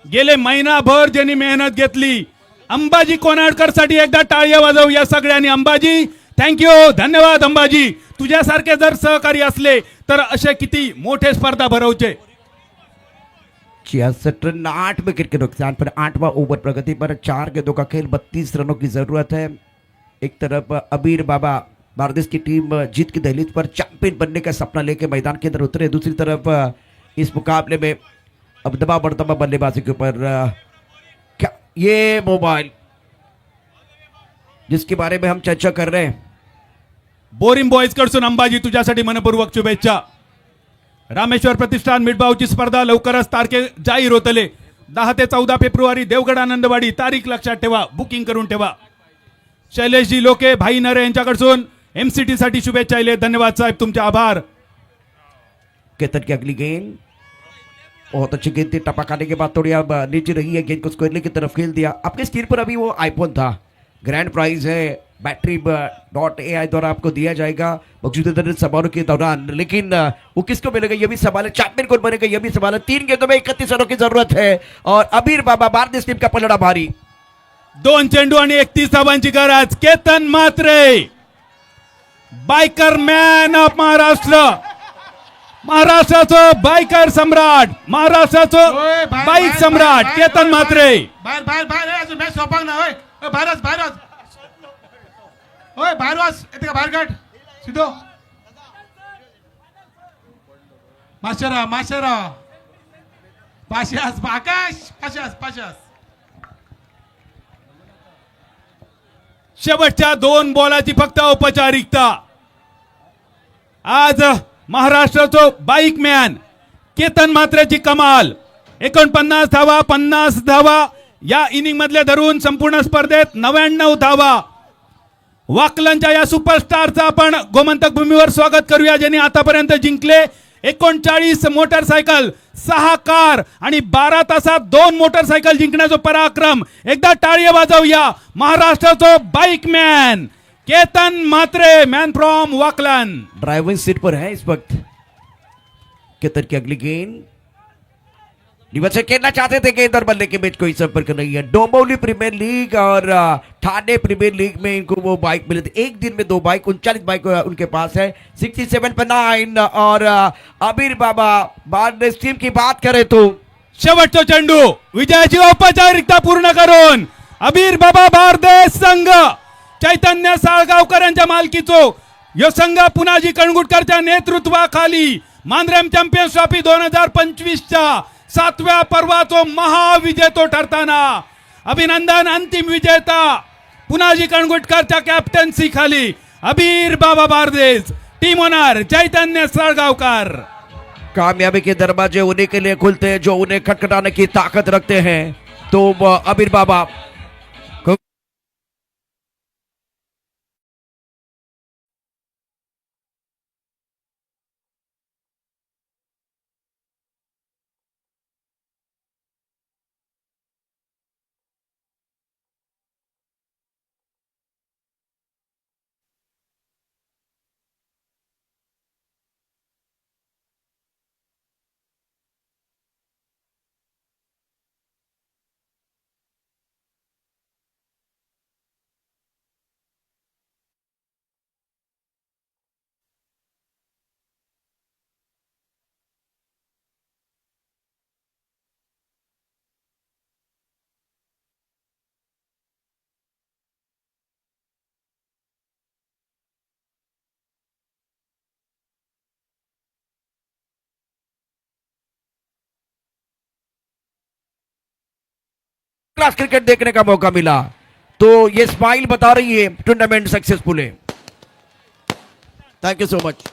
गेले महिनाभर ज्यांनी मेहनत घेतली. अंबाजी कोनाडकर साठी एकदा टाळ्या वाजवू या सगळ्यांनी. अंबाजी थँक्यू. धन्यवाद अंबाजी. तुझ्यासारखे जर सहकारी असले तर असे किती मोठे स्पर्धा भरवचे. 66 रन 8 विकेट के नुकसान पर 8वां ओवर प्रगति पर. 4 गेंदों का खेल 32 रनों की जरूरत है. एक तरफ अबीर बाबा बारदेश की टीम जीत की दहलीज पर चैंपियन बनने का सपना लेके मैदान के अंदर उतरे. दूसरी तरफ इस मुकाबले में अब दबाव बढ़ता हुआ बल्लेबाजी के ऊपर क्या ये मोबाइल जिसके बारे में हम चर्चा कर रहे हैं. बोरिंग बॉईज कडसून अंबाजी तुझ्यासाठी मनपूर्वक शुभेच्छा. रामेश्वर प्रतिष्ठान मिडबावची स्पर्धा लवकरच तारखे जाहीर होतले. 10 ते 14 फेब्रुवारी देवगड आनंदवाडी. तारीख लक्षात ठेवा, बुकिंग करून ठेवा. शैलेशजी लोके, भाई नरे यांच्याकडसून एमसीटी साठी शुभेच्छा इले. धन्यवाद साहेब, तुमचे आभार. केतन की अगली गेंद बहुत अच्छी गेंद थी. टपा खाने के बाद थोड़ी अब नीचे रही है गेंद को स्क्वायरली की तरफ खेल दिया. आपके स्क्रीन पर अभी वो आईफोन था. ग्रैंड प्राइज है battery.ai द्वारा आपको दिया जाएगा मौजूदा समारोह के दौरान. लेकिन वो किसको मिलेगा ये भी सवाल है. चैंपियन कौन बनेगा ये भी सवाल है. 3 गेंदों में 31 रनों की जरूरत है और अबीर बाबा भारतीय टीम का पलड़ा भारी. 2 चेंडू आणि 31 धावांची गरज. Ketan Mhatre, biker man of Maharashtra, महाराष्ट्राचं बायकर सम्राट, महाराष्ट्राचं बाईक सम्राट केतन म्हात्रे. बाहेर बाहेर बाहेर आहे, अजून मॅच सोपाक ना. होय होय, बाहेरच बाहेरच. होय बाहेर वाच येते का बाहेर काढ सिद्धो. माशेरा माशेरा पाशास आकाश पाशास पाशास. शेवटच्या 2 बॉलाची फक्त औपचारिकता. आज महाराष्ट्राचं बाईक मॅन केतन म्हात्रेची कमाल. 49 धावा, 50 धावा या इनिंग मधल्या धरून संपूर्ण स्पर्धेत 99 धावा. वाकलनच्या या सुपरस्टारचं आपण गोमंतक भूमीवर स्वागत करूया, ज्यांनी आतापर्यंत जिंकले 39 मोटरसायकल, 6 कार आणि 12 तासात 2 मोटरसायकल जिंकण्याचा पराक्रम. एकदा टाळी वाजवूया महाराष्ट्राचं bike man Ketan Mhatre, man from Wakalan. Driving seat पर है इस वक्त. केतन की अगली गेंद निवल से खेलना चाहते थे गेंद और बल्ले के बीच कोई संपर्क नहीं है. डोंबिवली प्रीमियर लीग और ठाणे प्रीमियर लीग में इनको वो बाइक मिले थे. एक दिन में 2 बाइक, 39 बाइक उनके पास है. 67 पर 9 और अबीर बाबा बारदेस टीम की बात करें तो शेवटचा चेंडू विजयाची औपचारिकता पूर्ण करून अबीर बाबा बारदेस संघ चैतन्य साळगावकर यांच्या मालकीचो यो संघ पुनाजी कणगुटकरच्या नेतृत्वाखाली मांद्रेम चॅम्पियन्स ट्रॉफी 2025च्या 7व्या पर्वाचो महाविजेतो ठरताना अभिनंदन. अंतिम विजेता पुनाजी कणगुटकरच्या कॅप्टन्सी खाली अबीर बाबा बारदेस, टीम ओनर चैतन्य साळगावकर. कामयाबी के दरवाजे उन्हीं के लिए खुलते हैं जो उन्हें खटखटाने की ताकत रखते हैं. तो अबीर बाबा क्लास क्रिकेट देखने का मौका मिला तो ये स्माइल बता रही है टूर्नामेंट सक्सेसफुल है. Thank you so much.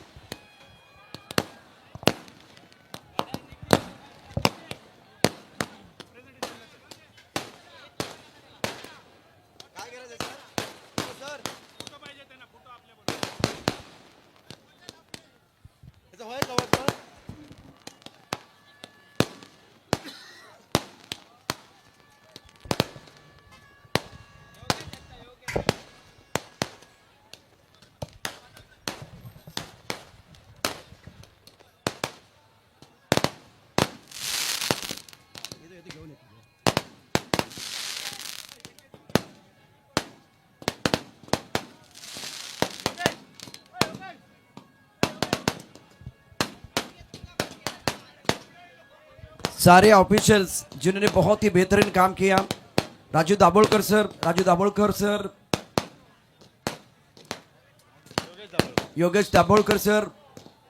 सारे ऑफिशियल्स जिन्होंने बहुत ही बेहतरीन काम किया. राजू दाभोळकर सर, योगेश दाभोळकर सर,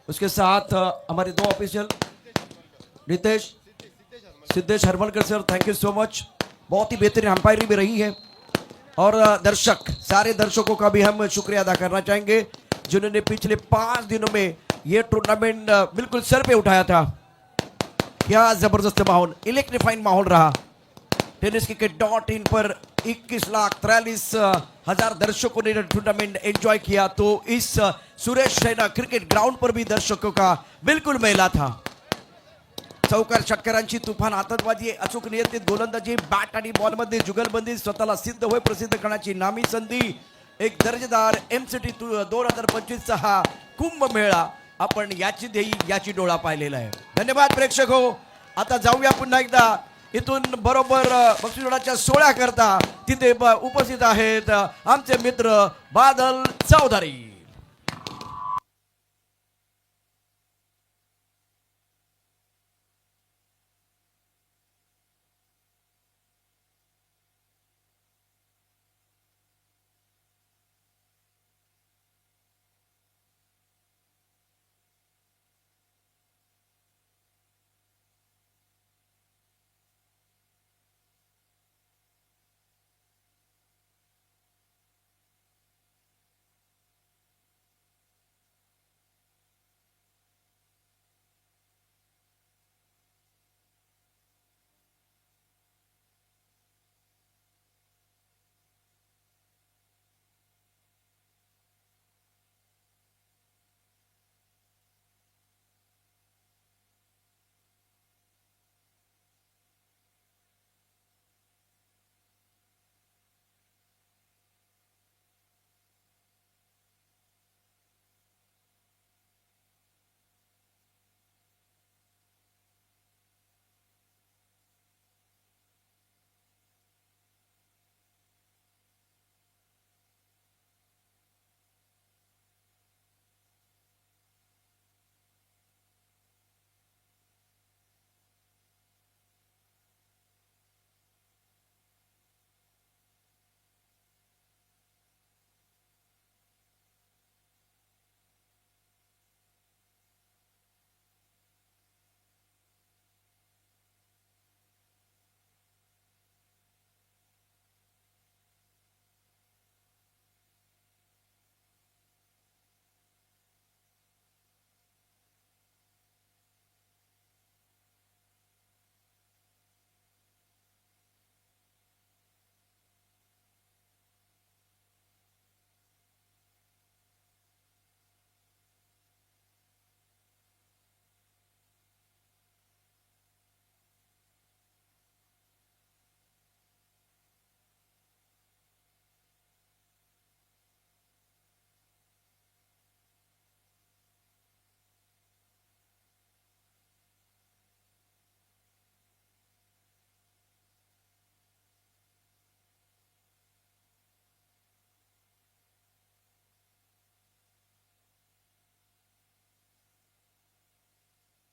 उसके साथ हमारे 2 official Ritesh Siddhesh Harmalkar sir, thank you so much. बहुत ही बेहतरीन अंपायरी भी रही है। और दर्शक, सारे दर्शकों का भी हम शुक्रिया अदा करना चाहेंगे जिन्होंने पिछले 5 दिनों में ये टूर्नामेंट बिल्कुल सर पे उठाया था। क्या जबरदस्त माहौल, इलेक्ट्रीफाइंग माहौल रहा। टेनिस क्रिकेट.in पर 21,43,000 दर्शकों ने टूर्नामेंट एंजॉय किया, तो इस सुरेश रैना क्रिकेट ग्राउंड पर भी दर्शकों का बिल्कुल मेला था। चौकार षटकारांची तुफान आतंकवादी, अचूक नियंत्रित गोलंदाजी, बॅट आणि बॉलमध्ये जुगलबंदी, स्वतःला सिद्ध होय प्रसिद्ध करण्याची नामी संधी, एक दर्जेदार MCT 2025चा हा कुंभमेळा आपण याची देई याची डोळा पाहिलेला आहे। धन्यवाद प्रेक्षक हो। आता जाऊया पुन्हा एकदा इथून बरोबर बक्षिसोडाच्या सोहळ्याकरता तिथे उपस्थित आहेत आमचे मित्र बादल चौधरी।